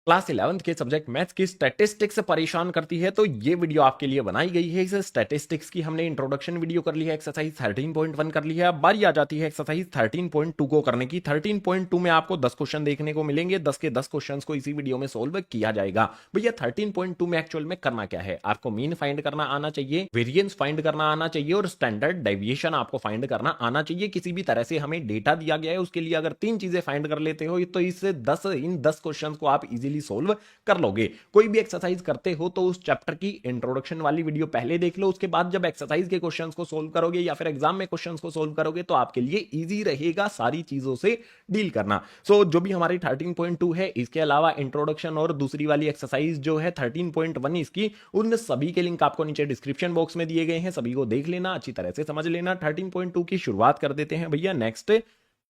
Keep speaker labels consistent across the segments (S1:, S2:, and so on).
S1: Class 11th के subject maths की statistics से परेशान करती है तो ये वीडियो आपके लिए बनाई गई है। इस स्टैटिस्टिक्स की हमने इंट्रोडक्शन वीडियो कर ली है, एक्सरसाइज 13.1 कर ली है। अब बारी आ जाती है एक्सरसाइज 13.2 को करने की। 13.2 में आपको 10 क्वेश्चन देखने को मिलेंगे। 10 के 10 क्वेश्चन को इसी वीडियो में सोल्व किया जाएगा। भैया 13.2 में एक्चुअल में करना क्या है? आपको मीन फाइंड करना आना चाहिए, वेरिएंस फाइंड करना आना चाहिए और स्टैंडर्ड डेविएशन आपको फाइंड करना आना चाहिए। किसी भी तरह से हमें डेटा दिया गया है, उसके लिए अगर तीन चीजें फाइंड कर लेते हो तो इससे इन 10 क्वेश्चन को आप इजीली सोल्व कर लोगे। कोई भी एक्सरसाइज करते हो तो उस चैप्टर की इंट्रोडक्शन वाली वीडियो पहले देख लो, उसके बाद जब एक्सरसाइज के क्वेश्चंस को सोल्व करोगे या फिर एग्जाम में क्वेश्चंस को सोल्व करोगे तो आपके लिए इजी रहेगा सारी चीजों से डील करना। जो भी हमारी 13.2 है, इसके अलावा इंट्रोडक्शन और दूसरी वाली एक्सरसाइज जो है 13.1 इसकी, उन सभी के लिंक आपको नीचे डिस्क्रिप्शन बॉक्स में दिए गए हैं। सभी को देख लेना, अच्छी तरह से समझ लेना। 13.2 की शुरुआत कर देते हैं भैया नेक्स्ट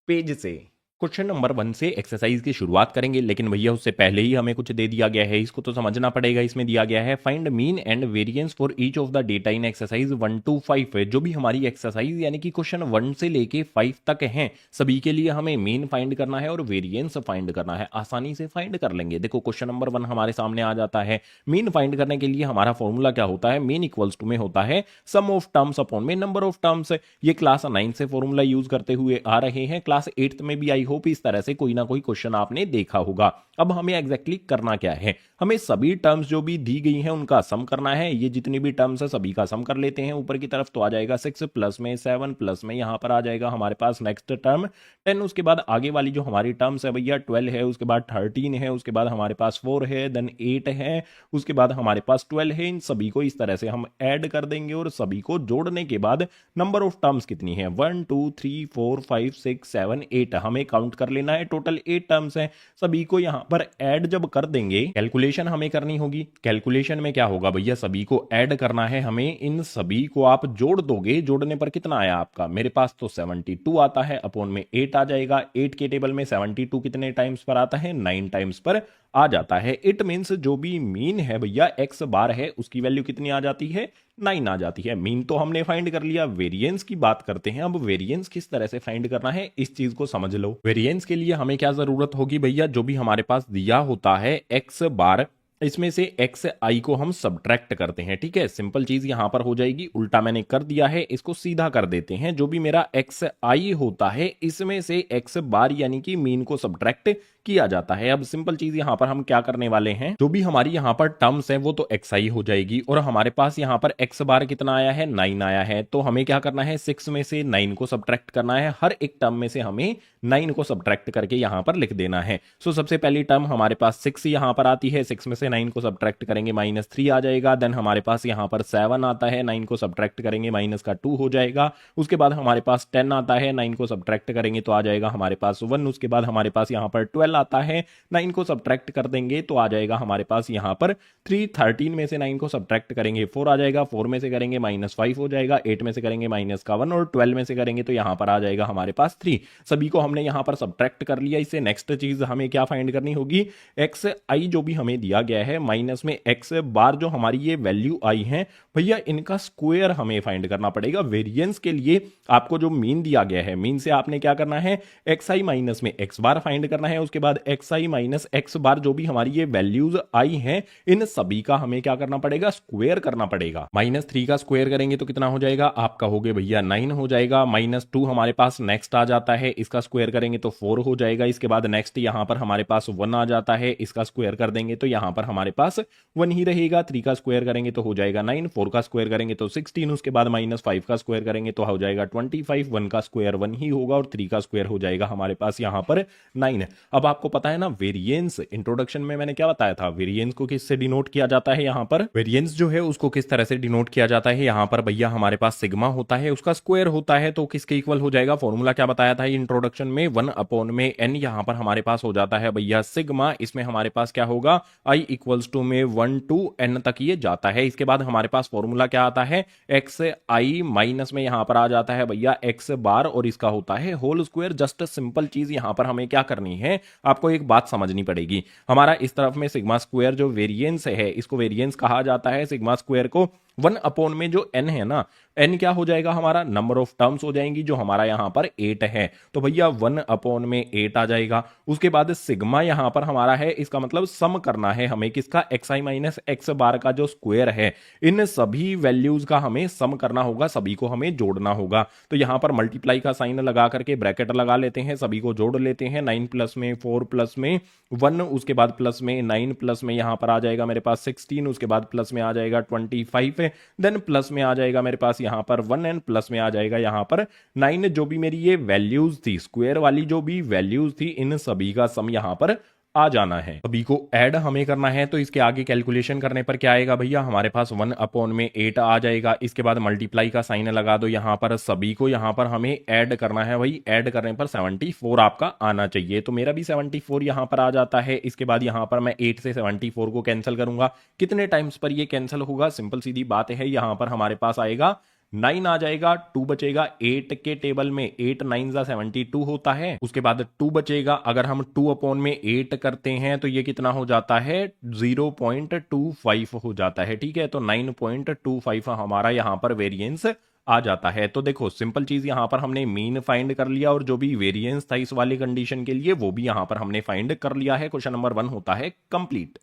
S1: पेज से। क्वेश्चन नंबर 1 से एक्सरसाइज की शुरुआत करेंगे, लेकिन भैया उससे पहले ही हमें कुछ दे दिया गया है, इसको तो समझना पड़ेगा। इसमें दिया गया है find mean and variance for each of the data in exercise 1 to 5 है। जो भी हमारी एक्सरसाइज यानी कि क्वेश्चन 1 से लेके 5 तक हैं, सभी के लिए हमें मीन फाइंड करना है और वेरिएंस फाइंड करना है। आसानी से फाइंड कर लेंगे। देखो क्वेश्चन नंबर 1 हमारे सामने आ जाता है। मीन फाइंड करने के लिए हमारा फॉर्मूला क्या होता है? मीन इक्वल्स टू में होता है सम ऑफ टर्म्स अपॉन में नंबर ऑफ टर्म्स। ये क्लास 9 से फॉर्मूला यूज करते हुए आ रहे हैं। क्लास 8 में भी आई होप इस तरह से कोई ना कोई क्वेश्चन आपने देखा होगा। अब हमें एग्जैक्टली करना क्या है? हमें सभी टर्म्स जो भी दी गई हैं उनका सम करना है। ये जितनी भी टर्म्स है सभी का सम कर लेते हैं। ऊपर की तरफ तो आ जाएगा 6 प्लस में 7 प्लस में यहां पर आ जाएगा हमारे पास नेक्स्ट टर्म 10। उसके बाद आगे वाली जो हमारी टर्म्स है भैया 12 है, उसके बाद 13 है, उसके बाद हमारे पास 4 है, देन 8 है, उसके बाद हमारे पास 12 है। इन सभी को इस तरह से हम ऐड कर देंगे और सभी को जोड़ने के बाद नंबर ऑफ टर्म्स कितनी है? 1 2 3 4 5 6 7 8 हमें काउंट कर लेना है। टोटल 8 टर्म्स हैं। सभी को यहां पर ऐड जब कर देंगे, कैलकुलेशन हमें करनी होगी। कैलकुलेशन में क्या होगा भैया? सभी को ऐड करना है हमें। इन सभी को आप जोड़ दोगे। जोड़ने पर कितना आया आपका? मेरे पास तो 72 आता है, अपॉन में 8 आ जाएगा। 8 के टेबल में 72 कितने टाइम्स पर आता है? 9 टाइम्स पर आ जाता है। इट मीन्स जो भी मीन है भैया एक्स बार है उसकी वैल्यू कितनी आ जाती है? 9 आ जाती है। मीन तो हमने फाइंड कर लिया। वेरिएंस की बात करते हैं। अब वेरिएंस किस तरह से फाइंड करना है इस चीज को समझ लो। वेरिएंस के लिए हमें क्या जरूरत होगी भैया? जो भी हमारे पास दिया होता है एक्स बार, इसमें से एक्स आई को हम सब्ट्रैक्ट करते हैं। ठीक है, सिंपल चीज यहां पर हो जाएगी। उल्टा मैंने कर दिया है, इसको सीधा कर देते हैं। जो भी मेरा एक्स आई होता है इसमें से एक्स बार यानी कि मीन को सब्ट्रैक्ट किया जाता है। अब सिंपल चीज यहां पर हम क्या करने वाले हैं? जो भी हमारी यहां पर टर्म्स है वो तो एक्स आई हो जाएगी और हमारे पास यहां पर एक्स बार कितना आया है? 9 आया है। तो हमें क्या करना है? 6 में से 9 को सब्ट्रैक्ट करना है। हर एक टर्म में से हमें 9 को सब्ट्रैक्ट करके यहां पर लिख देना है। सबसे पहली टर्म हमारे पास 6 यहां पर आती है। 6 में से 9 को सब्ट्रैक्ट करेंगे -3 आ जाएगा। देन हमारे पास यहां पर 7 आता है। 9 को सब्ट्रैक्ट करेंगे -2 हो जाएगा। उसके बाद हमारे पास 10 आता है। 9 को सब्ट्रैक्ट करेंगे तो आ जाएगा हमारे पास 1। उसके बाद हमारे पास यहां पर 12 आता है। 9 को सब्ट्रैक्ट कर देंगे तो आ जाएगा हमारे पास यहां पर 3। 13 में से 9 को सब्ट्रैक्ट करेंगे 4 आ जाएगा। 4 में से करेंगे -5 हो जाएगा। 8 में से करेंगे -1 और 12 में से करेंगे तो यहां पर आ जाएगा हमारे पास 3। सभी को हमने यहां पर सब्ट्रैक्ट कर लिया। इससे नेक्स्ट चीज हमें क्या फाइंड करनी होगी? एक्स आई जो भी हमें दिया गया है माइनस में एक्स बार जो हमारी ये वैल्यू आई है भैया इनका स्क्वायर हमें फाइंड करना पड़ेगा। वेरिएंस के लिए आपको जो मीन दिया गया है, मीन से आपने क्या करना है? एक्स आई माइनस में एक्स बार फाइंड करना है। उसके बाद एक्स आई माइनस एक्स बार जो भी हमारी ये वैल्यूज आई हैं इन सभी का हमें क्या करना पड़ेगा? स्क्वायर करना पड़ेगा। -3 का स्क्वायर करेंगे तो कितना हो जाएगा? आपका हो गया भैया 9 हो जाएगा। -2 हमारे पास नेक्स्ट आ जाता है, इसका स्क्वायर करेंगे तो 4 हो जाएगा। इसके बाद नेक्स्ट यहां पर हमारे पास 1 आ जाता है, इसका स्क्वायर कर देंगे तो यहां पर हमारे पास 1 ही रहेगा। 3 का स्क्वायर करेंगे तो हो जाएगा 9। 4 का स्क्वायर करेंगे तो 16। उसके बाद -5 का स्क्वायर करेंगे तो हो जाएगा 25। 1 का स्क्वायर 1 ही होगा और 3 का स्क्वायर हो जाएगा हमारे पास यहां पर 9। अब आपको पता है ना वेरिएंस, इंट्रोडक्शन में मैंने क्या बताया था? वेरिएंस को किससे डिनोट किया जाता है? यहां पर वेरिएंस जो है उसको किस तरह से डिनोट किया जाता है? यहां पर भैया हमारे पास सिग्मा होता है, उसका स्क्वायर होता है तो किसके इक्वल हो जाएगा? फॉर्मूला क्या बताया था इंट्रोडक्शन में? 1 में n यहां पर हमारे पास हो जाता है भैया सिग्मा। इसमें हमारे पास क्या होगा? i इक्वल्स टू में 1 to n तक ये जाता है। इसके बाद हमारे पास फॉर्मूला क्या आता है? एक्स आई माइनस में यहां पर आ जाता है भैया एक्स बार और इसका होता है होल स्क्वायर। जस्ट सिंपल चीज यहां पर हमें क्या करनी है? आपको एक बात समझनी पड़ेगी। हमारा इस तरफ में सिग्मा स्क्वायर जो वेरिएंस है इसको वेरिएंस कहा जाता है। सिग्मा स्क्वायर को वन अपॉन में जो n है ना, n क्या हो जाएगा हमारा, नंबर ऑफ टर्म्स हो जाएंगी, जो हमारा यहां पर 8 है, तो भैया वन अपॉन में 8 आ जाएगा। उसके बाद सिग्मा यहां पर हमारा है, इसका मतलब सम करना है हमें किसका, xi माइनस एक्स बार का जो स्क्वायर है, इन सभी वैल्यूज का हमें सम करना होगा, सभी को हमें जोड़ना होगा। तो यहां पर मल्टीप्लाई का साइन लगा करके ब्रैकेट लगा लेते हैं, सभी को जोड़ लेते हैं, 9 प्लस में 4 प्लस में 1, उसके बाद प्लस में 9 प्लस में यहां पर आ जाएगा मेरे पास 16, उसके बाद प्लस में आ जाएगा 25, देन प्लस में आ जाएगा मेरे पास यहां पर 1 एंड प्लस में आ जाएगा यहां पर 9। जो भी मेरी ये वैल्यूज थी, स्क्वायर वाली जो भी वैल्यूज थी, इन सभी का सम यहां पर आ जाना है। सभी को ऐड हमें करना है, तो इसके आगे कैलकुलेशन करने पर क्या आएगा भैया, हमारे पास 1 अपॉन में 8 आ जाएगा। इसके बाद मल्टीप्लाई का साइन लगा दो, यहां पर सभी को यहां पर हमें ऐड करना है भाई, ऐड करने पर 74 आपका आना चाहिए, तो मेरा भी 74 यहां पर आ जाता है। इसके बाद यहां पर मैं 8 से 74 को कैंसिल करूंगा, कितने टाइम्स पर ये कैंसिल होगा, सिंपल सीधी बात है, यहां पर हमारे पास आएगा 9 आ जाएगा, 2 बचेगा, 8 के टेबल में 8 9 जा 72 होता है, उसके बाद 2 बचेगा, अगर हम 2 अपॉन में 8 करते हैं तो ये कितना हो जाता है, 0.25 हो जाता है, ठीक है, तो 9.25 हमारा यहां पर वेरिएंस आ जाता है। तो देखो सिंपल चीज, यहां पर हमने मीन फाइंड कर लिया और जो भी वेरिएंस था इस वाली कंडीशन के लिए वो भी यहां पर हमने फाइंड कर लिया है। क्वेश्चन नंबर 1 होता है कंप्लीट।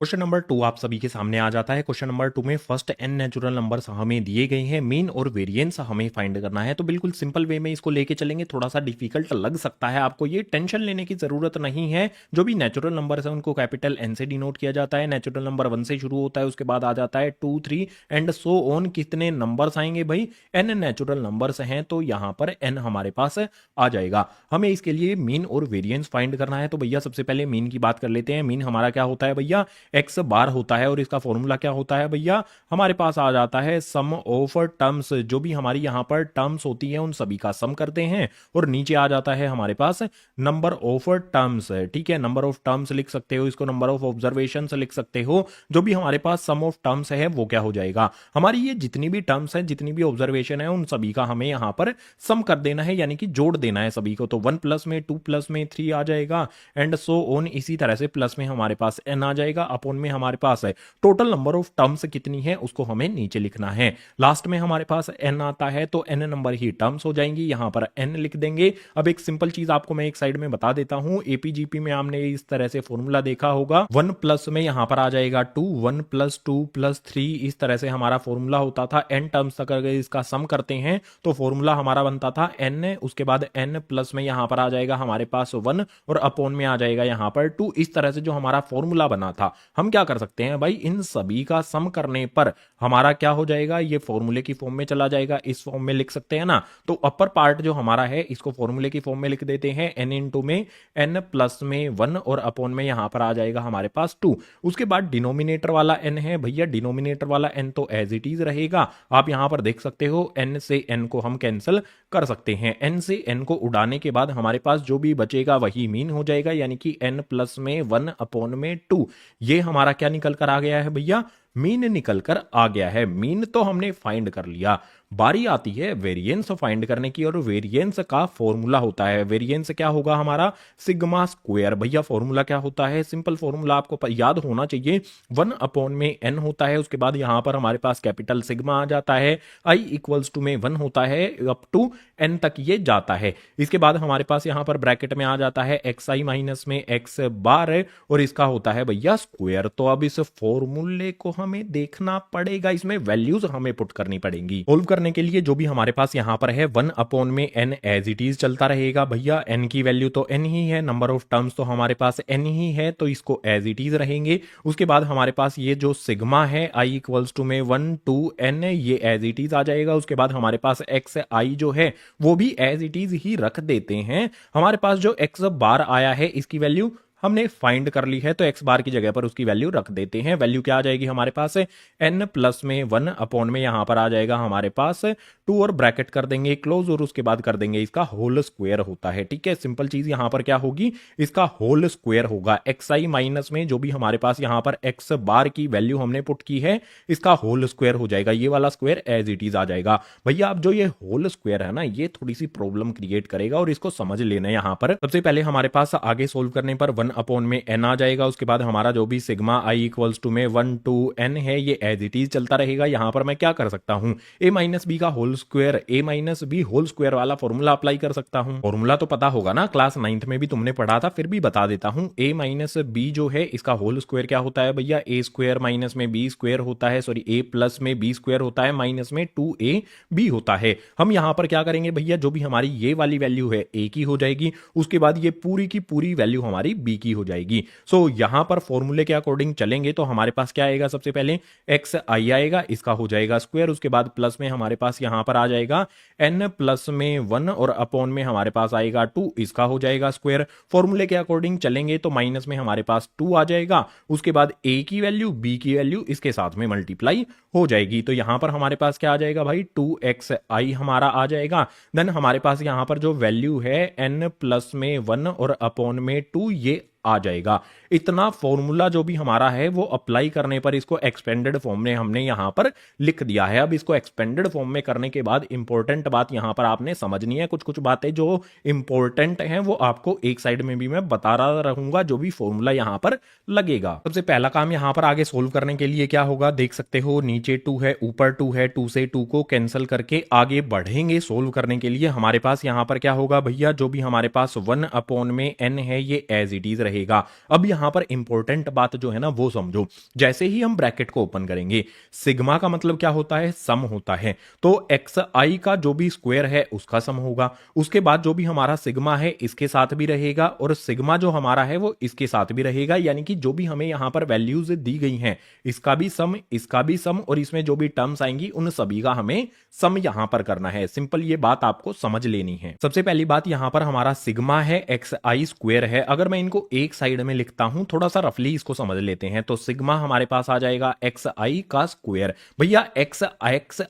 S1: क्वेश्चन नंबर 2 आप सभी के सामने आ जाता है। क्वेश्चन नंबर 2 में फर्स्ट n नेचुरल नंबर्स हमें दिए गए हैं, मीन और वेरिएंस हमें फाइंड करना है। तो बिल्कुल सिंपल वे में इसको लेके चलेंगे, थोड़ा सा डिफिकल्ट लग सकता है आपको, ये टेंशन लेने की जरूरत नहीं है। जो भी नेचुरल नंबर्स है उनको कैपिटल N से डिनोट किया जाता है, नेचुरल नंबर 1 से शुरू होता है, उसके बाद आ जाता है 2 3 एंड सो ऑन। कितने नंबर्स आएंगे भाई, n नेचुरल नंबर्स हैं, तो यहां पर n हमारे पास आ जाएगा। हमें इसके लिए मीन और वेरिएंस फाइंड करना है, तो भैया सबसे पहले मीन की बात कर लेते हैं। मीन हमारा क्या होता है भैया, एक्स बार होता है, और इसका फॉर्मूला क्या होता है भैया, हमारे पास आ जाता है सम ऑफ टर्म्स, जो भी हमारी यहां पर टर्म्स होती है उन सभी का सम करते हैं, और नीचे आ जाता है हमारे पास नंबर ऑफ टर्म्स, ठीक है, नंबर ऑफ टर्म्स लिख सकते हो, इसको नंबर ऑफ ऑब्जर्वेशन लिख सकते हो। जो भी हमारे पास सम ऑफ टर्म्स है वो क्या हो जाएगा, हमारी ये जितनी भी टर्म्स है, जितनी भी ऑब्जर्वेशन है, उन सभी का हमें यहां पर सम कर देना है, यानी कि जोड़ देना है सभी को। तो 1 प्लस में 2 प्लस में 3 आ जाएगा एंड सो ऑन, इसी तरह से प्लस में हमारे पास n आ जाएगा, अपॉन में हमारे पास है टोटल नंबर ऑफ टर्म्स कितनी है उसको हमें नीचे लिखना है। लास्ट में हमारे पास n आता है, तो n नंबर ही टर्म्स हो जाएंगी, यहां पर n लिख देंगे। अब एक सिंपल चीज आपको मैं एक साइड में बता देता हूं, एपीजीपी में हमने इस तरह से फॉर्मूला देखा होगा, 1 प्लस में यहां पर आ जाएगा 2, 1 प्लस 2 प्लस 3, इस तरह से हमारा फॉर्मूला होता था। n टर्म्स तक अगर इसका सम करते हैं तो फॉर्मूला हमारा बनता था n, उसके बाद n प्लस में यहां पर आ जाएगा हमारे पास 1 और अपॉन में आ जाएगा यहां पर 2। इस तरह से जो हमारा फॉर्मूला बना था, हम क्या कर सकते हैं भाई, इन सभी का सम करने पर हमारा क्या हो जाएगा, ये फॉर्मूले की फॉर्म में चला जाएगा, इस फॉर्म में लिख सकते हैं ना। तो अपर पार्ट जो हमारा है इसको फॉर्मूले की फॉर्म में लिख देते हैं, n इंटू में n प्लस में 1 और अपॉन में यहां पर आ जाएगा हमारे पास 2। उसके बाद डिनोमिनेटर वाला n है भैया, डिनोमिनेटर वाला n तो एज इट इज रहेगा, आप यहां पर देख सकते हो n से n को हम कैंसिल कर सकते हैं। n से n को उड़ाने के बाद हमारे पास जो भी बचेगा वही मीन हो जाएगा, यानी कि n प्लस में 1 अपॉन में 2। ये हमारा क्या निकल कर आ गया है भैया, मीन निकल कर आ गया है। मीन तो हमने फाइंड कर लिया, बारी आती है वेरिएंस फाइंड करने की, और वेरिएंस का फॉर्मूला होता है, वेरिएंस क्या होगा हमारा, सिग्मा स्क्वायर। भैया फॉर्मूला क्या होता है, सिंपल फॉर्मूला आपको याद होना चाहिए, 1 अपॉन में n होता है, उसके बाद यहां पर हमारे पास कैपिटल सिग्मा आ जाता है, i इक्वल्स टू में 1 होता है, अप टू n तक ये जाता है। इसके बाद हमारे पास यहां पर ब्रैकेट में आ जाता है xi माइनस में x बार, और इसका होता है भैया स्क्वायर। तो अब इस फॉर्मूले को हमें देखना पड़ेगा, इसमें वैल्यूज हमें पुट करनी पड़ेंगी। सोल्व करने के लिए जो भी हमारे पास यहां पर है 1 अपॉन में n एज इट इज चलता रहेगा भैया, n की वैल्यू तो n ही है, नंबर ऑफ टर्म्स तो हमारे पास n ही है, तो इसको एज इट इज रहेंगे। उसके बाद हमारे पास ये जो सिग्मा है i इक्वल्स टू में 1 2 n, ये एज इट इज आ जाएगा। उसके बाद हमारे पास x i जो है वो भी एज इट इज ही रख देते हैं। हमारे पास जो x बार आया है इसकी वैल्यू हमने फाइंड कर ली है, तो x बार की जगह पर उसकी वैल्यू रख देते हैं। वैल्यू क्या आ जाएगी हमारे पास, n प्लस में 1 अपॉन में यहां पर आ जाएगा हमारे पास 2 और ब्रैकेट कर देंगे क्लोज, और उसके बाद कर देंगे इसका होल स्क्वायर होता है, ठीक है। सिंपल चीज यहां पर क्या होगी, इसका होल स्क्वायर होगा, xi माइनस में जो भी हमारे पास यहां पर x बार की वैल्यू हमने पुट की है इसका होल स्क्वायर हो जाएगा, ये वाला स्क्वायर एज इट इज आ जाएगा। भैया अब जो ये होल स्क्वायर है ना, ये थोड़ी सी प्रॉब्लम क्रिएट करेगा, और इसको समझ लेना है। यहां पर सबसे पहले हमारे पास आगे सोल्व करने पर 1 अपॉन में n आ जाएगा। उसके बाद हमारा जो भी सिग्मा i इक्वल्स टू में 1 to n है ये एज इट इज चलता रहेगा। यहां पर मैं क्या कर सकता हूं, a माइनस बी का होल स्क्वायर a minus B whole square वाला फॉर्मूला अप्लाई कर सकता हूं। फॉर्मूला तो पता होगा ना, क्लास 9th में भी तुमने पढ़ा था, फिर भी बता देता हूं। a माइनस बी जो है इसका होल स्क्वायर क्या होता है भैया, a स्क्वायर माइनस में b स्क्वायर होता है, सॉरी a प्लस में b स्क्वायर होता है माइनस में 2ab होता है। हम यहां पर क्या करेंगे भैया, जो भी हमारी ये वाली वैल्यू है a की हो जाएगी, उसके बाद ये पूरी की पूरी वैल्यू हमारी b की हो जाएगी। सो यहां पर फॉर्मूले के अकॉर्डिंग चलेंगे तो हमारे पास क्या आएगा, सबसे पहले एक्स आई आएगा, इसका हो जाएगा स्क्वायर, उसके बाद प्लस में हमारे पास यहां पर आ जाएगा n प्लस में 1 और अपॉन में हमारे पास आएगा 2, इसका हो जाएगा स्क्वायर। फॉर्मूले के अकॉर्डिंग चलेंगे तो माइनस में हमारे पास 2 आ जाएगा, उसके बाद a की वैल्यू b की वैल्यू इसके साथ में मल्टीप्लाई हो जाएगी। तो यहां पर हमारे पास क्या आ जाएगा भाई, 2xi हमारा आ जाएगा। देन हमारे पास यहां पर जो वैल्यू है n प्लस में 1 और अपॉन में 2 ये आ जाएगा। इतना फॉर्मूला जो भी हमारा है वो अप्लाई करने पर इसको एक्सपेंडेड फॉर्म में हमने यहां पर लिख दिया है। अब इसको एक्सपेंडेड फॉर्म में करने के बाद इंपॉर्टेंट बात यहां पर आपने समझनी है, कुछ कुछ बातें जो इंपॉर्टेंट हैं वो आपको एक साइड में भी मैं बता रहा रहूंगा, जो भी फॉर्मूला यहां पर लगेगा। सबसे पहला काम यहां पर आगे सोल्व करने के लिए क्या होगा, देख सकते हो नीचे 2 है ऊपर 2 है, 2 से 2 को कैंसिल करके आगे बढ़ेंगे सोल्व करने के लिए। हमारे पास यहां पर क्या होगा भैया, जो भी हमारे पास 1 अपॉन में n है ये एज इट इज रहेगा। अब यहां पर इंपॉर्टेंट बात जो है ना वो समझो, जैसे ही हम ब्रैकेट को ओपन करेंगे, सिग्मा का मतलब क्या होता है, सम होता है। तो एक्स आई का जो भी स्क्वायर है उसका सम होगा, उसके बाद जो भी हमारा सिग्मा है इसके साथ भी रहेगा और सिग्मा जो हमारा है वो इसके साथ भी रहेगा, यानी कि जो भी हमें यहां पर वैल्यूज दी गई हैं इसका भी सम, इसका भी सम, और इसमें जो भी टर्म्स आएंगी उन सभी का हमें सम यहां पर करना है। सिंपल ये बात आपको समझ लेनी है। सबसे पहली बात यहां पर हमारा सिग्मा है, एक्स आई स्क्वायर है। अगर मैं इनको एक साइड में लिखता हूं, थोड़ा सा रफली इसको समझ लेते हैं, तो सिग्मा हमारे पास आ जाएगा एक्स आई का स्क्वायर। भैया एक्स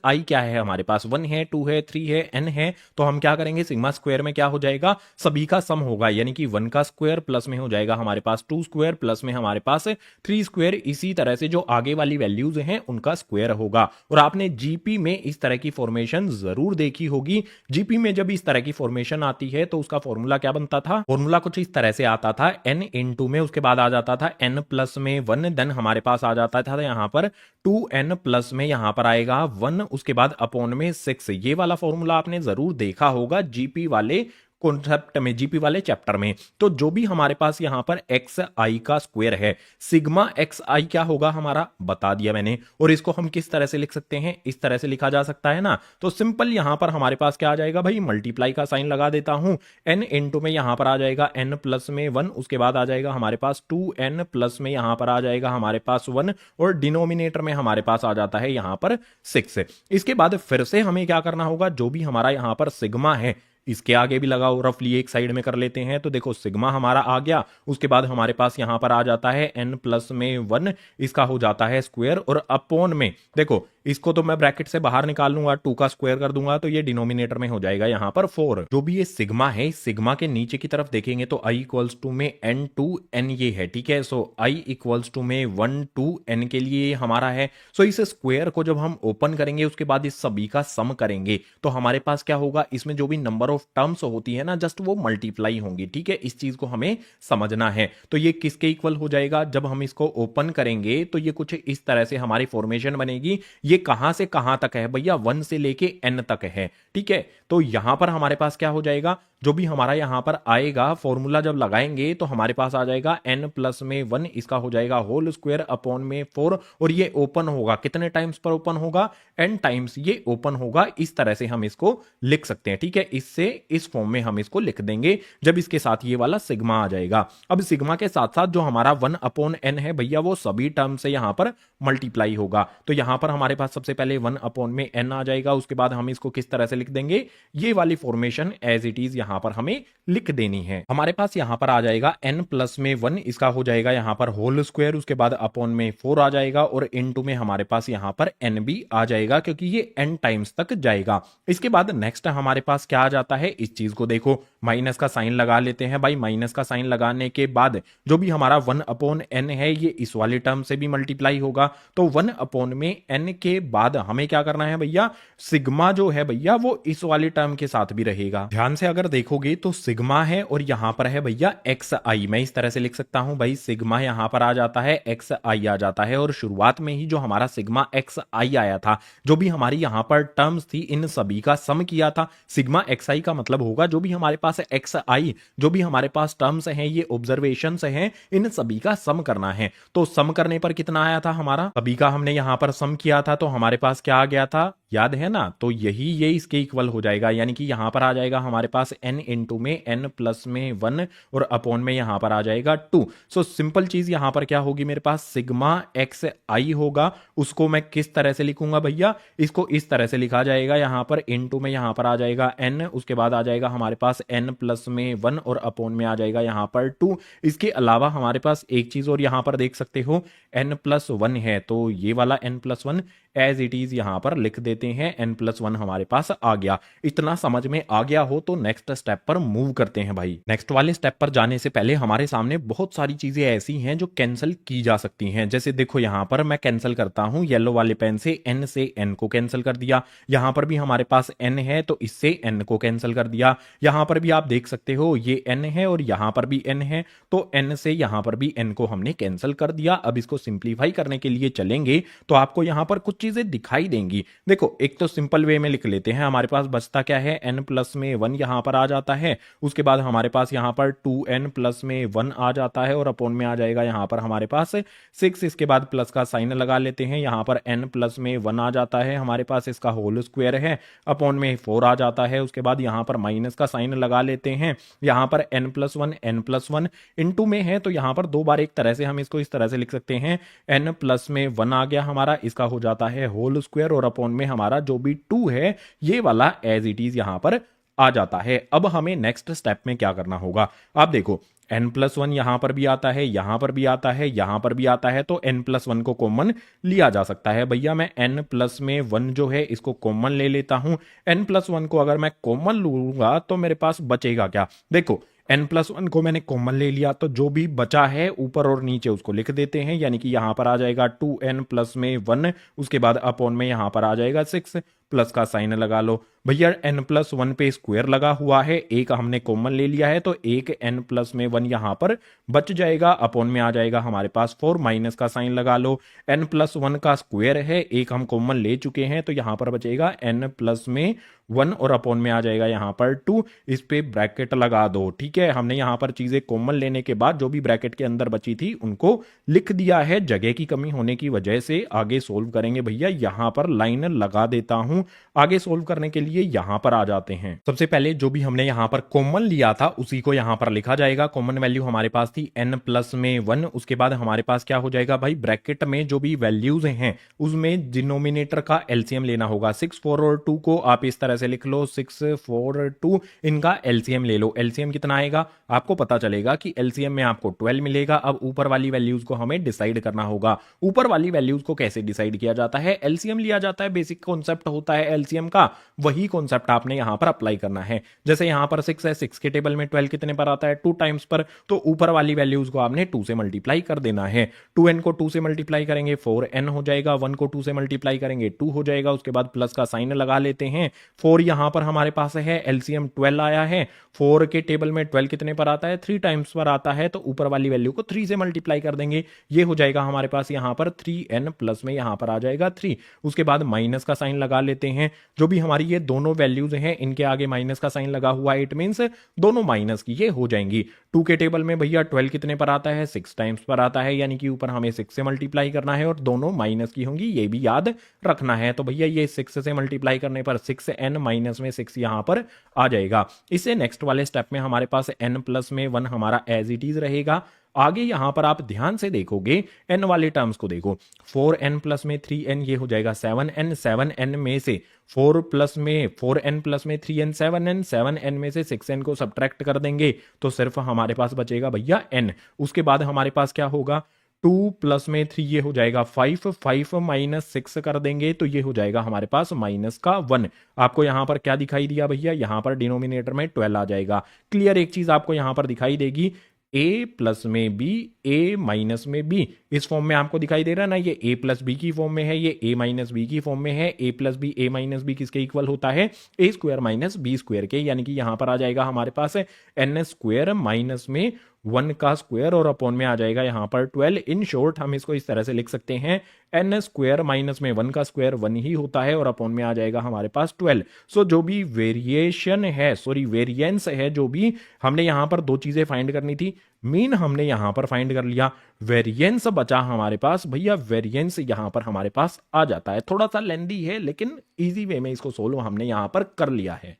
S1: आई क्या है हमारे पास, 1 है 2 है 3 है n है, तो हम क्या करेंगे, सिग्मा स्क्वायर में क्या हो जाएगा, सभी का सम होगा, यानी कि 1 का स्क्वायर प्लस में हो जाएगा हमारे पास 2 स्क्वायर प्लस में हमारे पास 3 स्क्वायर, इसी तरह से जो आगे वाली वैल्यूज हैं उनका स्क्वायर होगा। और आपने जीपी में इस तरह की फॉर्मेशन जरूर देखी होगी। जीपी में जब इस तरह की फॉर्मेशन आती है तो उसका फॉर्मूला क्या बनता था, फॉर्मूला कुछ इस तरह से आता था, n इंटू में उसके बाद आ जाता था n प्लस में 1, देन हमारे पास आ जाता था यहां पर 2n प्लस में यहां पर आएगा 1, उसके बाद अपॉन में 6। ये वाला फॉर्मूला आपने जरूर देखा होगा जीपी वाले कॉन्सेप्ट में, जीपी वाले चैप्टर में। तो जो भी हमारे पास यहां पर एक्स आई का स्क्वायर है, सिग्मा एक्स आई क्या होगा हमारा बता दिया मैंने। और इसको हम किस तरह से लिख सकते हैं, इस तरह से लिखा जा सकता है ना। तो सिंपल यहां पर हमारे पास क्या आ जाएगा भाई, मल्टीप्लाई का साइन लगा देता हूं, n इंटू में यहां पर आ जाएगा n प्लस में 1, उसके बाद आ जाएगा हमारे पास 2n प्लस में यहां पर आ जाएगा हमारे पास 1, और डिनोमिनेटर में हमारे पास आ जाता है यहां पर 6। इसके बाद फिर से हमें क्या करना होगा, जो भी हमारा यहां पर सिग्मा है इसके आगे भी लगाओ, रफली एक साइड में कर लेते हैं। तो देखो सिग्मा हमारा आ गया, उसके बाद हमारे पास यहां पर आ जाता है n प्लस में 1, इसका हो जाता है स्क्वायर, और अपॉन में देखो इसको तो मैं ब्रैकेट से बाहर निकाल लूंगा, 2 का स्क्वायर कर दूंगा तो ये डिनोमिनेटर में हो जाएगा यहां पर 4। जो भी ये सिग्मा है, सिग्मा के नीचे की तरफ देखेंगे तो i इक्वल्स टू में n टू n ये है, ठीक है। सो i इक्वल्स टू में 1 टू n के लिए ये हमारा है। सो इस स्क्वायर को जब हम ओपन करेंगे उसके बाद इस सभी का सम करेंगे तो हमारे पास क्या होगा, इसमें जो भी नंबर ऑफ टर्म्स होती है ना जस्ट वो मल्टीप्लाई होंगी, ठीक है। इस चीज को हमें समझना है। तो ये किसके इक्वल हो जाएगा, जब हम इसको ओपन करेंगे तो ये कुछ इस तरह से हमारी फॉर्मेशन बनेगी। ये कहां से कहां तक है भैया, 1 से लेके n तक है, ठीक है। तो यहां पर हमारे पास क्या हो जाएगा, जो भी हमारा यहां पर आएगा फॉर्मूला जब लगाएंगे तो हमारे पास आ जाएगा n प्लस में 1, इसका हो जाएगा होल स्क्वायर अपॉन में 4, और ये ओपन होगा कितने टाइम्स पर ओपन होगा, n टाइम्स ये ओपन होगा। इस तरह से हम इसको लिख सकते हैं, ठीक है। इससे इस फॉर्म में हम इसको लिख देंगे जब इसके साथ ये वाला सिग्मा आ जाएगा। अब सिग्मा के साथ साथ जो हमारा 1 अपॉन n है भैया वो सभी टर्म से यहां पर मल्टीप्लाई होगा। तो यहां पर हमारे पास सबसे पहले 1 अपॉन में n आ जाएगा, उसके बाद हम इसको किस तरह से लिख देंगे, ये वाली फॉर्मेशन एज इट इज यहां पर हमें लिख देनी है। हमारे पास यहां पर आ जाएगा n प्लस में 1, इसका हो जाएगा यहां पर होल स्क्वायर, उसके बाद अपॉन में 4 आ जाएगा, और इनटू में हमारे पास यहां पर n भी आ जाएगा क्योंकि ये n टाइम्स तक जाएगा। इसके बाद नेक्स्ट हमारे पास क्या आ जाता सकता है। इस चीज को देखो, माइनस का साइन लगा लेते हैं भाई। माइनस का साइन लगाने के बाद जो भी हमारा 1/n है ये इस वाले टर्म से भी मल्टीप्लाई होगा। तो 1/n के बाद हमें क्या करना है भैया, सिग्मा जो है भैया वो इस वाले टर्म के साथ भी रहेगा। ध्यान से अगर देखोगे तो सिग्मा है और यहां पर है भैया एक्स आई। मैं इस तरह से लिख सकता हूं भाई, सिग्मा यहां पर आ जाता है, एक्स आई आ जाता है। और शुरुआत में ही जो हमारा सिग्मा एक्स आई आया था, जो भी हमारी यहां पर टर्म्स थी, इन सभी का सम किया था। सिग्मा एक्स आई का मतलब होगा जो भी हमारे पास एक्स आई, जो भी हमारे पास टर्म्स हैं, ये ऑब्जर्वेशन हैं, इन सभी का सम करना है। तो सम करने पर कितना आया था हमारा, सभी का हमने यहां पर सम किया था, तो हमारे पास क्या आ गया था, याद है ना। तो यही ये इसके इक्वल हो जाएगा, यानी कि यहां पर आ जाएगा हमारे पास n इंटू में n प्लस में 1 और अपॉन में यहां पर आ जाएगा 2। सो सिंपल चीज यहां पर क्या होगी, मेरे पास सिग्मा एक्स आई होगा। उसको मैं किस तरह से लिखूंगा भैया, इसको इस तरह से लिखा जाएगा, यहां पर इंटू में यहां पर आ जाएगा n, उसके बाद आ जाएगा हमारे पास n प्लस में 1 और अपॉन में आ जाएगा यहां पर 2। इसके अलावा हमारे पास एक चीज और यहां पर देख सकते हो, n प्लस 1 है, तो ये वाला n plus 1 as it is यहां पर लिख देते हैं। n प्लस 1 हमारे पास आ गया। इतना समझ में आ गया हो तो नेक्स्ट स्टेप पर मूव करते हैं भाई। नेक्स्ट वाले स्टेप पर जाने से पहले हमारे सामने बहुत सारी चीजें ऐसी हैं जो कैंसिल की जा सकती हैं। जैसे देखो यहां पर मैं कैंसिल करता हूं, येलो वाले पेन से n को कैंसिल कर दिया। यहां पर भी हमारे पास n है तो इससे n को कैंसिल कर दिया। यहां पर भी आप देख सकते हो ये n है और यहां पर भी n है, तो n से यहां पर भी n को हमने कैंसिल कर दिया। अब इसको सिंप्लीफाई करने के लिए चलेंगे तो आपको यहां पर कुछ चीजें दिखाई देंगी। देखो एक तो सिंपल वे में लिख लेते हैं, हमारे पास बचता क्या है, n प्लस में 1 यहां पर आ जाता है। उसके बाद हमारे पास यहां पर 2n प्लस में 1 आ जाता है और अपॉन में आ जाएगा यहां पर हमारे पास 6। इसके बाद प्लस का साइन लगा लेते हैं, यहां पर n प्लस में 1 आ जाता है हमारे पास, इसका होल स्क्वायर है, अपॉन में 4 आ जाता है। उसके बाद यहां पर माइनस का साइन लगा लेते हैं, यहां पर n+1 इनटू में है, तो यहां पर दो बार एक तरह से हम इसको इस तरह से लिख सकते हैं, n प्लस में 1 आ गया हमारा, इसका हो जाता है होल स्क्वायर और अपॉन में हमारा जो भी 2 है ये वाला एज इट इज यहां पर आ जाता है। अब हमें नेक्स्ट स्टेप में क्या करना होगा, आप देखो n+1 यहां पर भी आता है, यहां पर भी आता है, यहां पर भी आता है, तो n+1 को कॉमन लिया जा सकता है। भैया मैं n प्लस में 1 जो है इसको कॉमन ले लेता हूं। n+1 को अगर मैं कॉमन लूंगा तो मेरे पास बचेगा क्या, देखो n+1 को मैंने कॉमन ले लिया, तो जो भी बचा है ऊपर और नीचे उसको लिख देते हैं, यानी कि यहां पर आ जाएगा 2n प्लस में 1, उसके बाद अपॉन में यहां पर आ जाएगा 6, प्लस का साइन लगा लो। भैया n+1 पे स्क्वायर लगा हुआ है, एक हमने कॉमन ले लिया है, तो एक n प्लस में 1 यहां पर बच जाएगा, अपॉन में आ जाएगा हमारे पास 4, माइनस का साइन लगा लो। n+1 का स्क्वायर है, एक हम कॉमन ले चुके हैं, तो यहां पर बचेगा n प्लस में 1 और अपॉन में आ जाएगा यहां पर 2, इस पे ब्रैकेट लगा दो। ठीक है, हमने यहां पर चीजें कॉमन लेने के बाद जो भी ब्रैकेट के अंदर बची थी उनको लिख दिया है। जगह की कमी होने की वजह से आगे सोल्व करेंगे भैया, यहां पर लाइन लगा देता हूं। आगे सोल्व करने के लिए यहां पर आ जाते हैं। सबसे पहले जो भी हमने यहां पर कॉमन लिया था उसी को यहां पर लिखा जाएगा। कॉमन वैल्यू हमारे पास थी n प्लस में 1, उसके बाद हमारे पास क्या हो जाएगा भाई, ब्रैकेट में जो भी वैल्यूज हैं उसमें डिनोमिनेटर का एलसीएम लेना होगा। 6, 4 और 2 को आप इस तरह से लिख लो, 6, 4, 2 इनका एलसीएम ले लो। एलसीएम कितना आएगा आपको पता चलेगा कि एलसीएम में आपको 12 मिलेगा। अब ऊपर वाली वैल्यूज को हमें डिसाइड करना होगा। ऊपर वाली वैल्यूज को कैसे डिसाइड किया जाता है, एलसीएम लिया जाता है, बेसिक कॉन्सेप्ट होता है एलसीएम का, वही कॉन्सेप्ट आपने यहां पर अप्लाई करना है। जैसे यहां पर 6 है, 6 के टेबल में 12 कितने पर आता है, 2 टाइम्स पर, तो ऊपर वाली वैल्यूज को आपने 2 से मल्टीप्लाई कर देना है। 2n को 2 से मल्टीप्लाई करेंगे 4n हो जाएगा, 1 को 2 से मल्टीप्लाई करेंगे 2 हो जाएगा, उसके बाद प्लस का साइन लगा लेते हैं। 4 यहां पर हमारे पास है, एलसीएम 12 आया है, 4 के टेबल में 12 कितने पर आता है, 3 टाइम्स पर आता है, तो ऊपर वाली वैल्यू को 3 से मल्टीप्लाई कर देंगे, ये हो जाएगा हमारे पास यहां पर 3n प्लस में यहां पर आ जाएगा 3। उसके बाद माइनस का साइन लगा लेते हैं, जो भी हमारी ये दोनों वैल्यूज हैं इनके आगे माइनस का साइन लगा हुआ है, इट मींस दोनों माइनस की ये हो जाएंगी। 2 के टेबल में भैया 12 कितने पर आता है, 6 टाइम्स पर आता है, यानी कि ऊपर हमें 6 से मल्टीप्लाई करना है और दोनों माइनस की होंगी, ये भी याद रखना है। तो भैया ये 6 से मल्टीप्लाई करने पर 6n माइनस में 6 यहां पर आ जाएगा। इससे नेक्स्ट वाले स्टेप में हमारे पास n प्लस में 1 हमारा एज इट इज रहेगा। आगे यहां पर आप ध्यान से देखोगे n वाले टर्म्स को देखो, 4n प्लस में 3n ये हो जाएगा 7n, 7n में से 4n प्लस में 3n 7n, 7n में से 6n को सब्ट्रैक्ट कर देंगे तो सिर्फ हमारे पास बचेगा भैया n। उसके बाद हमारे पास क्या होगा, 2 प्लस में 3 ये हो जाएगा 5, 5 माइनस 6 कर देंगे तो ये हो जाएगा हमारे पास माइनस का 1। आपको यहां पर क्या दिखाई दिया भैया, यहां पर डिनोमिनेटर में 12 आ जाएगा। क्लियर, एक चीज आपको यहां पर दिखाई देगी, a प्लस में b, a माइनस में b, इस फॉर्म में आपको दिखाई दे रहा है ना, ये a प्लस बी की फॉर्म में है, ये a माइनस बी की फॉर्म में है। a plus B, a minus B किसके इक्वल होता है, a square minus B square के, यानी कि यहां पर आ जाएगा हमारे पास n स्क्वायर माइनस में 1 का स्क्वायर और अपॉन में आ जाएगा यहाँ पर 12। इन शॉर्ट हम इसको इस तरह से लिख सकते हैं, n स्क्वायर माइनस में 1 का स्क्वायर 1 ही होता है और अपॉन में आ जाएगा हमारे पास 12। सो जो भी वेरिएशन है, सॉरी वेरिएंस है, जो भी हमने यहाँ पर दो चीजें फाइंड करनी थी, मीन हमने यहां पर फाइंड कर लिया, वेरिएंस बचा हमारे पास भैया, वेरिएंस यहां पर हमारे पास आ जाता है। थोड़ा सा लेंदी है लेकिन इजी वे में इसको सोल्व हमने यहां पर कर लिया है।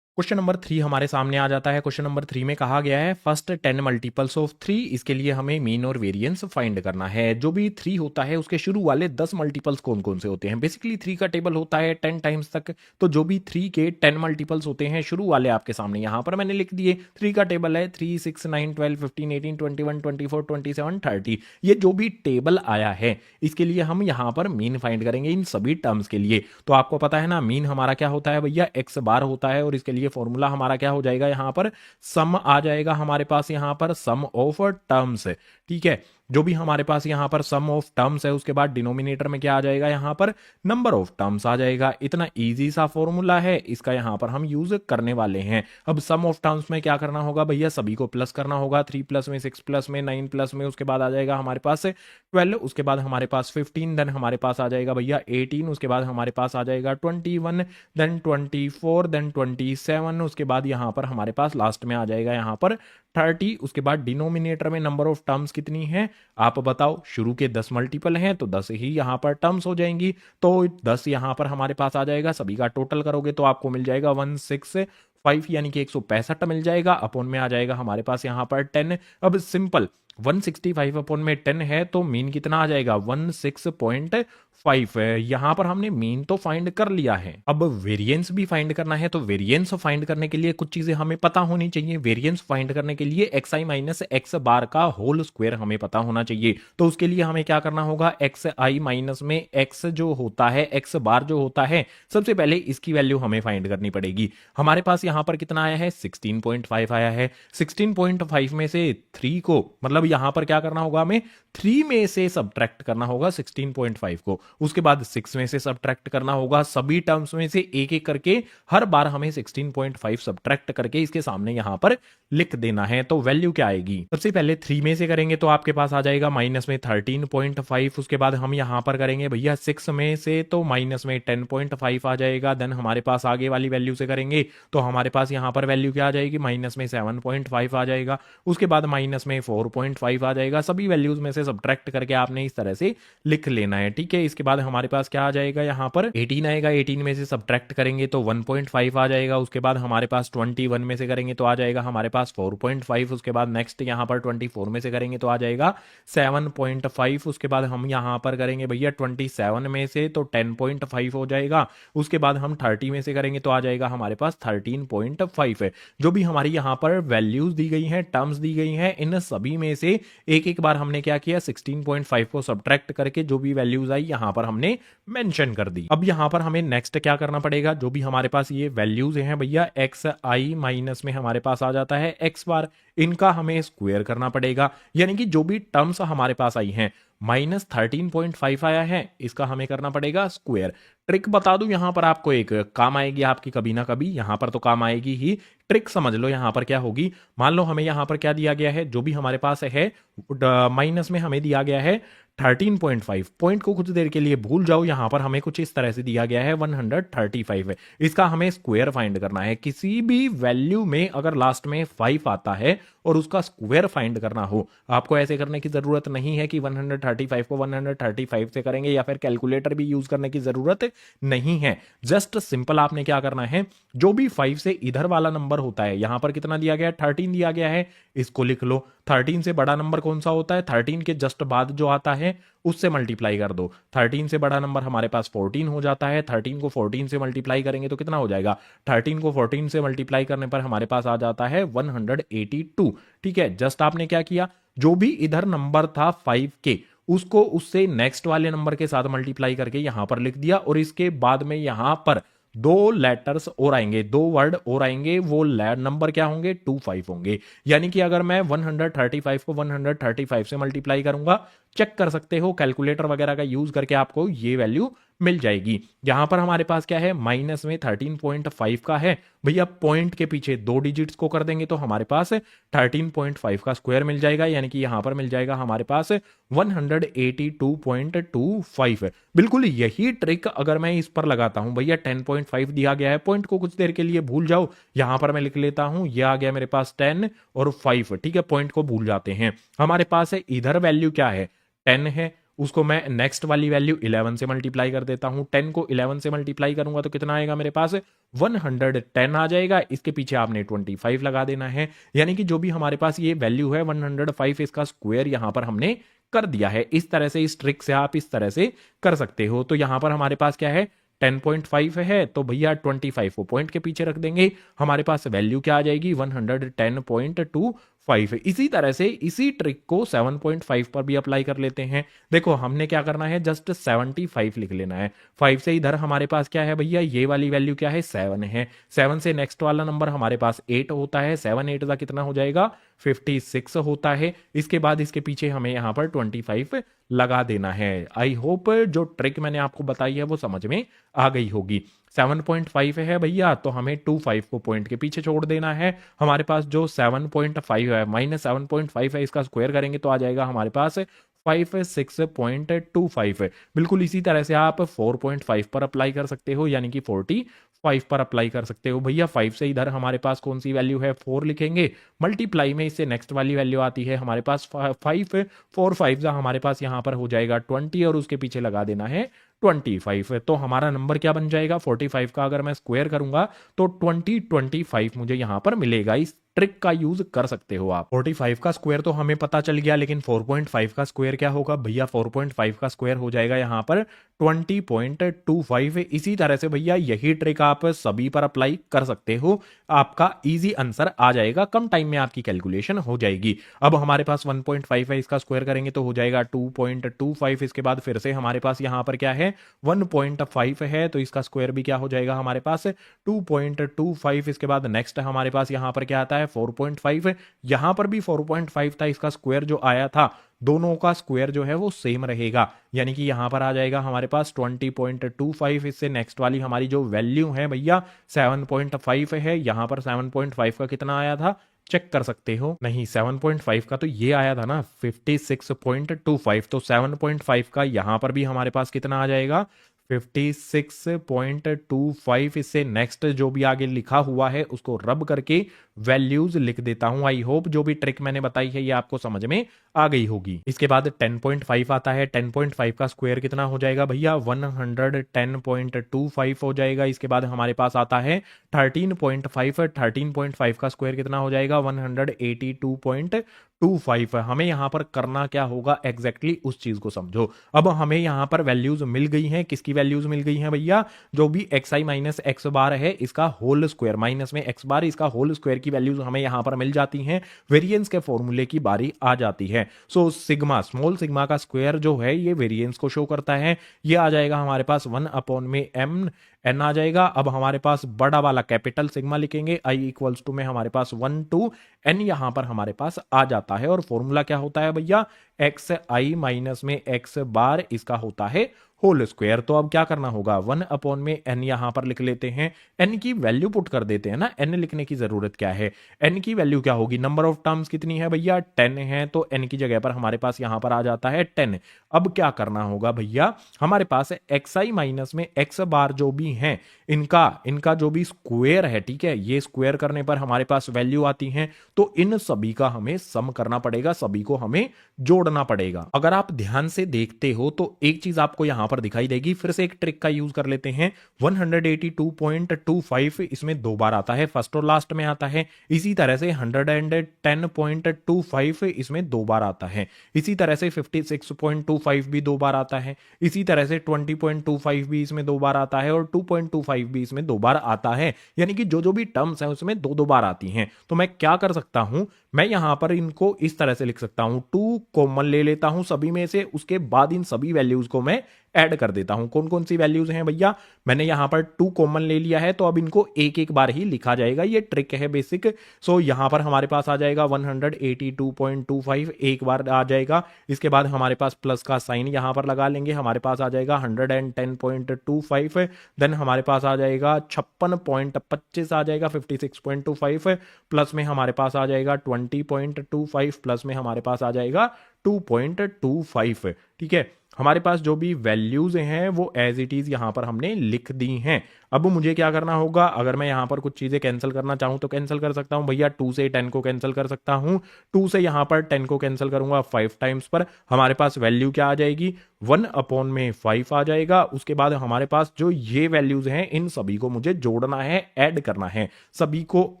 S1: क्वेश्चन नंबर 3 हमारे सामने आ जाता है। क्वेश्चन नंबर 3 में कहा गया है फर्स्ट 10 मल्टीपल्स ऑफ 3, इसके लिए हमें मीन और वेरिएंस फाइंड करना है। जो भी 3 होता है उसके शुरू वाले 10 मल्टीपल्स कौन कौन से होते हैं। बेसिकली 3 का टेबल होता है 10 टाइम्स तक, तो जो भी 3 के 10 मल्टीपल्स होते हैं शुरू वाले आपके सामने यहां पर मैंने लिख दिए। 3 का टेबल है 3, 6, 9, 12, 15, 18, 21, 24, 27, 30। ये जो भी टेबल आया है इसके लिए हम यहां पर मीन फाइंड करेंगे इन सभी टर्म्स के लिए। तो आपको पता है ना मीन हमारा क्या होता है भैया, x बार होता है, और इसके लिए फॉर्मूला हमारा क्या हो जाएगा, यहां पर सम आ जाएगा हमारे पास, यहां पर सम ऑफ टर्म्स। ठीक है, जो भी हमारे पास यहां पर सम ऑफ टर्म्स है उसके बाद डिनोमिनेटर में क्या आ जाएगा, यहां पर नंबर ऑफ टर्म्स आ जाएगा। इतना इजी सा फॉर्मूला है, इसका यहां पर हम यूज करने वाले हैं। अब सम ऑफ टर्म्स में क्या करना होगा भैया, सभी को प्लस करना होगा, 3 प्लस में, 6 प्लस में, 9 प्लस में, उसके बाद आ जाएगा हमारे पास 12, उसके बाद हमारे पास 15, देन हमारे पास आ जाएगा भैया 18, उसके बाद हमारे पास आ जाएगा 21, देन 24, देन 27, उसके बाद यहां पर हमारे पास लास्ट में आ जाएगा यहां पर 30। उसके बाद डिनोमिनेटर में नंबर ऑफ टर्म्स कितनी है आप बताओ, शुरू के 10 मल्टीपल हैं तो 10 ही यहां पर टर्म्स हो जाएंगी, तो 10 यहां पर हमारे पास आ जाएगा। सभी का टोटल करोगे तो आपको मिल जाएगा 165 यानी कि 165 मिल जाएगा। अपॉन में आ जाएगा हमारे पास यहां पर 10। अब सिंपल 165 अपॉन में 10 है तो मीन कितना आ जाएगा 16.5 है। यहां पर हमने मीन तो फाइंड कर लिया है, अब वेरिएंस भी फाइंड करना है। तो वेरिएंस फाइंड करने के लिए कुछ चीजें हमें पता होनी चाहिए। वेरिएंस फाइंड करने के लिए xi माइनस एक्स बार का होल स्क्वायर हमें पता होना चाहिए। तो उसके लिए हमें क्या करना होगा, xi माइनस में x जो होता है, x बार जो होता है, सबसे पहले इसकी वैल्यू हमें फाइंड करनी पड़ेगी। हमारे पास यहां पर कितना आया है 16.5 आया है। 16.5 में से 3 को, मतलब यहां पर क्या करना होगा, हमें 3 में से सब्ट्रैक्ट करना होगा 16.5 को, उसके बाद 6 में से सब्ट्रैक्ट करना होगा, सभी टर्म्स में से एक एक करके हर बार हमें 16.5 सब्ट्रैक्ट करके इसके सामने यहां पर लिख देना है। तो वैल्यू क्या आएगी, सबसे पहले 3 में से करेंगे तो आपके पास आ जाएगा माइनस में 13.5, उसके बाद हम यहां पर करेंगे भैया 6 में से तो माइनस में 10.5 आ जाएगा। देन हमारे पास आगे वाली वैल्यू से करेंगे तो हमारे पास यहां पर वैल्यू क्या आ जाएगी, माइनस में 7.5 आ जाएगा, उसके बाद माइनस में 4.5 आ जाएगा। सभी वैल्यूज में से सब्ट्रैक्ट करके आपने इस तरह से लिख लेना है। ठीक है, इसके बाद हमारे पास क्या आ जाएगा, यहां पर 18 आएगा, 18 में से सब्ट्रैक्ट करेंगे तो 1.5 आ जाएगा, उसके बाद हमारे पास 21 में से करेंगे तो आ जाएगा हमारे पास 4.5, उसके बाद नेक्स्ट यहां पर 24 में से करेंगे तो आ जाएगा 7.5, उसके बाद हम यहां पर करेंगे भैया 27 में से तो 10.5 हो जाएगा, उसके बाद हम 30 में से करेंगे तो आ जाएगा हमारे पास 13.5 है। जो भी हमारी यहां पर वैल्यूज दी गई हैं, टर्म्स दी गई हैं, इन सभी में से एक एक बार हमने क्या किया 16.5 को सब्ट्रैक्ट करके जो भी वैल्यूज आई यहां पर हमने मेंशन कर दी। अब यहां पर हमें नेक्स्ट क्या करना पड़ेगा, जो भी हमारे पास ये वैल्यूज हैं भैया xi माइनस में हमारे पास आ जाता है x बार, इनका हमें स्क्वायर करना पड़ेगा, यानी कि जो भी टर्म्स हमारे पास आई हैं माइनस 13.5 आया है, इसका हमें करना पड़ेगा स्क्वायर। ट्रिक बता दूं यहां पर आपको, एक काम आएगी आपकी कभी ना कभी, यहां पर तो काम आएगी ही। ट्रिक समझ लो यहां पर क्या होगी, मान लो हमें यहां पर क्या दिया गया है, जो भी हमारे पास है माइनस में हमें दिया गया है 13.5, पॉइंट को कुछ देर के लिए भूल जाओ, यहां पर हमें कुछ इस तरह से दिया गया है 135 है, इसका हमें स्क्वायर फाइंड करना है। किसी भी वैल्यू में अगर लास्ट में 5 आता है और उसका स्क्वायर फाइंड करना हो, आपको ऐसे करने की जरूरत नहीं है कि 135 को 135 से करेंगे या फिर कैलकुलेटर भी यूज करने की जरूरत नहीं है। जस्ट सिंपल आपने क्या करना है, जो भी 5 से इधर वाला नंबर होता है, यहां पर कितना दिया गया है 13 दिया गया है, इसको लिख लो। 13 से बड़ा नंबर कौन सा होता है, 13 के जस्ट बाद जो आता है है उससे मल्टीप्लाई कर दो। 13 से बड़ा नंबर हमारे पास 14 हो जाता है। 13 को 14 से मल्टीप्लाई करेंगे तो कितना हो जाएगा? 13 को 14 से मल्टीप्लाई करने पर हमारे पास आ जाता है 182। ठीक है, जस्ट आपने क्या किया, जो भी इधर नंबर था 5 के उसको उससे नेक्स्ट वाले नंबर के साथ मल्टीप्लाई करके यहां पर लिख दिया, और इसके बाद में यहां पर दो लेटर्स और आएंगे, दो वर्ड और आएंगे, वो नंबर क्या होंगे? 25 होंगे। यानी कि अगर मैं 135 को 135 से मल्टीप्लाई करूंगा, चेक कर सकते हो कैलकुलेटर वगैरह का यूज करके, आपको ये वैल्यू मिल जाएगी। यहां पर हमारे पास क्या है? माइनस में 13.5 का है भैया, पॉइंट के पीछे दो डिजिट्स को कर देंगे तो हमारे पास 13.5 का स्क्वायर मिल जाएगा, यानी कि यहां पर मिल जाएगा हमारे पास 182.25। बिल्कुल यही ट्रिक अगर मैं इस पर लगाता हूं, भैया 10.5 दिया गया है, पॉइंट को कुछ देर के लिए भूल जाओ, यहां पर मैं लिख लेता हूं, ये आ गया मेरे पास 10 और 5। ठीक है, पॉइंट को भूल जाते हैं। हमारे पास है इधर वैल्यू क्या है? 10 है, उसको मैं नेक्स्ट वाली वैल्यू 11 से मल्टीप्लाई कर देता हूं। 10 को 11 से मल्टीप्लाई करूंगा तो कितना आएगा मेरे पास? 110 आ जाएगा। इसके पीछे आपने 25 लगा देना है, यानी कि जो भी हमारे पास ये वैल्यू है 105, इसका स्क्वायर यहां पर हमने कर दिया है। इस तरह से, इस ट्रिक से आप इस तरह से कर सकते हो। तो यहां पर हमारे पास क्या है? 10.5 है, तो भैया 25 को पॉइंट के पीछे रख देंगे, हमारे पास वैल्यू क्या आ जाएगी? 110.25। इसी तरह से इसी ट्रिक को 7.5 पर भी अप्लाई कर लेते हैं। देखो हमने क्या करना है, जस्ट 75 लिख लेना है। 5 से इधर हमारे पास क्या है भैया? ये वाली वैल्यू क्या है? 7 है। 7 से नेक्स्ट वाला नंबर हमारे पास 8 होता है। 7 8 का कितना हो जाएगा? 56 होता है। इसके बाद इसके पीछे हमें यहाँ पर 25 लगा देना है। आई होप जो ट्रिक मैंने आपको बताई है वो समझ में आ गई होगी। 7.5 है भैया, तो हमें 25 को पॉइंट के पीछे छोड़ देना है। हमारे पास जो 7.5 है माइनस 7.5 है, इसका स्क्वायर करेंगे तो आ जाएगा हमारे पास 56.25। बिल्कुल इसी तरह से आप 4.5 पर अप्लाई कर सकते हो, यानी कि 45 पर अप्लाई कर सकते हो। भैया 5 से इधर हमारे पास कौन सी वैल्यू है? 4 लिखेंगे, मल्टीप्लाई में इससे नेक्स्ट वाली वैल्यू आती है हमारे पास 5। 4 5 हमारे पास यहाँ पर हो जाएगा 20, और उसके पीछे लगा देना है 25। तो हमारा नंबर क्या बन जाएगा? 45 का अगर मैं स्क्वायर करूंगा तो 25 मुझे यहां पर मिलेगा। इस ट्रिक का यूज कर सकते हो आप। 45 का स्क्वायर तो हमें पता चल गया, लेकिन 4.5 का स्क्वायर क्या होगा भैया? 4.5 का स्क्वायर हो जाएगा यहां पर 20.25। इसी तरह से भैया यही ट्रिक आप सभी पर अप्लाई कर सकते हो, आपका इजी आंसर आ जाएगा, कम टाइम में आपकी कैलकुलेशन हो जाएगी। अब हमारे पास 1.5 है, इसका स्क्वायर करेंगे तो हो जाएगा 2.25। इसके बाद फिर से हमारे पास यहां पर क्या है? 1.5 है, तो इसका स्क्वायर भी क्या हो जाएगा हमारे पास? 2.25। इसके बाद नेक्स्ट हमारे पास यहां पर क्या आता है? 4.5। यहां पर भी 4.5 था, इसका स्क्वायर जो आया था, दोनों का स्क्वायर जो है वो सेम रहेगा, यानी कि यहां पर आ जाएगा हमारे पास 20.25। इससे नेक्स्ट वाली हमारी जो वैल्यू है भैया 7.5 है। यहां पर 7.5 का कितना आया था? चेक कर सकते हो। नहीं, 7.5 का तो ये आया था ना 56.25, तो 7.5 का यहां पर भी हमारे पास कितना आ जाएगा? 56.25। इससे नेक्स्ट जो भी आगे लिखा हुआ है उसको रब करके वैल्यूज लिख देता हूं। आई होप जो भी ट्रिक मैंने बताई है ये आपको समझ में आ गई होगी। इसके बाद 10.5 आता है। 10.5 का स्क्वायर कितना हो जाएगा भैया? 110.25 हो जाएगा। इसके बाद हमारे पास आता है 13.5। 13.5 का स्क्वायर कितना हो जाएगा? 182.25। हमें यहां पर करना क्या होगा एग्जैक्टली उस चीज को समझो। अब हमें यहां पर वैल्यूज मिल गई हैं। किसकी वैल्यूज मिल गई हैं भैया? जो भी xi माइनस एक्स बार है इसका होल स्क्वायर, माइनस में x बार, इसका होल स्क्वायर की वैल्यूज हमें यहां पर मिल जाती हैं। वेरिएंस के फॉर्मूले की बारी आ जाती है। सो सिग्मा, स्मॉल सिग्मा का स्क्वायर जो है ये वेरिएंस को शो करता है। ये आ जाएगा हमारे पास 1/m n आ जाएगा। अब हमारे पास बड़ा वाला कैपिटल सिग्मा लिखेंगे, i इक्वल्स टू में हमारे पास 1 to n यहां पर हमारे पास आ जाता है। और फॉर्मूला क्या होता है भैया? xi माइनस में x बार, इसका होता है होल स्क्वायर। तो अब क्या करना होगा? 1/n यहां पर लिख लेते हैं, n की वैल्यू पुट कर देते हैं ना, n लिखने की जरूरत क्या है? n की वैल्यू क्या होगी? नंबर ऑफ टर्म्स कितनी है भैया? 10 है, तो n की जगह पर हमारे पास यहां पर आ जाता है 10। अब क्या करना होगा भैया? हमारे पास xi माइनस में x बार जो भी है इनका जो भी स्क्वायर है, ठीक है, ये स्क्वायर करने पर हमारे पास वैल्यू आती है, तो इन सभी का हमें सम करना पड़ेगा, सभी को हमें जोड़ना पड़ेगा। अगर आप ध्यान से देखते हो तो एक चीज आपको यहां पर दिखाई देगी। फिर से एक ट्रिक का यूज कर लेते हैं। 182.25 इसमें दो बार आता है, फर्स्ट और लास्ट में आता है। इसी तरह से 110.25 इसमें दो बार आता है। इसी तरह से 56.25 2.25 भी 2 बार आता है, इसी तरह से 20.25 भी इसमें 2 बार आता है और 2.25 भी इसमें 2 बार आता है। यानी कि जो जो भी टर्म्स हैं उसमें 2 बार आती हैं। तो मैं क्या कर सकता हूं, मैं यहां पर इनको इस तरह से लिख सकता हूं, 2 कॉमन ले लेता हूं सभी में से, उसके बाद इन सभी वैल्यूज को मैं ऐड कर देता हूं। कौन कौन सी वैल्यूज हैं भैया, मैंने यहां पर 2 कॉमन ले लिया है, तो अब इनको एक एक बार ही लिखा जाएगा, ये ट्रिक है बेसिक। सो यहां पर हमारे पास आ जाएगा 182.25 एक बार आ जाएगा, इसके बाद हमारे पास प्लस का साइन यहां पर लगा लेंगे, हमारे पास आ जाएगा 110.25, देन हमारे पास आ जाएगा 56.25 आ जाएगा 56.25, प्लस में हमारे पास आ जाएगा 20.25, प्लस में हमारे पास आ जाएगा 2.25। ठीक है, हमारे पास जो भी वैल्यूज हैं वो एज इट इज यहां पर हमने लिख दी हैं। अब मुझे क्या करना होगा, अगर मैं यहां पर कुछ चीजें कैंसिल करना चाहूं तो कैंसिल कर सकता हूं भैया, 2 से 10 को कैंसिल कर सकता हूं, 2 से यहां पर 10 को कैंसिल करूंगा 5 टाइम्स पर, हमारे पास वैल्यू क्या आ जाएगी, 1/5 आ जाएगा। उसके बाद हमारे पास जो ये वैल्यूज हैं इन सभी को मुझे जोड़ना है, ऐड करना है, सभी को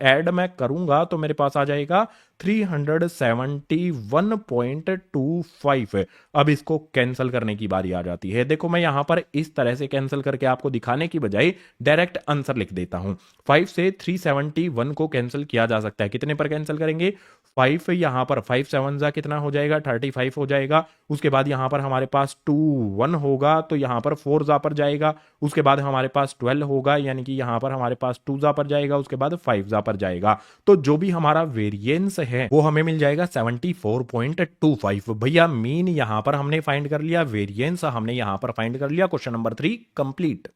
S1: ऐड मैं करूंगा तो मेरे पास आ जाएगा 371.25। अब इसको कैंसिल करने की बारी आ जाती है। देखो मैं यहां पर इस तरह से कैंसिल करके आपको दिखाने की बजाय डायरेक्ट आंसर लिख देता हूं। 5 से 371 को कैंसिल किया जा सकता है, कितने पर कैंसिल करेंगे, 5 यहां पर 5 7 जा कितना हो जाएगा, 35 हो जाएगा। उसके बाद यहां पर हमारे पास 2 1 होगा तो यहां पर 4 जा पर जाएगा, उसके बाद हमारे पास 12 होगा, यानी कि यहां पर हमारे पास 2 जा पर जाएगा, उसके बाद 5 जा पर जाएगा। तो जो भी हमारा वेरिएंस है वो हमें मिल जाएगा 74.25। भैया मीन यहां पर हमने फाइंड कर लिया, वेरिएंस हमने यहां पर फाइंड कर लिया। Question number 3 complete.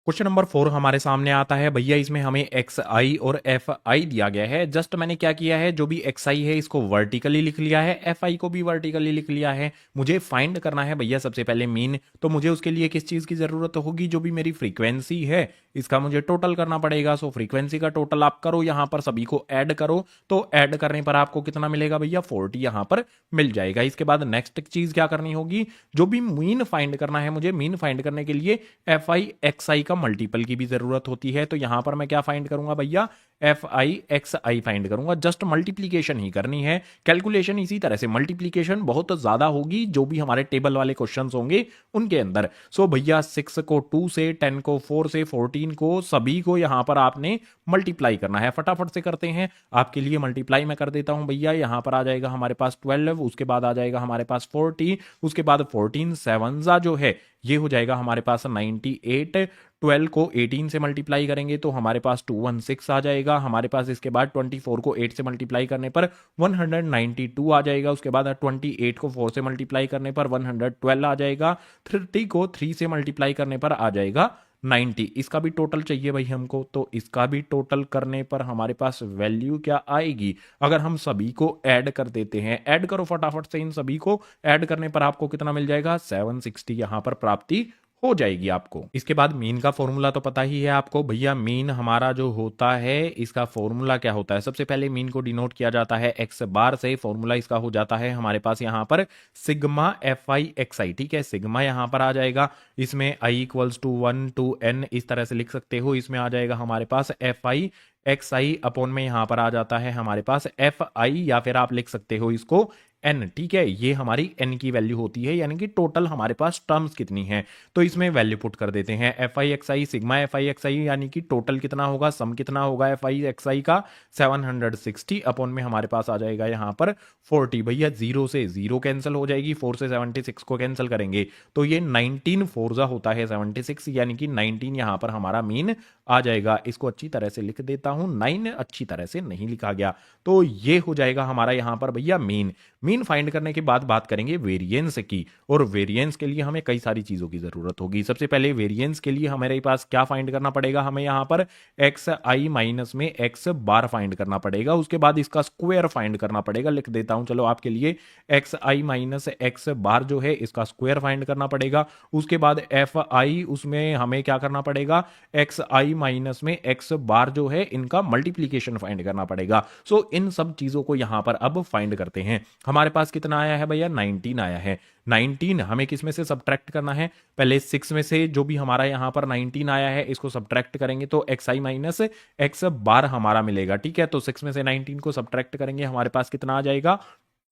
S1: Question number 4 हमारे सामने आता है भैया, इसमें हमें एक्स आई और एफ आई दिया गया है। जस्ट मैंने क्या किया है, जो भी एक्स आई है इसको वर्टिकली लिख लिया है, एफ आई को भी वर्टिकली लिख लिया है। मुझे फाइंड करना है भैया सबसे पहले मीन, तो मुझे उसके लिए किस चीज की जरूरत होगी, जो भी मेरी फ्रीक्वेंसी है इसका मुझे टोटल करना पड़ेगा। सो फ्रीक्वेंसी का टोटल आप करो, यहां पर सभी को ऐड करो, तो ऐड करने पर आपको कितना मिलेगा भैया, 40 यहां पर मिल जाएगा। इसके बाद नेक्स्ट चीज क्या करनी होगी, जो भी मीन फाइंड करना है मुझे, मीन फाइंड करने के लिए एफ आई एक्स आई का मल्टीपल की भी जरूरत होती है। तो यहां पर मैं क्या फाइंड करूंगा भैया, F I X I find करूंगा। जस्ट मल्टीप्लीकेशन ही करनी है, कैलकुलेशन इसी तरह से, मल्टीप्लीकेशन बहुत ज्यादा होगी जो भी हमारे टेबल वाले क्वेश्चंस होंगे उनके अंदर। सो भैया 6 को 2 से, 10 को 4 से, 14 को, सभी को यहां पर आपने मल्टीप्लाई करना है। फटाफट से करते हैं, आपके लिए मल्टीप्लाई मैं कर देता हूं भैया। यहां पर आ जाएगा हमारे पास 12, उसके बाद आ जाएगा हमारे पास 40, उसके बाद 14 7 जो है ये हो जाएगा हमारे पास 98। 12 को 18 से मल्टीप्लाई करेंगे तो हमारे पास 216 आ जाएगा। हमारे पास इसके बाद 24 को 8 से मल्टीप्लाई करने पर 192 आ जाएगा। उसके बाद 28 को 4 से मल्टीप्लाई करने पर 112 आ जाएगा। 30 को 3 से मल्टीप्लाई करने पर आ जाएगा 90। इसका भी टोटल चाहिए भाई हमको, तो इसका भी टोटल करने पर हमारे पास वैल्यू क्या आएगी, अगर हम सभी को ऐड कर देते हैं, ऐड करो फटाफट से, इन सभी को ऐड करने पर आपको कितना मिल जाएगा, 760 यहां पर प्राप्ति हो जाएगी आपको। इसके बाद मीन का फॉर्मूला तो पता ही है आपको भैया, मीन हमारा जो होता है इसका फॉर्मूला क्या होता है, सबसे पहले मीन को डिनोट किया जाता है एक्स बार से। फॉर्मूला इसका हो जाता है हमारे पास यहाँ पर सिग्मा एफ आई एक्स आई। ठीक है, सिग्मा यहाँ पर आ जाएगा, इसमें आई इक्वल्स टू 1 to n इस तरह से लिख सकते हो। इसमें आ जाएगा हमारे पास F I X I upon में यहाँ पर आ जाता है हमारे पास एफ आई, या फिर आप लिख सकते हो इसको n। ठीक है, ये हमारी n की वैल्यू होती है, यानी कि टोटल हमारे पास टर्म्स कितनी है, तो इसमें वैल्यू पुट कर देते हैं। F I X I sigma F I X I, यानी कि टोटल कितना होगा, सम कितना होगा एफ आई एक्स आई का, 760 अपॉन में हमारे पास आ जाएगा यहाँ पर 40। भैया 0 से 0 कैंसिल हो जाएगी, 4 से 76 को कैंसिल करेंगे तो ये 19 फोर्जा होता है 76, यानी कि 19 यहाँ पर हमारा मीन आ जाएगा। इसको अच्छी तरह से लिख देता हूं, 9 अच्छी तरह से नहीं लिखा गया, तो ये हो जाएगा हमारा यहाँ पर भैया मीन। मीन फाइंड करने के बाद बात करेंगे वेरिएंस की, और वेरिएंस के लिए हमें कई सारी चीजों की जरूरत होगी। सबसे पहले वेरिएंस के लिए हमारे पास क्या फाइंड करना पड़ेगा, हमें यहाँ पर एक्स आई माइनस में एक्स बार फाइंड करना पड़ेगा। उसके बाद इसका स्क्वायर फाइंड करना पड़ेगा, लिख देता हूं चलो आपके लिए, एक्स आई माइनस एक्स बार जो है इसका स्क्वायर फाइंड करना पड़ेगा। उसके बाद एफ आई, उसमें हमें क्या करना पड़ेगा, एक्स आई माइनस में एक्स बार जो है इनका मल्टीप्लीकेशन फाइंड करना पड़ेगा। सो इन सब चीजों को यहां पर अब फाइंड करते हैं। हमारे पास कितना आया है भैया, 19 आया है। 19 हमें किस में से सब्ट्रैक्ट करना है, पहले 6 में से जो भी हमारा यहां पर 19 आया है इसको सब्ट्रैक्ट करेंगे तो एक्स आई माइनस एक्स बार हमारा मिलेगा। ठीक है, तो 6 में से 19 को सब्ट्रैक्ट करेंगे, हमारे पास कितना आ जाएगा,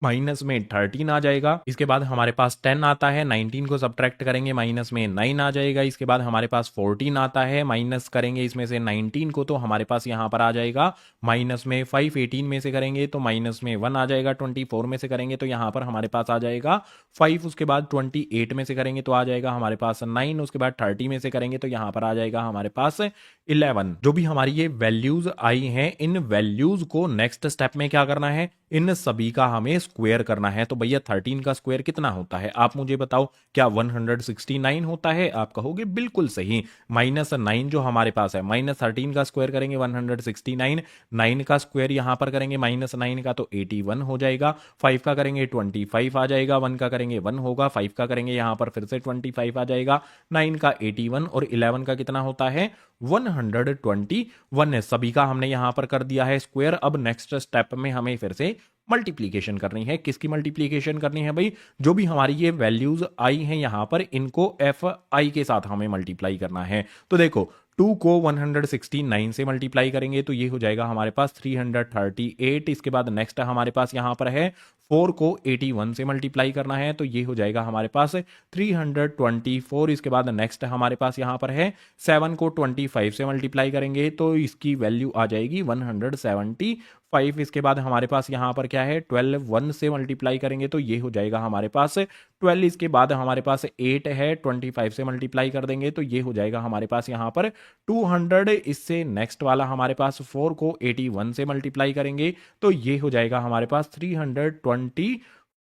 S1: माइनस में 13 आ जाएगा। इसके बाद हमारे पास 10 आता है, 19 को सब्ट्रैक्ट करेंगे, माइनस में 9 आ जाएगा। इसके बाद हमारे पास 14 आता है, माइनस करेंगे इसमें से 19 को, तो हमारे पास यहाँ पर आ जाएगा माइनस में 5। 18 में से करेंगे तो माइनस में 1 आ जाएगा। 24 में से करेंगे तो यहाँ पर हमारे पास आ जाएगा 5। उसके बाद 28 में से करेंगे तो आ जाएगा हमारे पास 9। उसके बाद 30 में से करेंगे तो यहाँ पर आ जाएगा हमारे पास 11। जो भी हमारी ये वैल्यूज आई हैं, इन वैल्यूज को नेक्स्ट स्टेप में क्या करना है, इन सभी का हमें स्क्वायर करना है। तो भैया 13 का स्क्वायर कितना होता है, आप मुझे बताओ, क्या 169 होता है? आप कहोगे बिल्कुल सही। माइनस 9 जो हमारे पास है, माइनस 13 का स्क्वायर करेंगे 169, 9 का स्क्वायर यहां पर करेंगे माइनस 9 का तो 81 हो जाएगा। 5 का करेंगे 25 आ जाएगा, 1 का करेंगे 1 होगा, 5 का करेंगे यहां पर फिर से 25 आ जाएगा, 9 का 81 और 11 का कितना होता है 121 है। सभी का हमने यहां पर कर दिया है स्क्वायर। अब नेक्स्ट स्टेप में हमें फिर से मल्टीप्लीकेशन करनी है। किसकी मल्टीप्लीकेशन करनी है भाई? जो भी हमारी ये वैल्यूज आई हैं यहां पर, इनको एफ आई के साथ हमें मल्टीप्लाई करना है। तो देखो 2 को 169 से मल्टीप्लाई करेंगे तो ये हो जाएगा हमारे पास 338। इसके बाद नेक्स्ट हमारे पास यहां पर है 4 को 81 से मल्टीप्लाई करना है तो ये हो जाएगा हमारे पास 324। इसके बाद नेक्स्ट हमारे पास यहां पर है 7 को 25 से मल्टीप्लाई करेंगे तो इसकी वैल्यू आ जाएगी 175। इसके बाद हमारे पास यहां पर क्या है 12 1 से मल्टीप्लाई करेंगे तो ये हो जाएगा हमारे पास 12। इसके बाद हमारे पास 8 है, 25 से मल्टीप्लाई कर देंगे तो ये हो जाएगा हमारे पास यहां पर 200। इससे नेक्स्ट वाला हमारे पास 4 को 81 से मल्टीप्लाई करेंगे तो ये हो जाएगा हमारे पास 324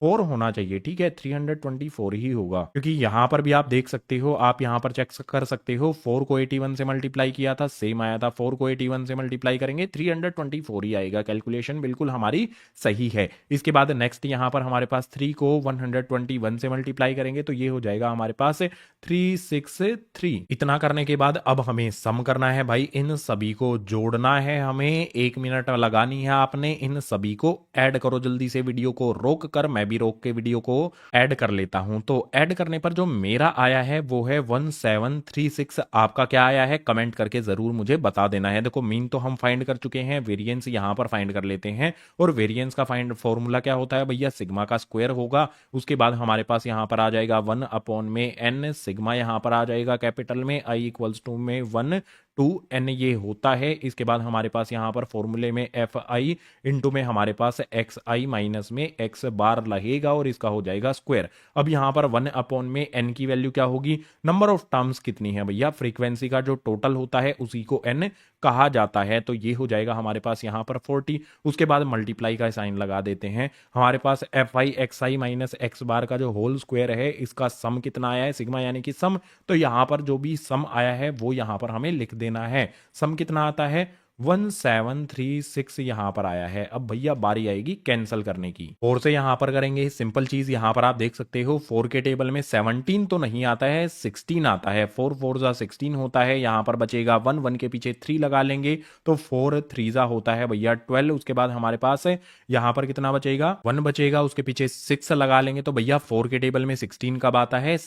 S1: होना चाहिए। ठीक है, 324 ही होगा, क्योंकि यहां पर भी आप देख सकते हो, आप यहां पर चेक कर सकते हो, 4 को 81 से मल्टीप्लाई किया था, सेम आया था। 4 को 81 से मल्टीप्लाई करेंगे 324 ही आएगा। कैलकुलेशन बिल्कुल हमारी सही है। इसके बाद नेक्स्ट यहां पर हमारे पास 3 को 121 से मल्टीप्लाई करेंगे तो ये हो जाएगा हमारे पास 363। इतना करने के बाद अब हमें सम करना है भाई, इन सभी को जोड़ना है हमें। 1 मिनट लगानी है आपने, इन सभी को ऐड करो जल्दी से। वीडियो को रोक कर, मैं भी रोक के वीडियो को ऐड कर लेता हूं। तो ऐड करने पर जो मेरा आया है वो है 1736। आपका क्या आया है कमेंट करके जरूर मुझे बता देना है। देखो मीन तो हम फाइंड कर चुके हैं, वेरिएंस यहां पर फाइंड कर लेते हैं। और वेरिएंस का फाइंड फॉर्मूला क्या होता है भैया? सिग्मा का स्क्वायर होगा। उसके बाद हमारे पास यहां पर आ जाएगा 1 अपॉन में n, सिग्मा यहां पर आ जाएगा कैपिटल में, i इक्वल्स टू में 1 टू n ये होता है। इसके बाद हमारे पास यहां पर फॉर्मूले में एफ आई इंटू में हमारे पास एक्स आई माइनस में एक्स बार लगेगा और इसका हो जाएगा स्क्वायर। अब यहां पर 1 अपॉन में n की वैल्यू क्या होगी? नंबर ऑफ टर्म्स कितनी है भैया? फ्रीक्वेंसी का जो टोटल होता है उसी को n कहा जाता है। तो ये हो जाएगा हमारे पास यहां पर 40। उसके बाद मल्टीप्लाई का साइन लगा देते हैं। हमारे पास F I X I minus X bar का जो होल स्क्वायर है, इसका सम कितना आया है? सिग्मा यानी कि सम। तो यहां पर जो भी सम आया है वो यहां पर हमें लिख देना है। सम कितना आता है? 1736 यहां पर आया है। अब भैया बारी आएगी कैंसिल करने की। 4 से यहां पर करेंगे सिंपल चीज। यहां पर आप देख सकते हो 4 के टेबल में 17 तो नहीं आता है, 16 आता है। 4 4 जा 16 होता है। यहां पर बचेगा 1, 1 के पीछे 3 लगा लेंगे तो 4 3 जा होता है भैया 12। उसके बाद हमारे पास यहां पर कितना बचेगा? 1 बचेगा, उसके पीछे 6 लगा लेंगे तो भैया 4 के टेबल में 16 कब आता है?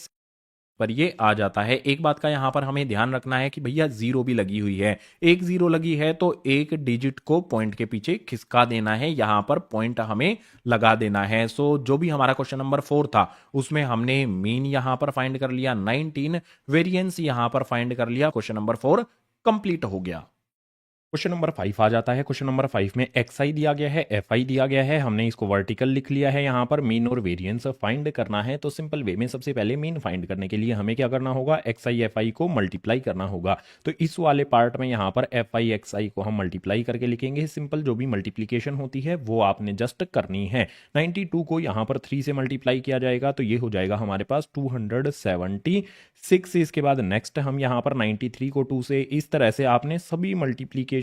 S1: पर ये आ जाता है। एक बात का यहां पर हमें ध्यान रखना है कि भैया जीरो भी लगी हुई है। एक जीरो लगी है तो एक डिजिट को पॉइंट के पीछे खिसका देना है, यहां पर पॉइंट हमें लगा देना है। सो जो भी हमारा क्वेश्चन नंबर 4 था उसमें हमने मीन यहां पर फाइंड कर लिया 19, वेरिएंस यहां पर फाइंड कर लिया। क्वेश्चन नंबर 4 कंप्लीट हो गया। क्वेश्चन नंबर 5 आ जाता है। क्वेश्चन नंबर 5 में एक्स आई दिया गया है, एफ आई दिया गया है, हमने इसको वर्टिकल लिख लिया है। यहाँ पर मीन और वेरिएंस फाइंड करना है। तो सिंपल वे में सबसे पहले मीन फाइंड करने के लिए हमें क्या करना होगा? एक्स आई एफ आई को मल्टीप्लाई करना होगा। तो इस वाले पार्ट में यहाँ पर एफ आई एक्स आई को हम मल्टीप्लाई करके लिखेंगे। सिंपल जो भी मल्टीप्लीकेशन होती है वो आपने जस्ट करनी है। 92 को यहाँ पर 3 से मल्टीप्लाई किया जाएगा तो ये हो जाएगा हमारे पास 276। इसके बाद नेक्स्ट हम यहाँ पर 93 को 2 से, इस तरह से आपने सभी मल्टीप्लीकेशन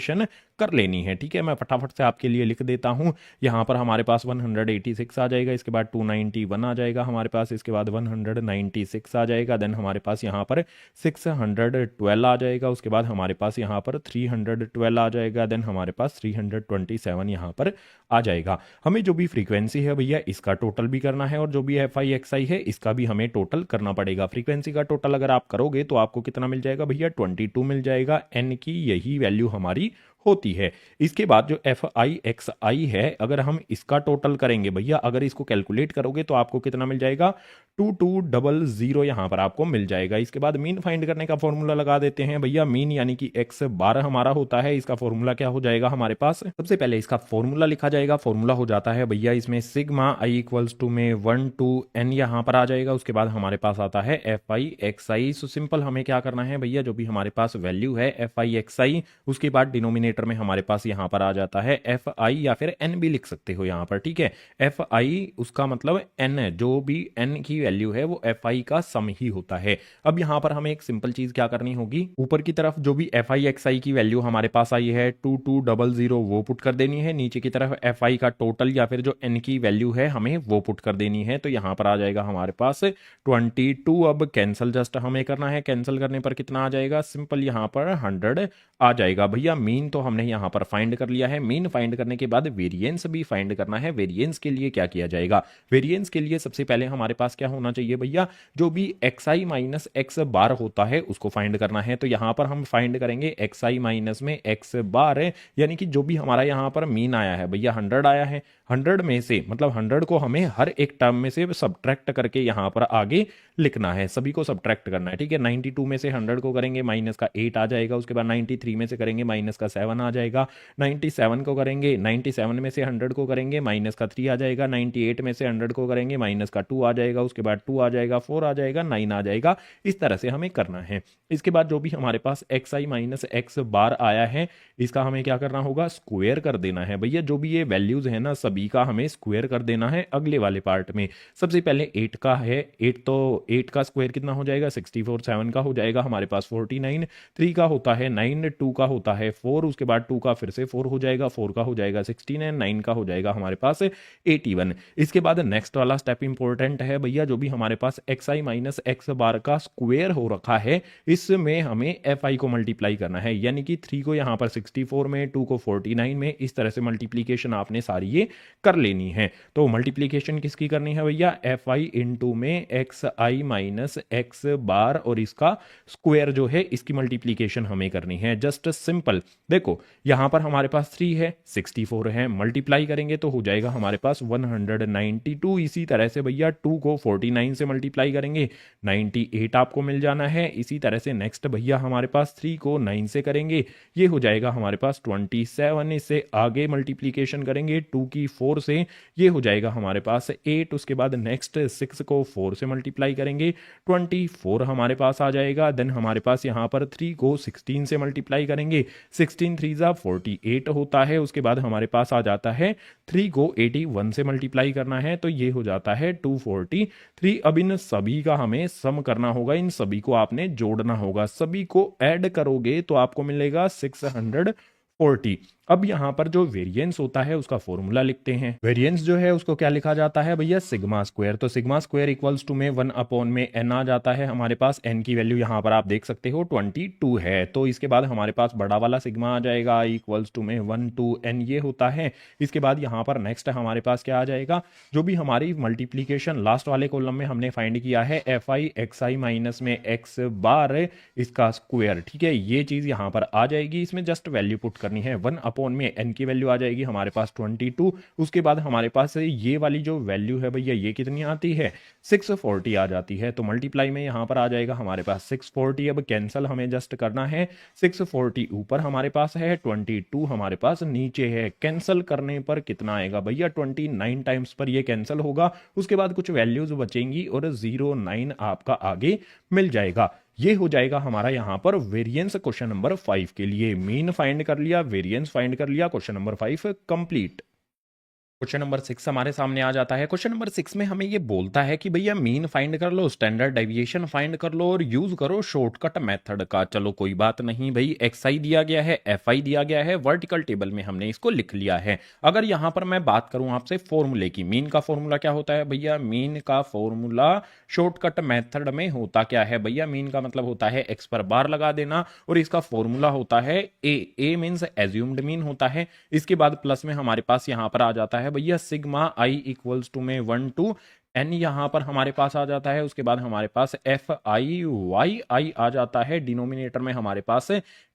S1: कर लेनी है। ठीक है, मैं फटाफट से आपके लिए लिख देता हूं। यहां पर हमारे पास 186 आ जाएगा, इसके बाद 291 आ जाएगा हमारे पास, इसके बाद 196 आ जाएगा, देन हमारे पास यहां पर 612 आ जाएगा, उसके बाद हमारे पास यहां पर 312 आ जाएगा, देन हमारे पास 327 यहां पर आ जाएगा। हमें जो भी फ्रीक्वेंसी है भैया इसका टोटल भी करना है और जो भी एफ आई एक्स आई है इसका भी हमें टोटल करना पड़ेगा। फ्रीक्वेंसी का टोटल अगर आप करोगे तो आपको कितना मिल जाएगा भैया? 22 मिल जाएगा। एन की यही वैल्यू हमारी होती है। इसके बाद जो एफ आई एक्स आई है, अगर हम इसका टोटल करेंगे भैया, अगर इसको कैलकुलेट करोगे तो आपको कितना मिल जाएगा, 2200 यहाँ पर आपको मिल जाएगा। इसके बाद मीन फाइंड करने का फॉर्मूला लगा देते हैं भैया। मीन यानी कि एक्स बार हमारा होता है, इसका फॉर्मूला क्या हो जाएगा हमारे पास, सबसे पहले इसका फॉर्मूला लिखा जाएगा। फॉर्मूला हो जाता है भैया इसमें सिग्मा आई इक्वल्स टू में 1 to n यहाँ पर आ जाएगा। उसके बाद हमारे पास आता है F I X I. So simple हमें क्या करना है भैया, जो भी हमारे पास वैल्यू है एफ आई एक्स आई, उसके बाद डिनोमिनेटर में हमारे पास यहाँ पर आ जाता है एफ आई, या फिर एन भी लिख सकते हो यहाँ पर, ठीक है। एफ आई उसका मतलब एन है, जो भी एन की वैल्यू है वो एफ आई का सम ही होता है। अब यहाँ पर हमें एक सिंपल चीज क्या करनी होगी, ऊपर की तरफ जो भी एफ आई एक्स आई की वैल्यू हमारे पास आई है 2200 वो पुट कर देनी है, नीचे की तरफ एफ आई का टोटल या फिर जो एन की वैल्यू है हमें वो पुट कर देनी है। तो यहाँ पर आ जाएगा हमारे पास 22। अब कैंसिल जस्ट हमें करना है, कैंसिल करने पर कितना आ जाएगा, सिंपल यहाँ पर 100 आ जाएगा भैया। मीन तो हमने यहाँ पर फाइंड कर लिया है। मीन फाइंड करने के बाद वेरिएंस भी फाइंड करना है। वेरिएंस के लिए क्या किया जाएगा, वेरिएंस के लिए सबसे पहले हमारे पास क्या होना चाहिए भैया, जो भी एक्स आई माइनस एक्स बार होता है उसको फाइंड करना है। तो यहाँ पर हम फाइंड करेंगे एक्स आई माइनस में एक्स बार, यानी कि जो भी हमारा यहाँ पर मीन आया है भैया 100 आया है, 100 में से मतलब 100 को हमें हर एक टर्म में से सब्ट्रैक्ट करके यहाँ पर आगे लिखना है, सभी को सब्ट्रैक्ट करना है, ठीक है। 92 में से 100 को करेंगे माइनस का 8 आ जाएगा। उसके बाद 93 में से करेंगे माइनस का 7 आ जाएगा। 97 को करेंगे, 97 में से 100 को करेंगे माइनस का 3 आ जाएगा। 98 में से 100 को करेंगे माइनस का 2 आ जाएगा। उसके बाद 2 आ जाएगा, 4 आ जाएगा, 9 आ जाएगा। इस तरह से हमें करना है। इसके बाद जो भी हमारे पास एक्स आई माइनस एक्स बार आया है, इसका हमें क्या करना होगा, स्क्वायर कर देना है भैया। जो भी ये वैल्यूज है ना सभी का हमें स्क्वायर कर देना है अगले वाले पार्ट में। सबसे पहले 8 का है, 8 तो 8 का स्क्वायर कितना हो जाएगा 64, 7 का हो जाएगा हमारे पास 49, 3 का होता है 9, 2 का होता है 4, उसके बाद 2 का फिर से 4 हो जाएगा, 4 का हो जाएगा 16 एंड 9 का हो जाएगा हमारे पास 81। इसके बाद नेक्स्ट वाला स्टेप इंपॉर्टेंट है भैया, जो भी हमारे पास x I minus X bar का स्क्वायर हो रखा है इसमें हमें एफ आई को मल्टीप्लाई करना है, यानी कि 3 को यहाँ पर 64 में, 2 को 49 में, इस तरह से मल्टीप्लीकेशन आपने सारी ये कर लेनी है। तो मल्टीप्लीकेशन किसकी करनी है भैया, एफ आई इंटू में एक्स आई माइनस एक्स बार और इसका स्क्वायर जो है इसकी मल्टीप्लीकेशन हमें करनी है। जस्ट सिंपल देखो यहां पर हमारे पास 3 है, 64 है, मल्टीप्लाई करेंगे तो हो जाएगा हमारे पास 192। इसी तरह से भैया 2 को 49 से मल्टीप्लाई करेंगे 98 आपको मिल जाना है। इसी तरह से नेक्स्ट भैया हमारे पास 3 को 9 से करेंगे, ये हो जाएगा हमारे पास 27। इससे आगे मल्टीप्लीकेशन करेंगे 2 की 4 से, ये हो जाएगा हमारे पास 8। उसके बाद नेक्स्ट 6 को 4 से मल्टीप्लाई करेंगे 24 हमारे पास आ जाएगा। देन हमारे पास यहाँ पर 3 को 16 से मल्टीप्लाई करेंगे, 16 3 जा 48 होता है। उसके बाद हमारे पास आ जाता है 3 को 81 से मल्टीप्लाई करना है, तो ये हो जाता है 243। अब इन सभी का हमें सम करना होगा, इन सभी को आपने जोड़ना होगा, सभी को ऐड करोगे तो आपको मिलेगा 640। अब यहां पर जो वेरिएंस होता है उसका फॉर्मूला लिखते हैं। वेरिएंस जो है उसको क्या लिखा जाता है भैया, सिग्मा स्क्वायर। तो सिग्मा स्क्वायर इक्वल्स टू में 1 अपॉन में n आ जाता है हमारे पास। n की वैल्यू यहां पर आप देख सकते हो 22 है। तो इसके बाद हमारे पास बड़ा वाला सिग्मा आ जाएगा इक्वल्स टू में 1 to n, ये होता है। इसके बाद यहां पर नेक्स्ट हमारे पास क्या आ जाएगा, जो भी हमारी मल्टीप्लीकेशन लास्ट वाले कॉलम में हमने फाइंड किया है F I X I minus में एक्स बार इसका स्क्वायर, ठीक है, ये चीज यहां पर आ जाएगी। इसमें जस्ट वैल्यू पुट करनी है, 1 अपॉन में n की वैल्यू आ जाएगी हमारे पास 22। उसके बाद हमारे पास ये वाली जो वैल्यू है भैया ये कितनी आती है 640 आ जाती है। तो मल्टीप्लाई में यहां पर आ जाएगा हमारे पास 640। अब कैंसल हमें जस्ट करना है, 640 ऊपर हमारे पास है, 22 हमारे पास नीचे है। कैंसल करने पर कितना आएगा भैया 29 टाइम्स पर ये कैंसल होगा। उसके बाद कुछ वैल्यूज बचेंगी और 09 आपका आगे मिल जाएगा। ये हो जाएगा हमारा यहां पर वेरिएंस क्वेश्चन नंबर 5 के लिए। मीन फाइंड कर लिया, वेरिएंस फाइंड कर लिया, question number 5 complete. Question number 6 हमारे सामने आ जाता है। क्वेश्चन नंबर 6 में हमें ये बोलता है कि भैया मीन फाइंड कर लो, स्टैंडर्ड डेविएशन फाइंड कर लो और यूज करो शॉर्टकट मेथड का। चलो कोई बात नहीं भाई, एक्स आई दिया गया है, एफ आई दिया गया है, वर्टिकल टेबल में हमने इसको लिख लिया है। अगर यहां पर मैं बात करूं आपसे फॉर्मूले की, मीन का फॉर्मूला क्या होता है भैया, मीन का फॉर्मूला शॉर्टकट मेथड में होता क्या है भैया, मीन का मतलब होता है एक्स पर बार लगा देना और इसका फॉर्मूला होता है ए मीन्स एज्यूम्ड मीन होता है। इसके बाद प्लस में हमारे पास यहां पर आ जाता है भैया सिग्मा आई इक्वल्स टू में 1 to n, यहां पर हमारे पास आ जाता है। उसके बाद हमारे पास एफ आई वाई आई आ जाता है, डिनोमिनेटर में हमारे पास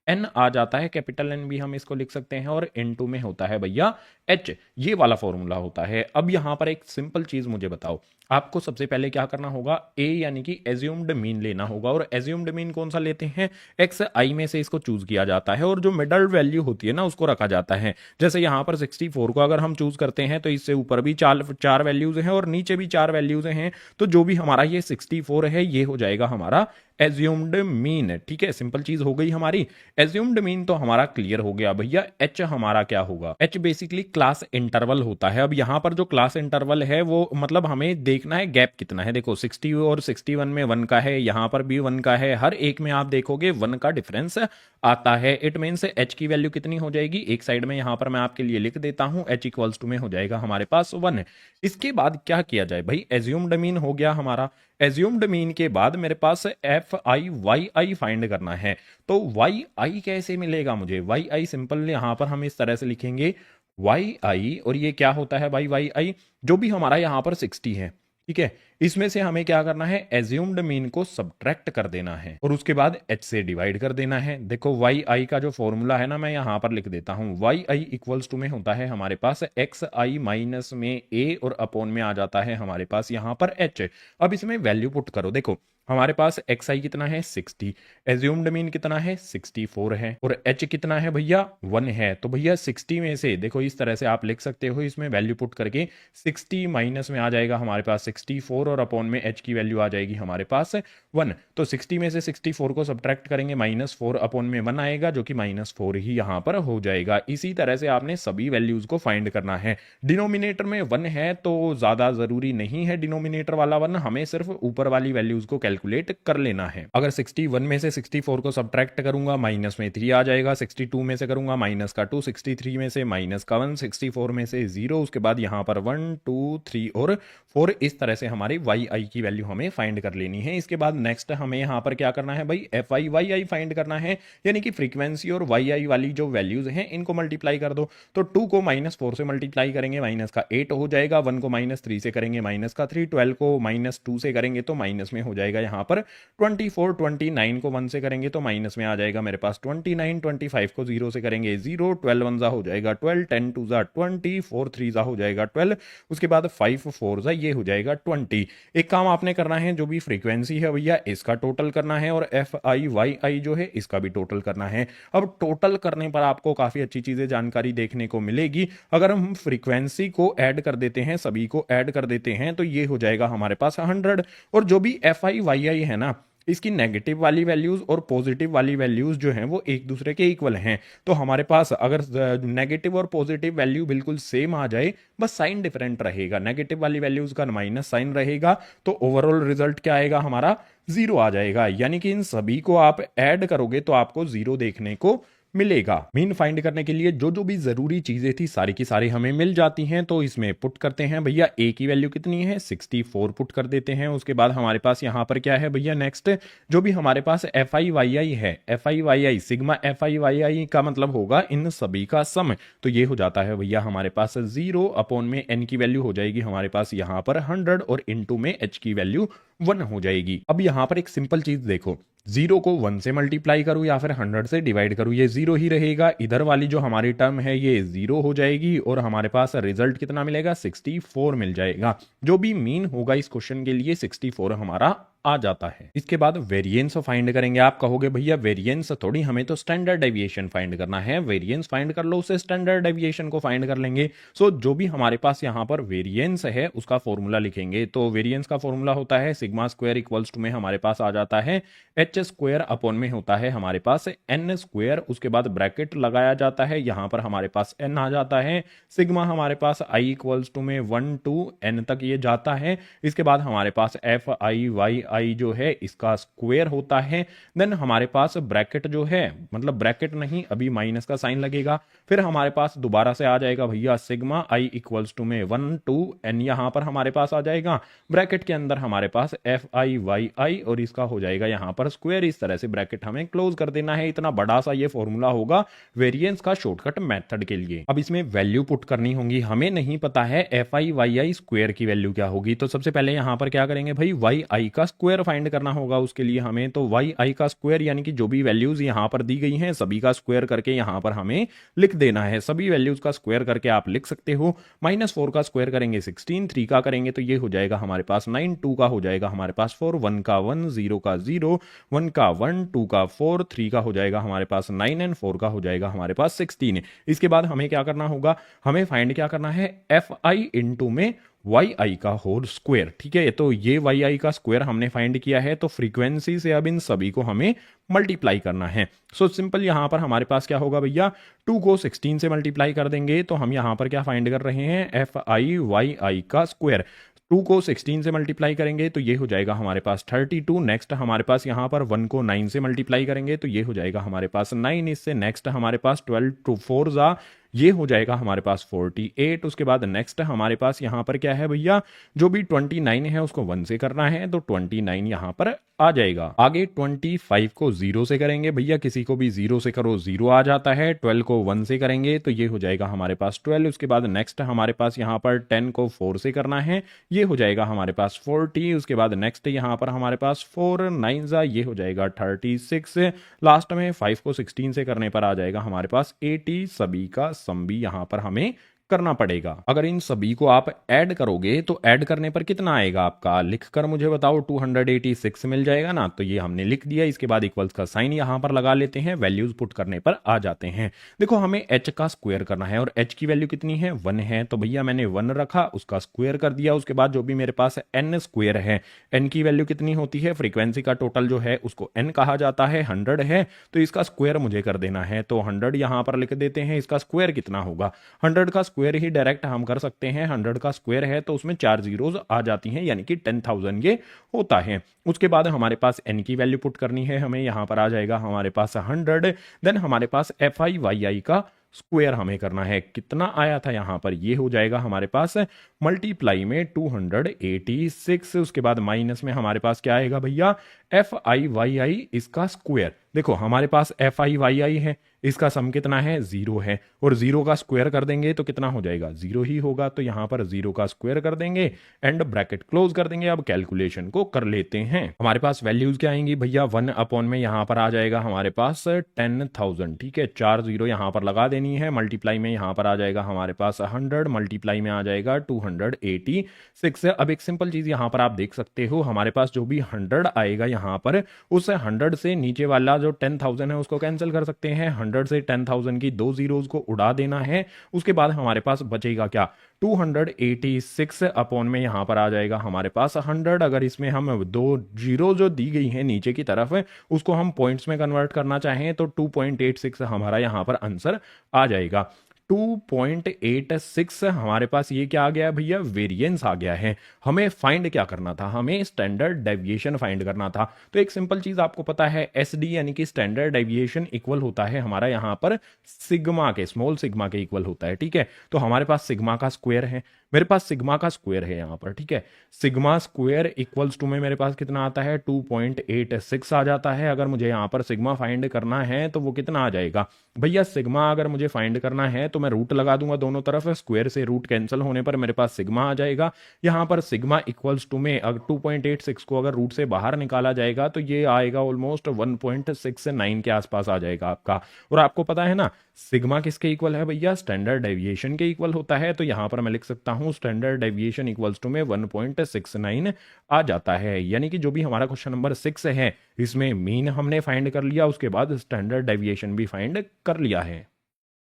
S1: एन आ जाता है, कैपिटल एन भी हम इसको लिख सकते हैं, और N2 में होता है भैया एच। ये वाला फॉर्मूला होता है। अब यहां पर एक सिंपल चीज मुझे बताओ, आपको सबसे पहले क्या करना होगा, ए यानी कि एज्यूम्ड मीन लेना होगा। और एज्यूम्ड मीन कौन सा लेते हैं, एक्स आई में से इसको चूज किया जाता है और जो मिडल वैल्यू होती है ना उसको रखा जाता है। जैसे यहां पर 64 को अगर हम चूज करते हैं तो इससे ऊपर भी चार वैल्यूज हैं और नीचे भी 4 वैल्यूज हैं, तो जो भी हमारा ये 64 है ये हो जाएगा हमारा एज्यूम्ड मीन। ठीक है, सिंपल चीज हो गई हमारी। एज्यूम्ड मीन तो हमारा क्लियर हो गया भैया। एच हमारा क्या होगा, एच बेसिकली क्लास इंटरवल होता है। अब यहां पर जो क्लास इंटरवल है वो मतलब हमें देखना है गैप कितना है। देखो 60 और 61 में 1 का है, यहां पर भी 1 का है, हर एक में आप देखोगे 1 का डिफरेंस आता है। इट मीन्स एच की वैल्यू कितनी हो जाएगी, एक साइड में यहां पर मैं आपके लिए लिख देता हूं, एच इक्वल्स टू में हो जाएगा हमारे पास 1। इसके बाद क्या किया जाए भाई, एज्यूम्ड मीन हो गया हमारा। एज्यूम्ड मीन के बाद मेरे पास F I Y I find करना है। तो वाई आई कैसे मिलेगा मुझे, वाई आई सिंपल यहां पर हम इस तरह से लिखेंगे वाई आई, और ये क्या होता है भाई वाई आई, जो भी हमारा यहां पर 60 है, ठीक है, इसमें से हमें क्या करना है, एज्यूम्ड मीन को सब्ट्रैक्ट कर देना है और उसके बाद एच से डिवाइड कर देना है। देखो वाई आई का जो फॉर्मूला है ना मैं यहां पर लिख देता हूं, वाई आई इक्वल्स टू में होता है हमारे पास एक्स आई माइनस में ए और अपॉन में आ जाता है हमारे पास यहां पर एच। अब इसमें वैल्यू पुट करो, देखो हमारे पास एक्स आई कितना है 60, एज्यूम्ड मीन कितना है 64 है, और एच कितना है भैया 1 है। तो भैया 60 में से देखो इस तरह से आप लिख सकते हो, इसमें वैल्यू पुट करके 60 माइनस में आ जाएगा हमारे पास 64 और अपॉन में एच की वैल्यू आ जाएगी हमारे पास 1। तो 60 में से 64 को सब्ट्रैक्ट करेंगे, -4 अपॉन में 1 आएगा जो कि -4 ही यहां पर हो जाएगा। इसी तरह से आपने सभी वैल्यूज को फाइंड करना है। डिनोमिनेटर में 1 है तो ज्यादा जरूरी नहीं है डिनोमिनेटर वाला 1, हमें सिर्फ ऊपर वाली वैल्यूज को कैलकुलेट कर लेना है। अगर 61 में से 64 को सब्ट्रैक्ट करूंगा माइनस में 3 आ जाएगा, 62 में से करूंगा माइनस का 2, 63 में से माइनस का 1, 64 में से 0, उसके बाद यहां पर 1 2 3 और 4। इस तरह से हमारी वाई आई की वैल्यू हमें फाइंड कर लेनी है। इसके बाद नेक्स्ट हमें यहां पर क्या करना है भाई, F I Y I find करना है, यानी कि फ्रीक्वेंसी और वाई आई वाली जो वैल्यूज हैं इनको मल्टीप्लाई कर दो। तो 2 को -4 से मल्टीप्लाई करेंगे माइनस का 8 हो जाएगा, 1 को -3 से करेंगे माइनस का 3, 12 को -2 से करेंगे तो माइनस में हो जाएगा यहां पर 24, 29 को 1 से करेंगे तो माइनस में आ जाएगा मेरे पास 29, 25 को 0 से करेंगे 0, 12 1 हो जाएगा 12, 10 2 20, 4 3 हो जाएगा 12, उसके बाद 5 4 ये हो जाएगा 20। एक काम आपने करना है, जो भी फ्रीक्वेंसी है भैया इसका टोटल करना है और एफ आई वाई आई जो है इसका भी टोटल करना है। अब टोटल करने पर आपको काफी अच्छी चीजें जानकारी देखने को मिलेगी। अगर हम फ्रीक्वेंसी को ऐड कर देते हैं, सभी को ऐड कर देते हैं तो ये हो जाएगा हमारे पास 100, और जो भी एफ आई वाई आई है ना इसकी नेगेटिव वाली वैल्यूज और पॉजिटिव वाली वैल्यूज जो हैं वो एक दूसरे के इक्वल हैं। तो हमारे पास अगर नेगेटिव और पॉजिटिव वैल्यू बिल्कुल सेम आ जाए, बस साइन डिफरेंट रहेगा, नेगेटिव वाली वैल्यूज का माइनस साइन रहेगा, तो ओवरऑल रिजल्ट क्या आएगा हमारा 0 आ जाएगा। यानी कि इन सभी को आप ऐड करोगे तो आपको 0 देखने को मिलेगा। मीन फाइंड करने के लिए जो जो भी जरूरी चीजें थी सारी की सारी हमें मिल जाती हैं। तो इसमें पुट करते हैं भैया, ए की वैल्यू कितनी है 64 पुट कर देते हैं। उसके बाद हमारे पास यहां पर क्या है भैया, नेक्स्ट जो भी हमारे पास एफ आई वाई आई है, F I Y I sigma F I Y I का मतलब होगा इन सभी का सम। तो ये हो जाता है भैया हमारे पास 0 अपॉन में एन की वैल्यू हो जाएगी हमारे पास यहां पर 100 और इनटू में एच की वैल्यू 1 हो जाएगी। अब यहां पर एक सिंपल चीज देखो, 0 को 1 से मल्टीप्लाई करूं या फिर 100 से डिवाइड करूं, ये 0 ही रहेगा। इधर वाली जो हमारी टर्म है ये 0 हो जाएगी और हमारे पास रिजल्ट कितना मिलेगा 64 मिल जाएगा। जो भी मीन होगा इस क्वेश्चन के लिए 64 हमारा आ जाता है। इसके बाद वेरिएंस फाइंड करेंगे। आप कहोगे भैया वेरिएंस थोड़ी, हमें तो स्टैंडर्ड डेविएशन फाइंड करना है। वेरिएंस फाइंड कर लो, उससे स्टैंडर्ड डेविएशन को फाइंड कर लेंगे। सो जो भी हमारे पास यहाँ पर वेरिएंस है उसका फॉर्मूला लिखेंगे। तो वेरिएंस का फॉर्मूला होता है सिग्मा स्क्वायर इक्वल्स टू में हमारे पास आ जाता है एच स्क्वायर अपॉन में होता है हमारे पास एन स्क्वायर, उसके बाद ब्रैकेट लगाया जाता है, यहाँ पर हमारे पास एन आ जाता है। सिग्मा हमारे पास आई इक्वल्स टू में 1 to n तक ये जाता है। इसके बाद हमारे पास एफ आई वाई आई जो है इसका स्क्वायर होता है। देन हमारे पास ब्रैकेट जो है, मतलब ब्रैकेट नहीं अभी माइनस का साइन लगेगा, फिर हमारे पास दोबारा से आ जाएगा भैया सिग्मा आई इक्वल्स टू में 1 to n, यहां पर हमारे पास आ जाएगा ब्रैकेट के अंदर हमारे पास एफ आई वाई आई और इसका हो जाएगा यहां पर स्क्वायर। इस तरह से ब्रैकेट हमें क्लोज कर देना है। इतना बड़ा सा ये फॉर्मूला होगा वेरिएंस का शॉर्टकट मेथड के लिए। अब इसमें वैल्यू पुट करनी होगी, हमें नहीं पता है F I Y I square की वैल्यू क्या होगी। तो सबसे पहले यहां पर क्या करेंगे भाई, वाई आई का स्क्वायर स्क्वायर फाइंड करना होगा उसके लिए हमें, तो वाई आई का स्क्वायर यानी कि जो भी वैल्यूज यहाँ पर दी गई हैं सभी का स्क्वायर करके यहाँ पर हमें लिख देना है। सभी वैल्यूज का स्क्वायर करके आप लिख सकते हो। -4 का स्क्वायर करेंगे 16, 3 का करेंगे तो ये हो जाएगा हमारे पास 9, 2 का हो जाएगा हमारे पास 4, 1 का 1, 0 का 0, 1 का 1, 2 का 4, 3 का हो जाएगा हमारे पास 9 एंड 4 का हो जाएगा हमारे पास 16। इसके बाद हमें क्या करना होगा, हमें फाइंड क्या करना है, एफ आई इंटू में वाई आई का होल स्क्वायर। ठीक है, तो ये वाई आई का स्क्वायर हमने फाइंड किया है, तो फ्रीक्वेंसी से अब इन सभी को हमें मल्टीप्लाई करना है। सो सिंपल यहां पर हमारे पास क्या होगा भैया, 2 को 16 से मल्टीप्लाई कर देंगे तो हम यहां पर क्या फाइंड कर रहे हैं, एफ आई वाई आई का स्क्वायर। 2 को 16 से मल्टीप्लाई करेंगे तो ये हो जाएगा हमारे पास 32। नेक्स्ट हमारे पास यहाँ पर 1 को 9 से मल्टीप्लाई करेंगे तो ये हो जाएगा हमारे पास 9। इससे नेक्स्ट हमारे पास 12 टू 4 जा, ये हो जाएगा हमारे पास 48। उसके बाद नेक्स्ट हमारे पास यहाँ पर क्या है भैया, जो भी 29 है उसको 1 से करना है तो 29 यहाँ पर आ जाएगा। आगे 25 को 0 से करेंगे भैया, किसी को भी 0 से करो 0 आ जाता है। 12 को 1 से करेंगे तो ये हो जाएगा हमारे पास 12। उसके बाद नेक्स्ट हमारे पास यहाँ पर 10 को 4 से करना है, ये हो जाएगा हमारे पास 40। उसके बाद नेक्स्ट यहाँ पर हमारे पास 4 9 जा, ये हो जाएगा 36। लास्ट में 5 को 16 से करने पर आ जाएगा हमारे पास 80। सभी का सम भी यहाँ पर हमें करना पड़ेगा। अगर इन सभी को आप ऐड करोगे तो ऐड करने पर कितना आएगा आपका, लिखकर मुझे बताओ। 286 मिल जाएगा ना, तो ये हमने लिख दिया। इसके बाद इक्वल्स का साइन यहां पर लगा लेते हैं, वैल्यूज पुट करने पर आ जाते हैं। देखो हमें h का स्क्वायर करना है और h की वैल्यू कितनी है, 1 है, तो भैया मैंने 1 रखा, उसका स्क्वायर कर दिया। उसके बाद जो भी मेरे पास n स्क्वायर है, n की वैल्यू कितनी होती है, फ्रीक्वेंसी का टोटल जो है उसको n कहा जाता है, 100 है, तो इसका स्क्वायर मुझे कर देना है। तो 100 यहां पर लिख देते हैं। इसका स्क्वायर कितना होगा, 100 का स्क्वायर ही डायरेक्ट हम कर सकते हैं। 100 का स्क्वायर है तो उसमें 4 जीरोज आ जाती हैं, यानी कि 10,000 ये होता है। उसके बाद हमारे पास n की वैल्यू पुट करनी है हमें, यहां पर आ जाएगा हमारे पास 100। देन हमारे पास एफ आई वाई आई का स्क्वायर हमें करना है, कितना आया था यहां पर, ये हो जाएगा हमारे पास मल्टीप्लाई में 286। उसके बाद माइनस में हमारे पास क्या आएगा भैया, एफ आई वाई आई इसका स्क्वायर। देखो हमारे पास एफ आई वाई आई है, इसका सम कितना है, 0 है, और 0 का स्क्वायर कर देंगे तो कितना हो जाएगा, 0 ही होगा। तो यहां पर 0 का स्क्वायर कर देंगे एंड ब्रैकेट क्लोज कर देंगे। अब कैलकुलेशन को कर लेते हैं। हमारे पास वैल्यूज क्या आएंगी भैया, 1 अपॉन में यहां पर आ जाएगा हमारे पास 10,000। ठीक है, 4 0 यहां पर लगा देनी है। मल्टीप्लाई में यहां पर आ जाएगा हमारे पास 100, मल्टीप्लाई में आ जाएगा 286। अब एक सिंपल चीज यहां पर आप देख सकते हो, हमारे पास जो भी 100 आएगा यहां पर, उस 100 से नीचे वाला जो 10,000 है उसको कैंसिल कर सकते हैं। 100 से 10,000 की 2 जीरोज को उड़ा देना है। उसके बाद हमारे पास बचेगा क्या, 286 अपॉन में यहां पर आ जाएगा हमारे पास 100। अगर इसमें हम 2 जीरो जो दी गई है नीचे की तरफ उसको हम पॉइंट्स में कन्वर्ट करना चाहें तो 2.86 हमारा यहां पर आंसर आ जाएगा। 2.86 हमारे पास ये क्या आ गया भैया, वेरिएंस आ गया है। हमें फाइंड क्या करना था, हमें स्टैंडर्ड डेविएशन फाइंड करना था। तो एक सिंपल चीज आपको पता है, एसडी यानी कि स्टैंडर्ड डेविएशन इक्वल होता है हमारा यहाँ पर सिग्मा के, स्मॉल सिग्मा के इक्वल होता है। ठीक है, तो हमारे पास सिग्मा का स्क्वायर है, मेरे पास सिग्मा का स्क्वायर है यहाँ पर। ठीक है, सिग्मा स्क्वायर इक्वल्स टू में मेरे पास कितना आता है, 2.86 आ जाता है। अगर मुझे यहाँ पर सिग्मा फाइंड करना है तो वो कितना आ जाएगा भैया, सिग्मा अगर मुझे फाइंड करना है तो मैं रूट लगा दूंगा दोनों तरफ, स्क्वायर से रूट कैंसिल होने पर मेरे पास सिग्मा आ जाएगा। यहाँ पर सिग्मा इक्वल्स टू में अगर 2.86 को अगर रूट से बाहर निकाला जाएगा तो ये आएगा ऑलमोस्ट 1.69 के आसपास आ जाएगा आपका। और आपको पता है ना सिग्मा किसके इक्वल है भैया, स्टैंडर्ड डेविएशन के इक्वल होता है। तो यहाँ पर मैं लिख सकता हूँ स्टैंडर्ड डेविएशन इक्वल्स टू में 1.69 आ जाता है। यानी कि जो भी हमारा क्वेश्चन नंबर 6 है इसमें मीन हमने फाइंड कर लिया, उसके बाद स्टैंडर्ड डेविएशन भी फाइंड कर लिया है।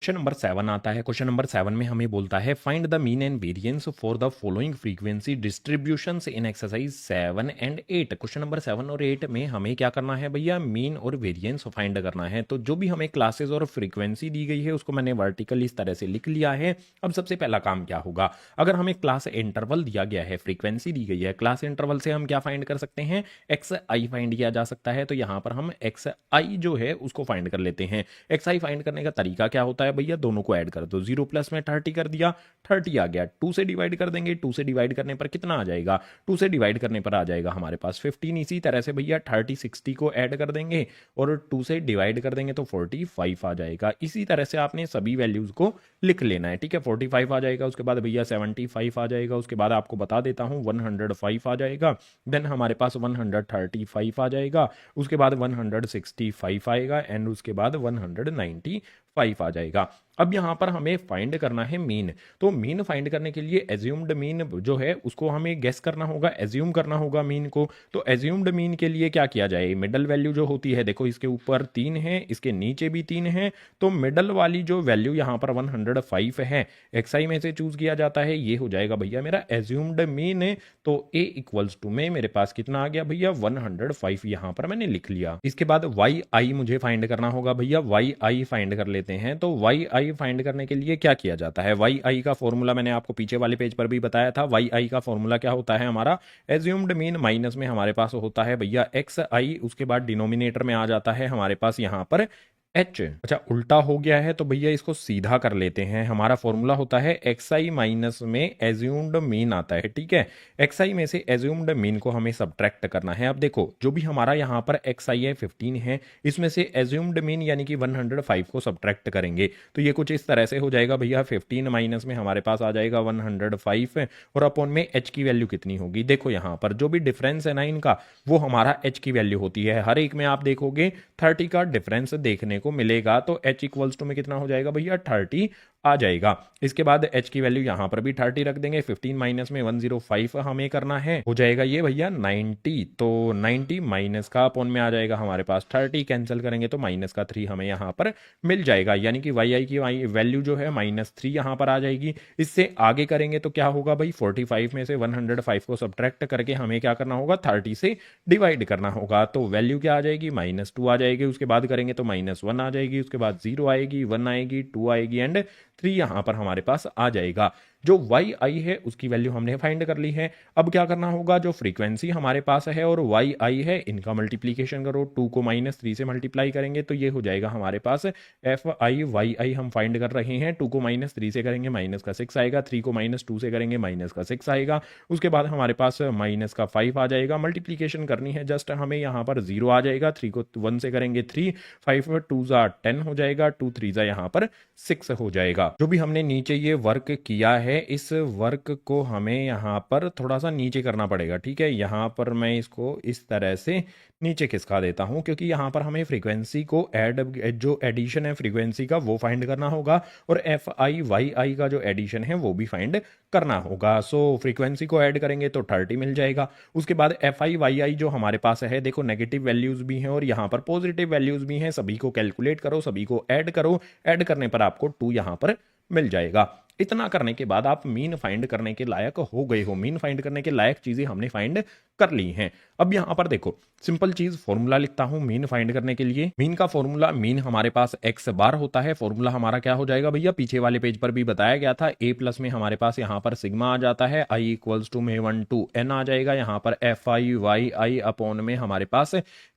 S1: क्वेश्चन नंबर 7 आता है। क्वेश्चन नंबर 7 में हमें बोलता है find the mean and variance for the following frequency distributions in exercise 7 and 8। Question number 7 और 8 में हमें क्या करना है भैया, मीन और वेरिएंस फाइंड करना है। तो जो भी हमें क्लासेस और फ्रीक्वेंसी दी गई है उसको मैंने वर्टिकल इस तरह से लिख लिया है। अब सबसे पहला काम क्या होगा, अगर हमें क्लास इंटरवल दिया गया है, फ्रीक्वेंसी दी गई है, क्लास इंटरवल से हम क्या फाइंड कर सकते हैं, एक्स आई फाइंड किया जा सकता है। तो यहाँ पर हम एक्स आई जो है उसको फाइंड कर लेते हैं। एक्स आई फाइंड करने का तरीका क्या होता है है भैया, दोनों को ऐड कर दो, 0 प्लस में 30 कर दिया, 30 आ गया, 2 से डिवाइड कर देंगे, 2 से डिवाइड करने पर कितना आ जाएगा, 2 से डिवाइड करने पर आ जाएगा हमारे पास 15। इसी तरह से भैया 30 60 को ऐड कर देंगे और 2 से डिवाइड कर देंगे तो 45 आ जाएगा। इसी तरह से आपने सभी वैल्यूज को लिख लेना है, ठीक है। 45 आ जाएगा, उसके बाद भैया 75 आ जाएगा, उसके बाद आपको बता देता हूँ 105 आ जाएगा, देन हमारे पास 135 आ जाएगा, उसके बाद 165 आएगा एंड उसके बाद 195 आ जाएगा। अब यहाँ पर हमें फाइंड करना है मीन। तो मीन फाइंड करने के लिए एज्यूम्ड मीन जो है उसको हमें गेस करना होगा, एज्यूम करना होगा मीन को। तो एज्यूम्ड मीन के लिए क्या किया जाए, मिडल वैल्यू जो होती है, देखो इसके ऊपर 3 है, इसके नीचे भी 3 है, तो मिडल वाली जो वैल्यू यहाँ पर 105 है, एक्सआई में से चूज किया जाता है, ये हो जाएगा भैया मेरा एज्यूम्ड मीन। तो ए इक्वल्स टू में मेरे पास कितना आ गया भैया 105, यहाँ पर मैंने लिख लिया। इसके बाद वाई आई मुझे फाइंड करना होगा भैया, वाई आई फाइंड कर लेते हैं। तो वाई आई फाइंड करने के लिए क्या किया जाता है, वाई आई का फॉर्मूला मैंने आपको पीछे वाले पेज पर भी बताया था। वाई आई का फॉर्मूला क्या होता है हमारा, एज्यूम्ड मीन माइनस में हमारे पास होता है भैया एक्स आई, उसके बाद डिनोमिनेटर में आ जाता है हमारे पास यहाँ पर एच। अच्छा उल्टा हो गया है तो भैया इसको सीधा कर लेते हैं। हमारा फॉर्मूला होता है एक्स आई माइनस में एज्यूम्ड मीन आता है, ठीक है। एक्स आई में से एज्यूम्ड मीन को हमें सब्ट्रैक्ट करना है। अब देखो जो भी हमारा यहाँ पर एक्स आई है 15 है, इसमें से एज्यूम्ड मीन यानी कि 105 को सब्ट्रैक्ट करेंगे तो ये कुछ इस तरह से हो जाएगा भैया, 15 माइनस में हमारे पास आ जाएगा 105 और अपॉन में एच की वैल्यू कितनी होगी, देखो यहाँ पर जो भी डिफरेंस है ना इनका वो हमारा एच की वैल्यू होती है। हर एक में आप देखोगे 30 का डिफरेंस देखने को मिलेगा, तो h इक्वल्स टू में कितना हो जाएगा भैया 30 आ जाएगा। इसके बाद h की वैल्यू यहां पर भी 30 रख देंगे, 15 माइनस में 105 हमें करना है, हो जाएगा ये भैया 90। तो 90 माइनस का अपॉन में आ जाएगा हमारे पास 30, कैंसिल करेंगे तो माइनस का 3 हमें यहाँ पर मिल जाएगा, यानी कि वाई आई की वैल्यू जो है -3 यहाँ पर आ जाएगी। इससे आगे करेंगे तो क्या होगा भाई, 45 में से 105 को सब्ट्रैक्ट करके हमें क्या करना होगा, 30 से डिवाइड करना होगा। तो वैल्यू क्या आ जाएगी, -2 आ जाएगी। उसके बाद करेंगे तो -1 आ जाएगी, उसके बाद 0 आएगी, 1 आएगी, 2 आएगी एंड 3 यहां पर हमारे पास आ जाएगा। जो वाई आई है उसकी वैल्यू हमने फाइंड कर ली है। अब क्या करना होगा, जो फ्रीक्वेंसी हमारे पास है और वाई आई है इनका मल्टीप्लीकेशन करो, 2 को -3 से मल्टीप्लाई करेंगे तो ये हो जाएगा हमारे पास एफ आई वाई आई हम फाइंड कर रहे हैं। 2 को -3 से करेंगे -6 आएगा, 3 को -2 से करेंगे -6 आएगा, उसके बाद हमारे पास -5 आ जाएगा। मल्टीप्लीकेशन करनी है जस्ट हमें, यहाँ पर 0 आ जाएगा, 3 को 1 से करेंगे 3, 5 2 10 हो जाएगा, 2 3 यहाँ पर 6 हो जाएगा। जो भी हमने नीचे ये वर्क किया है इस वर्क को हमें यहाँ पर थोड़ा सा नीचे करना पड़ेगा, ठीक है। यहाँ पर मैं इसको इस तरह से नीचे खिसका देता हूँ क्योंकि यहाँ पर हमें फ्रीक्वेंसी को जो एडिशन है फ्रीक्वेंसी का वो फाइंड करना होगा और एफ आई वाई आई का जो एडिशन है वो भी फाइंड करना होगा। सो फ्रीक्वेंसी को ऐड करेंगे तो 30 मिल जाएगा। उसके बाद एफ आई वाई आई जो हमारे पास है, देखो नेगेटिव वैल्यूज भी हैं और यहाँ पर पॉजिटिव वैल्यूज भी हैं, सभी को कैलकुलेट करो, सभी को ऐड करो, ऐड करने पर आपको 2 यहाँ पर मिल जाएगा। इतना करने के बाद आप मीन फाइंड करने के लायक हो गए हो। मीन फाइंड करने के लायक चीजें हमने फाइंड कर ली हैं। अब यहां पर देखो सिंपल चीज फॉर्मूला लिखता हूं मीन फाइंड करने के लिए। मीन का फॉर्मूला, मीन हमारे पास एक्स बार होता है। फॉर्मूला हमारा क्या हो जाएगा भैया, पीछे वाले पेज पर भी बताया गया था, ए प्लस में हमारे पास यहाँ पर सिग्मा आ जाता है, आई इक्वल्स टू में 1 to n आ जाएगा, यहाँ पर F I Y I upon में हमारे पास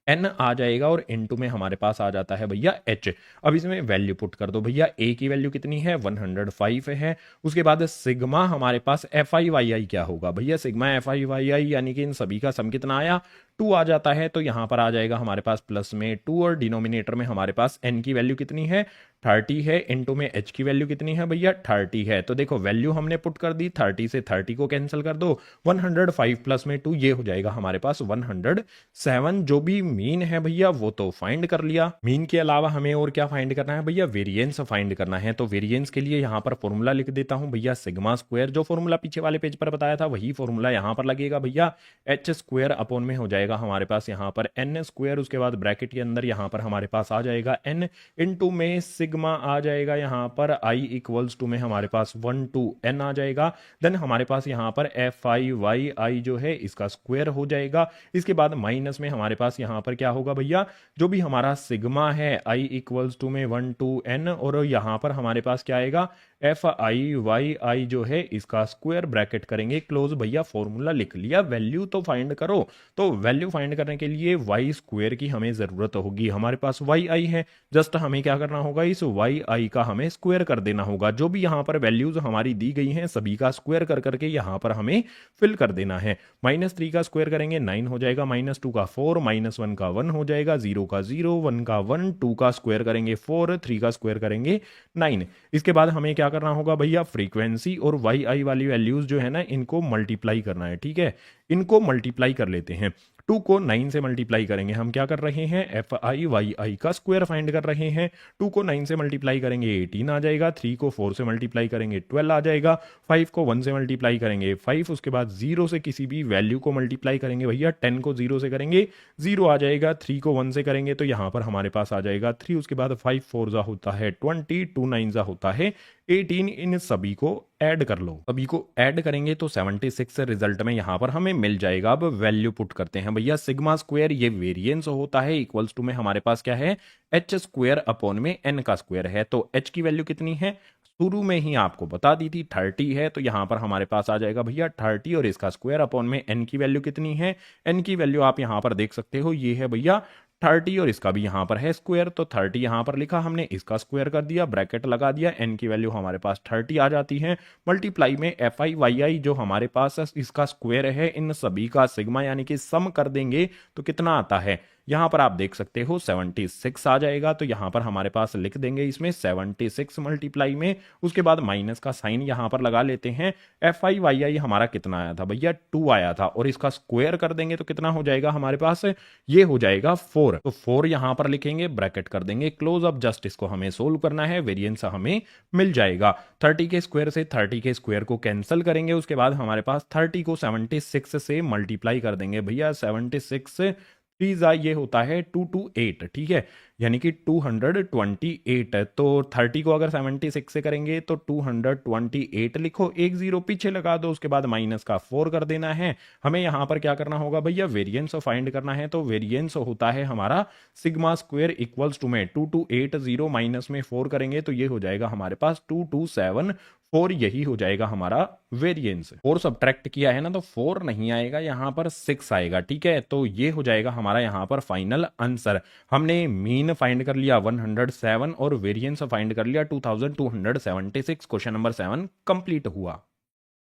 S1: n आ जाएगा और इनटू में हमारे पास आ जाता है भैया h। अब इसमें वैल्यू पुट कर दो भैया, a की वैल्यू कितनी है 105 है। उसके बाद सिग्मा हमारे पास एफ आई वाई आई क्या होगा भैया, सिग्मा एफ आई वाई आई यानी कि इन सभी का सम कितना आया 2 आ जाता है। तो यहां पर आ जाएगा हमारे पास प्लस में 2 और डिनोमिनेटर में हमारे पास n की वैल्यू कितनी है 30 है, इनटू में h की वैल्यू कितनी है भैया 30 है। तो देखो वैल्यू हमने पुट कर दी, 30 से 30 को कैंसिल कर दो, 105 प्लस में 2 ये हो जाएगा हमारे पास 107। जो भी मीन है भैया वो तो फाइंड कर लिया। मीन के अलावा हमें और क्या फाइंड करना है भैया, वेरिएंस फाइंड करना है। तो वेरिएंस के लिए यहाँ पर फॉर्मूला लिख देता हूँ भैया, सिग्मा स्क्वायर, जो फॉर्मूला पीछे वाले पेज पर बताया था वही फॉर्मूला यहाँ पर लगेगा भैया, एच स्क्वायर अपॉन में हो जाएगा हमारे पास यहाँ पर एन स्क्वायर, उसके बाद ब्रैकेट के अंदर यहाँ पर हमारे पास आ जाएगा एन, इनटू में सिग्मा आ जाएगा यहाँ पर आई इक्वल्स टू में हमारे पास 1 to n आ जाएगा। देन हमारे पास यहाँ पर एफ आई वाई आई जो है इसका स्क्वायर हो जाएगा। इसके बाद माइनस में हमारे पास यहाँ पर क्या होगा भैया, जो भी हमारा सिग्मा है आई इक्वल्स टू में 1 to n और यहाँ पर हमारे पास क्या आएगा FIYI जो है इसका स्क्वायर ब्रैकेट करेंगे क्लोज। भैया फॉर्मूला लिख लिया, वैल्यू तो फाइंड करो। तो वैल्यू फाइंड करने के लिए वाई स्क्वायर की हमें जरूरत होगी। हमारे पास वाई आई है, जस्ट हमें क्या करना होगा, इस वाई आई का हमें स्क्वायर कर देना होगा। जो भी यहाँ पर वैल्यूज हमारी दी गई हैं सभी का स्क्वायर कर करके यहाँ पर हमें फिल कर देना है। -3 का स्क्वायर करेंगे 9 हो जाएगा, -2 का 4, -1 का 1 हो जाएगा, 0 का 0, 1 का 1, 2 का स्क्वायर करेंगे 4, 3 का स्क्वायर करेंगे 9। इसके बाद हमें क्या करना होगा भैया, फ्रीक्वेंसी और वाई आई वाली वैल्यूज जो है ना इनको मल्टीप्लाई करना है। ठीक है, इनको मल्टीप्लाई कर लेते हैं। 2 को 9 से मल्टीप्लाई करेंगे, हम क्या कर रहे हैं, FIYI का स्क्वायर फाइंड कर रहे हैं। 2 को 9 से मल्टीप्लाई करेंगे 18 आ जाएगा, 3 को 4 से मल्टीप्लाई करेंगे 12 आ जाएगा, 5 को 1 से मल्टीप्लाई करेंगे 5, उसके बाद 0 से किसी भी वैल्यू को मल्टीप्लाई करेंगे भैया, 10 को 0 से करेंगे 0 आ जाएगा, 3 को 1 से करेंगे तो यहाँ पर हमारे पास आ जाएगा 3, उसके बाद 5 4 जा होता है 20, 2 9 जा होता है 18। इन सभी को ऐड कर लो, सभी को ऐड करेंगे तो 76 रिजल्ट में यहां पर हमें मिल जाएगा। अब वैल्यू पुट करते हैं भैया, सिग्मा स्क्वायर ये वेरिएंस होता है, इक्वल्स टू में हमारे पास क्या है, h स्क्वायर अपॉन में n का स्क्वायर है। तो h की वैल्यू कितनी है, शुरू में ही आपको बता दी थी 30 है, तो यहां पर हमारे पास आ जाएगा भैया 30 और इसका स्क्वायर अपॉन में n की वैल्यू कितनी है, n की वैल्यू आप यहां पर देख सकते हो, ये है भैया 30 और इसका भी यहां पर है स्क्वायर। तो 30 यहां पर लिखा हमने, इसका स्क्वायर कर दिया, ब्रैकेट लगा दिया, n की वैल्यू हमारे पास 30 आ जाती है। मल्टीप्लाई में FIYI जो हमारे पास इसका स्क्वायर है, इन सभी का सिग्मा यानी कि सम कर देंगे तो कितना आता है, यहां पर आप देख सकते हो 76 आ जाएगा। तो यहां पर हमारे पास लिख देंगे इसमें 76 मल्टीप्लाई में, उसके बाद माइनस का साइन यहां पर लगा लेते हैं। FIYI हमारा कितना आया था भैया, 2 आया था, और इसका स्क्वायर कर देंगे तो कितना हो जाएगा हमारे पास, ये हो जाएगा 4। तो 4 यहां पर लिखेंगे, ब्रैकेट कर देंगे क्लोज। अब जस्ट इसको हमें सोल्व करना है, वेरिएंस हमें मिल जाएगा। 30 के स्क्वायर से 30 के स्क्वायर को कैंसिल करेंगे, उसके बाद हमारे पास 30 को 76 से मल्टीप्लाई कर देंगे भैया, 76 3 ये होता है 228, ठीक है, यानी कि 228। तो 30 को अगर 76 से करेंगे तो 228 लिखो, एक 0 पीछे लगा दो, उसके बाद माइनस का 4 कर देना है। हमें यहां पर क्या करना होगा भैया, वेरिएंस फाइंड करना है। तो वेरिएंस होता है हमारा सिग्मा स्क्वायर इक्वल्स टू में 2280 माइनस में 4 करेंगे तो ये हो जाएगा हमारे पास 2274, यही हो जाएगा हमारा वेरिएंस। 4 सब्ट्रैक्ट किया है ना तो 4 नहीं आएगा, यहां पर 6 आएगा, ठीक है। तो ये हो जाएगा हमारा यहां पर फाइनल आंसर। हमने मीन फाइंड कर लिया 107 और वेरिएंस फाइंड कर लिया 2276। क्वेश्चन नंबर 7 कंप्लीट हुआ।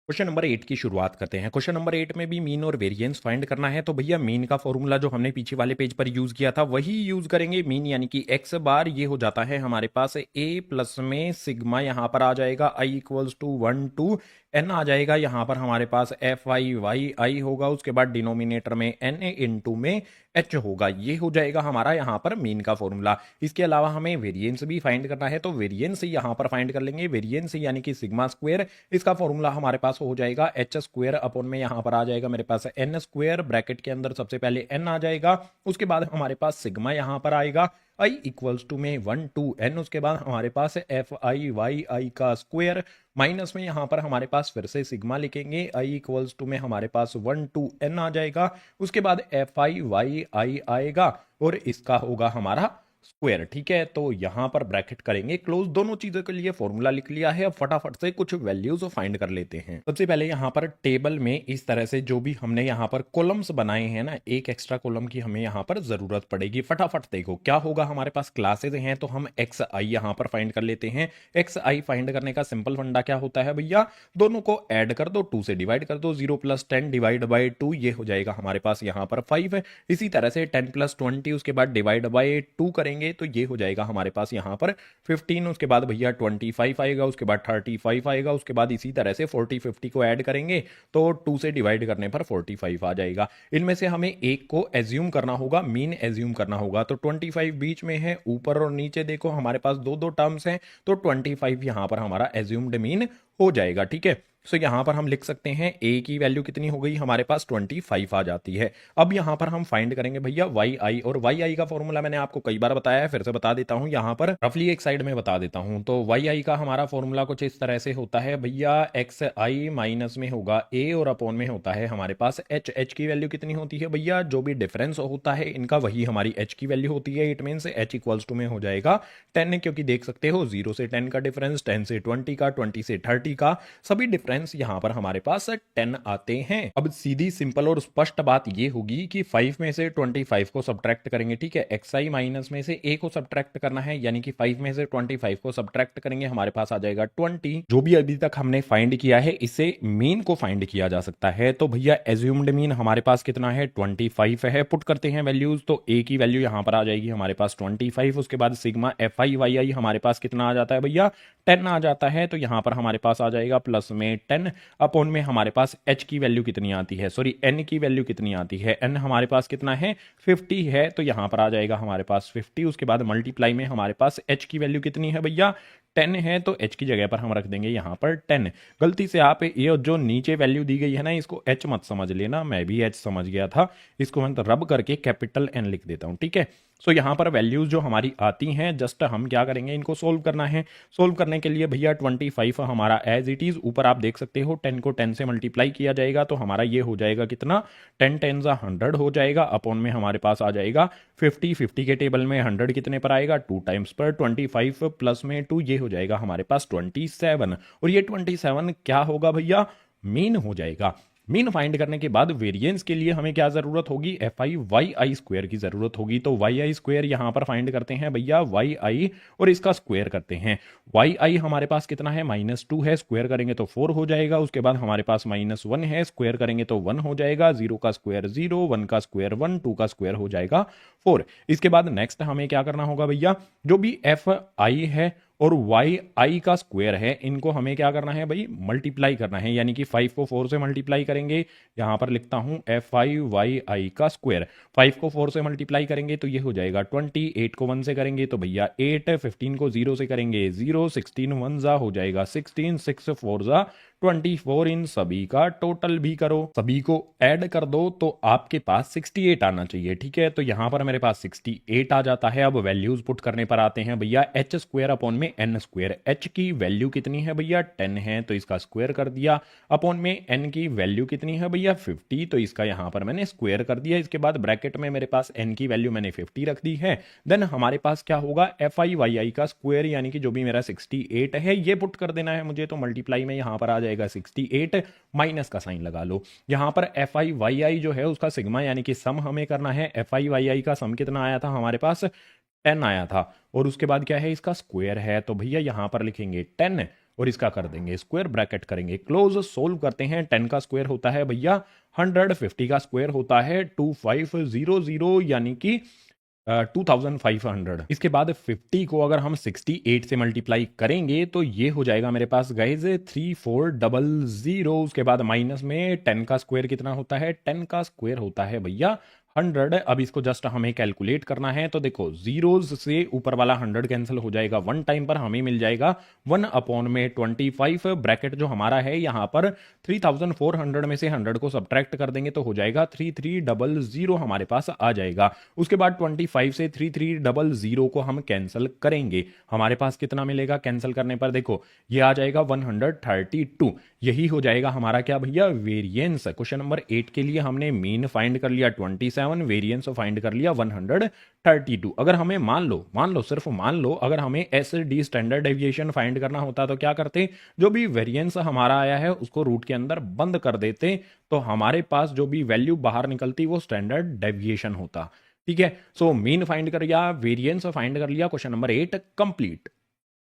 S1: क्वेश्चन नंबर 8 की शुरुआत करते हैं। क्वेश्चन नंबर 8 में भी मीन और वेरिएंस फाइंड करना है। तो भैया मीन का फॉर्मूला जो हमने पीछे वाले पेज पर यूज किया था वही यूज करेंगे। मीन यानी कि x बार, ये हो जाता है हमारे पास a प्लस में सिग्मा, यहां पर आ जाएगा i equals to 1 to n आ जाएगा, यहां पर हमारे पास FIYI होगा, उसके बाद डिनोमिनेटर में n इनटू में h होगा, ये हो जाएगा हमारा यहां पर मीन का फॉर्मूला। इसके अलावा हमें वेरिएंस भी फाइंड करना है, तो वेरिएंस यहां पर फाइंड कर लेंगे। वेरिएंस यानी कि सिग्मा स्क्वायर, इसका फॉर्मूला हमारे पास हो जाएगा h स्क्वायर अपॉन में यहां पर आ जाएगा मेरे पास n स्क्वायर, ब्रैकेट के अंदर सबसे पहले n आ जाएगा, उसके बाद हमारे पास सिग्मा यहां पर आएगा i इक्वल्स टू में 1 टू n, उसके बाद हमारे पास FIYI का स्क्वायर, माइनस में यहां पर हमारे पास फिर से सिग्मा लिखेंगे, i इक्वल्स टू में हमारे पास 1 टू n आ जाएगा, उसके बाद FIYI आएगा और इसका होगा हमारा स्क्वायर, ठीक है। तो यहां पर ब्रैकेट करेंगे क्लोज। दोनों चीजों के लिए फॉर्मूला लिख लिया है, अब फटाफट से कुछ वैल्यूज फाइंड कर लेते हैं। सबसे पहले यहां पर टेबल में इस तरह से जो भी हमने यहां पर कॉलम्स बनाए हैं ना, एक एक्स्ट्रा कॉलम की हमें यहां पर जरूरत पड़ेगी। फटाफट देखो क्या होगा, हमारे पास क्लासेज हैं तो हम XI यहां पर फाइंड कर लेते हैं। XI फाइंड करने का सिंपल फंडा क्या होता है भैया, दोनों को ऐड कर दो, 2 से डिवाइड कर दो, 0 + 10 डिवाइड बाई 2, ये हो जाएगा हमारे पास यहां पर 5 है। इसी तरह से 10 + 20 उसके बाद डिवाइड बाई 2 करेंगे तो ये हो जाएगा हमारे पास यहां पर 15, उसके बाद भैया 25 आएगा, उसके बाद 35 आएगा, उसके बाद इसी तरह से 40 50 को ऐड करेंगे तो 2 से डिवाइड करने पर 45 आ जाएगा। इनमें से हमें एक को एज्यूम करना होगा, मीन एज्यूम करना होगा। तो 25 बीच में है, ऊपर और नीचे देखो हमारे पास दो टर्म्स हैं, तो 25 यहां पर हमारा एज्यूम्ड मीन हो जाएगा, ठीक है। सो यहाँ पर हम लिख सकते हैं ए की वैल्यू कितनी हो गई, हमारे पास 25 आ जाती है। अब यहाँ पर हम फाइंड करेंगे भैया वाई आई, और वाई आई का फॉर्मूला मैंने आपको कई बार बताया है, फिर से बता देता हूँ, यहाँ पर रफली एक साइड में बता देता हूँ। तो वाई आई का हमारा फॉर्मूला कुछ इस तरह से होता है भैया, एक्स आई माइनस में होगा ए और अपॉन में होता है हमारे पास एच। एच की वैल्यू कितनी होती है भैया, जो भी डिफरेंस होता है इनका वही हमारी एच की वैल्यू होती है। It means H equals to में हो जाएगा 10, क्योंकि देख सकते हो 0 से 10 का डिफरेंस, 10 से 20 का, 20 से 30 का, सभी डिफरेंस यहाँ पर हमारे पास 10 आते हैं। अब सीधी सिंपल और स्पष्ट बात ये होगी कि 5 में से 25 को सब्ट्रैक्ट करेंगे, ठीक है, एक्स आई माइनस में से ए को सब्ट्रैक्ट करना है, यानी कि 5 में से 25 को सब्ट्रैक्ट करेंगे, हमारे पास आ जाएगा 20। जो भी अभी तक हमने फाइंड किया है इससे मीन को फाइंड किया जा सकता है। तो भैया एज्यूम्ड मीन हमारे पास कितना है, 25 है। पुट करते हैं वैल्यूज, तो ए की वैल्यू यहाँ पर आ जाएगी हमारे पास 25, उसके बाद सिग्मा एफ आई वाई आई हमारे पास कितना आ जाता है भैया, 10 आ जाता है। तो यहाँ पर हमारे पास आ जाएगा प्लस में 10 अपॉन में हमारे पास h की वैल्यू कितनी आती है, सॉरी n की वैल्यू कितनी आती है, n हमारे पास कितना है 50 है, तो यहाँ पर आ जाएगा हमारे पास 50। उसके बाद मल्टीप्लाई में हमारे पास h की वैल्यू कितनी है भैया, 10 है, तो h की जगह पर हम रख देंगे यहाँ पर 10। गलती से आप ये जो नीचे वैल्यू दी गई है ना, इसको h मत समझ लेना, मैं भी h समझ गया था, इसको मैं रब करके कैपिटल N लिख देता हूँ, ठीक है। सो यहाँ पर वैल्यूज जो हमारी आती हैं, जस्ट हम क्या करेंगे, इनको सोल्व करना है। सोल्व करने के लिए भैया 25 हमारा एज इट इज, ऊपर आप देख सकते हो 10 को 10 से मल्टीप्लाई किया जाएगा, तो हमारा ये हो जाएगा कितना, 10 10 100 हो जाएगा, अपॉन में हमारे पास आ जाएगा 50। 50 के टेबल में 100 कितने पर आएगा, 2 टाइम्स पर, 25 प्लस में 2 ये हो जाएगा हमारे पास 27, और ये 27 क्या होगा भैया, मीन हो जाएगा। मीन फाइंड करने के बाद वेरिएंस के लिए हमें क्या जरूरत होगी, F I Y I square की जरूरत होगी। तो वाई आई स्क्वायर यहां पर फाइंड करते हैं भैया, वाई आई और इसका स्क्वायर करते हैं। वाई आई हमारे पास कितना है, -2 है, स्क्वायर करेंगे तो 4 हो जाएगा। उसके बाद हमारे पास -1 है, स्क्वायर करेंगे तो 1 हो जाएगा, 0 का स्क्वायर 0, 1 का स्क्वायर 1, 2 का स्क्वायर हो जाएगा 4। इसके बाद नेक्स्ट हमें क्या करना होगा भैया, जो भी एफ आई है और वाई आई का स्क्वायर है, इनको हमें क्या करना है भाई, मल्टीप्लाई करना है, यानी कि 5 को 4 से मल्टीप्लाई करेंगे। यहां पर लिखता हूं एफ आई वाई आई का स्क्वायर, 5 को 4 से मल्टीप्लाई करेंगे तो ये हो जाएगा 20, 8 को 1 से करेंगे तो भैया 8, 15 को 0 से करेंगे 0, 16 1 जा हो जाएगा 16, 6 4 जा 24। इन सभी का टोटल भी करो, सभी को ऐड कर दो तो आपके पास 68 आना चाहिए, ठीक है। तो यहां पर मेरे पास 68 आ जाता है। अब वैल्यूज पुट करने पर आते हैं भैया, एच स्क्वायर अपॉन में एन स्क्वायर। एच की वैल्यू कितनी है भैया, 10 है, तो इसका स्क्वायर कर दिया, अपॉन में एन की वैल्यू कितनी है भैया 50, तो इसका यहां पर मैंने स्क्वायर कर दिया। इसके बाद ब्रैकेट में मेरे पास एन की वैल्यू मैंने 50 रख दी है। देन हमारे पास क्या होगा, एफ आई वाई आई का स्क्वायर, यानी कि जो भी मेरा 68 है ये पुट कर देना है मुझे। तो मल्टीप्लाई में यहां पर आ जाएगा 68, माइनस का साइन लगा लो। यहां पर एफ आई वाई आई जो है उसका सिग्मा यानी कि सम हमें करना है। एफ आई वाई आई का सम कितना आया था हमारे पास, 10 आया था, और उसके बाद क्या है, इसका स्क्वायर है, तो भैया यहां पर लिखेंगे 10 और इसका कर देंगे स्क्वायर, ब्रैकेट करेंगे क्लोज। सोल्व करते हैं, 10 का स्क्वायर होता है भैया 100, 50 का स्क्वायर होता है 2500, यानी कि 2500। इसके बाद 50 को अगर हम 68 से मल्टीप्लाई करेंगे तो ये हो जाएगा मेरे पास गाइज 3400। उसके बाद माइनस में 10 का स्क्वायर कितना होता है, 10 का स्क्वायर होता है भैया 100। अब इसको जस्ट हमें कैलकुलेट करना है, तो देखो जीरोज से ऊपर वाला 100 कैंसिल हो जाएगा, 1 टाइम पर हमें मिल जाएगा 1 अपॉन में 25। ब्रैकेट जो हमारा है यहाँ पर 3400 में से 100 को सब्ट्रैक्ट कर देंगे तो हो जाएगा 3300 हमारे पास आ जाएगा। उसके बाद 25 से 3300 को हम कैंसिल करेंगे, हमारे पास कितना मिलेगा कैंसिल करने पर, देखो ये आ जाएगा 132। यही हो जाएगा हमारा क्या भैया, वेरिएंस। क्वेश्चन नंबर 8 के लिए हमने मीन फाइंड कर लिया 27, वेरिएंस फाइंड कर लिया 132। अगर हमें मान लो सिर्फ मान लो, अगर हमें एसडी स्टैंडर्ड डेविएशन फाइंड करना होता तो क्या करते, जो भी वेरिएंस हमारा आया है उसको रूट के अंदर बंद कर देते, तो हमारे पास जो भी वैल्यू बाहर निकलती वो स्टैंडर्ड डेविएशन होता, ठीक है। सो मीन फाइंड कर लिया, वेरिएंस फाइंड कर लिया, question number 8 complete.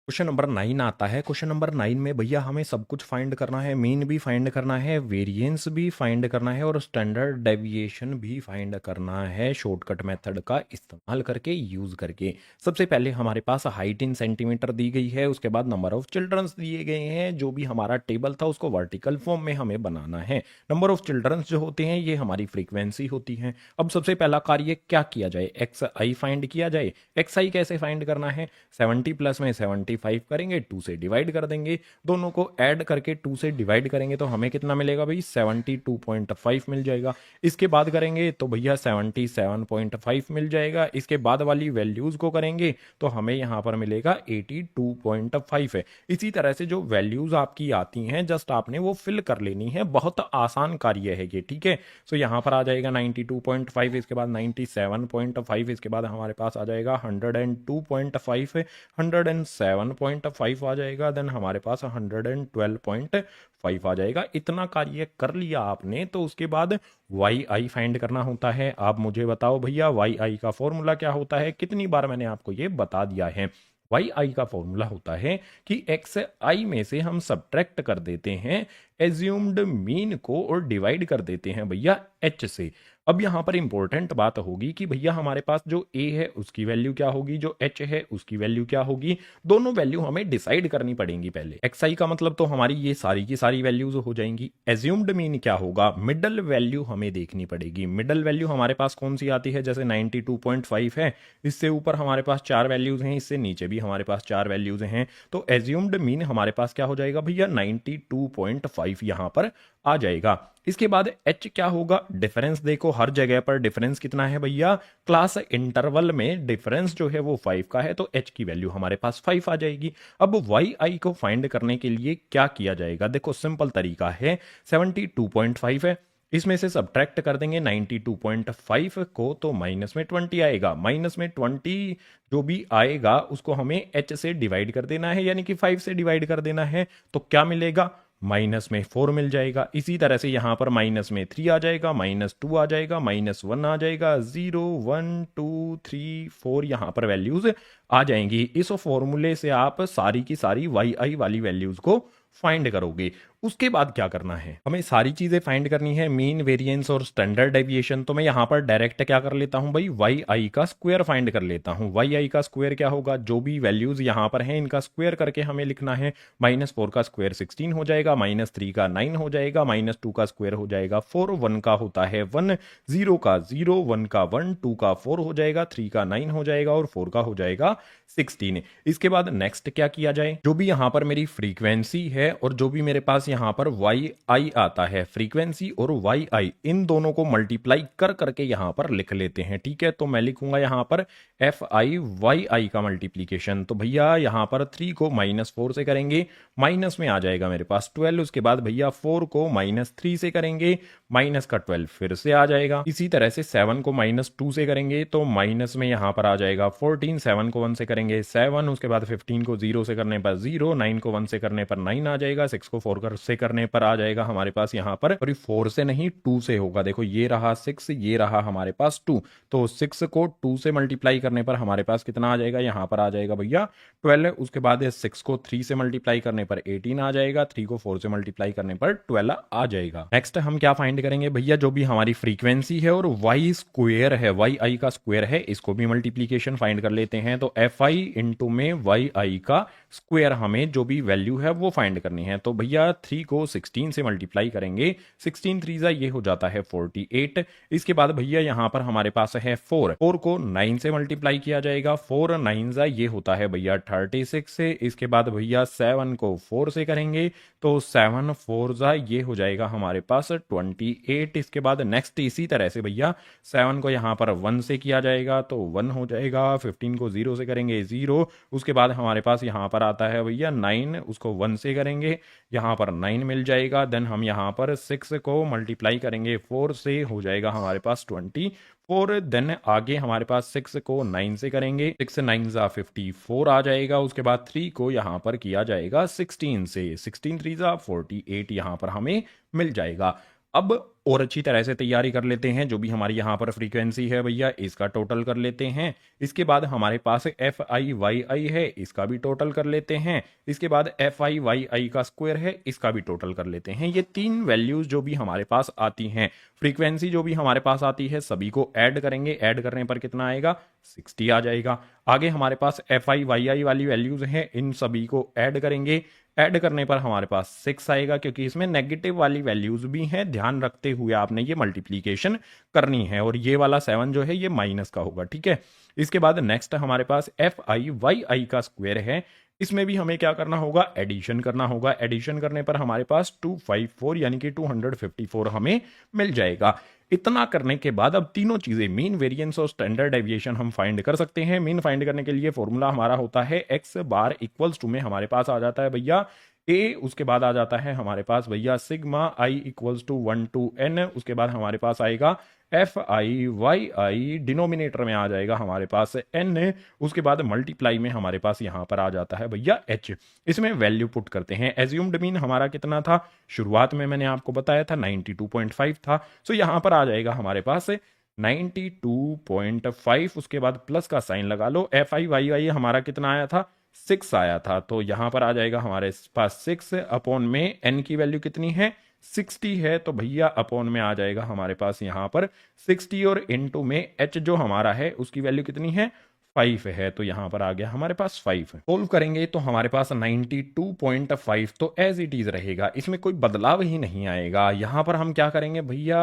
S1: Question number 9 आता है। क्वेश्चन नंबर 9 में भैया हमें सब कुछ फाइंड करना है, मीन भी फाइंड करना है, वेरिएंस भी फाइंड करना है और स्टैंडर्ड डेविएशन भी फाइंड करना है, शॉर्टकट मेथड का इस्तेमाल करके, यूज करके। सबसे पहले हमारे पास हाइट इन सेंटीमीटर दी गई है, उसके बाद नंबर ऑफ चिल्ड्रंस दिए गए हैं, जो भी हमारा टेबल था उसको वर्टिकल फॉर्म में हमें बनाना है। नंबर ऑफ चिल्ड्रंस जो होते हैं ये हमारी फ्रीक्वेंसी होती है। अब सबसे पहला कार्य क्या किया जाए, एक्स आई फाइंड किया जाए। एक्स आई कैसे फाइंड करना है, 70 प्लस में 75 मल्टीप्लाई करेंगे, 2 से डिवाइड कर देंगे, दोनों को ऐड करके 2 से डिवाइड करेंगे तो हमें कितना मिलेगा भाई 72.5 मिल जाएगा। इसके बाद करेंगे तो भैया 77.5 मिल जाएगा। इसके बाद वाली वैल्यूज को करेंगे तो हमें यहाँ पर मिलेगा 82.5 है। इसी तरह से जो वैल्यूज आपकी आती हैं जस्ट आपने वो फिल कर लेनी है, बहुत आसान कार्य है ये, ठीक है। सो यहाँ पर आ जाएगा 92.5, इसके बाद 97.5, इसके बाद हमारे पास आ जाएगा 102.5, 107.5 आ जाएगा, देन हमारे पास 112.5 आ जाएगा। इतना कार्य कर लिया आपने तो उसके बाद वाई आई फाइंड करना होता है। आप मुझे बताओ भैया वाई आई का फॉर्मूला क्या होता है? कितनी बार मैंने आपको ये बता दिया है। वाई आई का फॉर्मूला होता है कि एक्स आई में से हम सब्ट्रैक्ट कर देते हैं एज्यूम्ड मीन को और डिवाइड कर देते हैं भैया एच से। अब यहां पर इंपॉर्टेंट बात होगी कि भैया हमारे पास जो ए है उसकी वैल्यू क्या होगी, जो एच है उसकी वैल्यू क्या होगी, दोनों वैल्यू हमें डिसाइड करनी पड़ेंगी पहले। एक्स आई का मतलब तो हमारी ये सारी की सारी वैल्यूज हो जाएंगी। एज्यूम्ड मीन क्या होगा, मिडल वैल्यू हमें देखनी पड़ेगी। मिडल वैल्यू हमारे पास कौन सी आती है, जैसे 92.5 है, इससे ऊपर हमारे पास 4 वैल्यूज हैं, इससे नीचे भी हमारे पास 4 वैल्यूज हैं, तो एज्यूम्ड मीन हमारे पास क्या हो जाएगा भैया 92.5 यहां पर आ जाएगा। इसके बाद एच क्या होगा, डिफरेंस देखो हर जगह पर डिफरेंस कितना है भैया, क्लास इंटरवल में डिफरेंस जो है वो 5 का है, तो एच की वैल्यू हमारे पास 5 आ जाएगी। अब वाई आई को फाइंड करने के लिए क्या किया जाएगा, देखो सिंपल तरीका है, 72.5 है, इसमें से सब्ट्रैक्ट कर देंगे 92.5 को तो माइनस में 20 आएगा। माइनस में 20 जो भी आएगा उसको हमें एच से डिवाइड कर देना है, यानी कि 5 से डिवाइड कर देना है, तो क्या मिलेगा माइनस में 4 मिल जाएगा। इसी तरह से यहां पर माइनस में 3 आ जाएगा, -2 आ जाएगा, -1 आ जाएगा, 0 1 2 3 4 यहां पर वैल्यूज आ जाएंगी। इस फॉर्मूले से आप सारी की सारी वाई आई वाली वैल्यूज को फाइंड करोगे। उसके बाद क्या करना है, हमें सारी चीजें फाइंड करनी है, मीन, वेरिएंस और स्टैंडर्ड डेविएशन। तो मैं यहां पर डायरेक्ट क्या कर लेता हूं भाई, वाई आई का स्क्वायर फाइंड कर लेता हूं। वाई आई का स्क्वायर क्या होगा, जो भी वैल्यूज यहां पर हैं इनका स्क्वायर करके हमें लिखना है। -4 का स्क्वायर 16 हो जाएगा, -3 का 9 हो जाएगा, -2 का स्क्वायर हो जाएगा 4, 1 का होता है 1, 0 का 0, 1 का 1, 2 का 4 हो जाएगा, 3 का 9 हो जाएगा और 4 का हो जाएगा 16। इसके बाद नेक्स्ट क्या किया जाए, जो भी यहां पर मेरी फ्रीक्वेंसी है और जो भी मेरे पास यहां पर वाई आई आता है, फ्रीक्वेंसी और वाई आई इन दोनों को मल्टीप्लाई कर करके यहां पर लिख लेते हैं, ठीक है। तो मैं लिखूंगा यहां पर एफ आई वाई आई का मल्टीप्लीकेशन। तो भैया यहां पर 3 को -4 से करेंगे, माइनस में आ जाएगा मेरे पास 12। उसके बाद भैया 4 को -3 से करेंगे, माइनस का 12 फिर से आ जाएगा। इसी तरह से 7 को -2 से करेंगे तो माइनस में यहां पर आ जाएगा 14, 7 को 1 से करेंगे 7, उसके बाद 15 को 0 से करने पर 0, 9 को 1 से करने पर 9 आ जाएगा, 6 को 4 से करने पर आ जाएगा हमारे पास यहाँ पर, सॉरी 4 से नहीं 2 से होगा, देखो ये रहा 6, ये रहा हमारे पास 2, तो 6 को 2 से मल्टीप्लाई करने पर हमारे पास कितना आ जाएगा, यहाँ पर आ जाएगा भैया 12। उसके बाद 6 को 3 से मल्टीप्लाई करने पर 18 आ जाएगा, 3 को 4 से मल्टीप्लाई करने पर 12 आ जाएगा। नेक्स्ट हम क्या फाइंड करेंगे भैया, जो भी हमारी फ्रीक्वेंसी है और वाई स्क्वायर है, वाई आई का स्क्वायर है, इसको भी मल्टीप्लीकेशन फाइंड कर लेते हैं। तो एफ आई इंटू में वाई आई का स्क्वायर हमें जो भी वैल्यू है वो फाइंड करनी है। तो भैया 3 को 16 से मल्टीप्लाई करेंगे, 16 3 ये हो जाता है 48। इसके बाद भैया यहाँ पर हमारे पास है 4 को 9 से मल्टीप्लाई किया जाएगा, 4 9 ये होता है भैया 36 से। इसके बाद भैया 7 को 4 से करेंगे तो 7 4 ये हो जाएगा हमारे पास 28। इसके बाद नेक्स्ट इसी तरह से भैया 7 को यहाँ पर 1 से किया जाएगा तो 1 हो जाएगा, 15 को 0 से करेंगे 0। उसके बाद हमारे पास यहाँ पर आता है भैया 9, उसको 1 से करेंगे, यहाँ पर 9 मिल जाएगा। देन हम यहाँ पर 6 को मल्टीप्लाई करेंगे 4 से, हो जाएगा हमारे पास 24। देन आगे हमारे पास 6 को 9 से करेंगे, 6 9 54 आ जाएगा। उसके बाद 3 को यहाँ पर किया जाएगा 16 से, 16 3 48 यहाँ पर हमें मिल जाएगा। अब और अच्छी तरह से तैयारी कर लेते हैं, जो भी हमारी यहाँ पर फ्रीक्वेंसी है भैया इसका टोटल कर लेते हैं। इसके बाद हमारे पास एफ आई वाई आई है, इसका भी टोटल कर लेते हैं। इसके बाद एफ आई वाई आई का स्क्वायर है, इसका भी टोटल कर लेते हैं। ये 3 वैल्यूज जो भी हमारे पास आती हैं, फ्रीक्वेंसी जो भी हमारे पास आती है, सभी को ऐड करेंगे, ऐड करने पर कितना आएगा 60 आ जाएगा। आगे हमारे पास एफ आई वाई आई वाली वैल्यूज हैं, इन सभी को ऐड करेंगे, ऐड करने पर हमारे पास 6 आएगा, क्योंकि इसमें नेगेटिव वाली वैल्यूज भी हैं, ध्यान रखते हुए आपने ये मल्टीप्लीकेशन करनी है। और ये वाला 7 जो है ये माइनस का होगा, ठीक है। इसके बाद नेक्स्ट हमारे पास एफ आई वाई आई का स्क्वायर है, इसमें भी हमें क्या करना होगा, एडिशन करना होगा। एडिशन करने पर हमारे पास 254 यानी कि 254 हमें मिल जाएगा। इतना करने के बाद अब तीनों चीजें मीन, वेरिएंस और स्टैंडर्ड डेविएशन हम फाइंड कर सकते हैं। मीन फाइंड करने के लिए फॉर्मूला हमारा होता है एक्स बार इक्वल्स टू में हमारे पास आ जाता है भैया ए, उसके बाद आ जाता है हमारे पास भैया sigma I equals to 1 to N, उसके बाद हमारे पास आएगा F I Y I, denominator में आ जाएगा हमारे पास एन, उसके बाद मल्टीप्लाई में हमारे पास यहां पर आ जाता है भैया एच। इसमें वैल्यू पुट करते हैं। एज्यूम्ड मीन हमारा कितना था, शुरुआत में मैंने आपको बताया था 92.5 था। सो यहां पर आ जाएगा हमारे पास 92.5, उसके बाद प्लस का साइन लगा लो। एफ आई वाई आई हमारा कितना आया था, 6 आया था, तो यहां पर आ जाएगा हमारे पास 6 अपॉन में एन की वैल्यू कितनी है, 60 है, तो भैया अपॉन में आ जाएगा हमारे पास यहां पर 60 और इनटू में एच जो हमारा है उसकी वैल्यू कितनी है, 5 है, तो यहां पर आ गया हमारे पास 5। सोल्व करेंगे तो हमारे पास 92.5 तो एज इट इज रहेगा, इसमें कोई बदलाव ही नहीं आएगा। यहां पर हम क्या करेंगे भैया,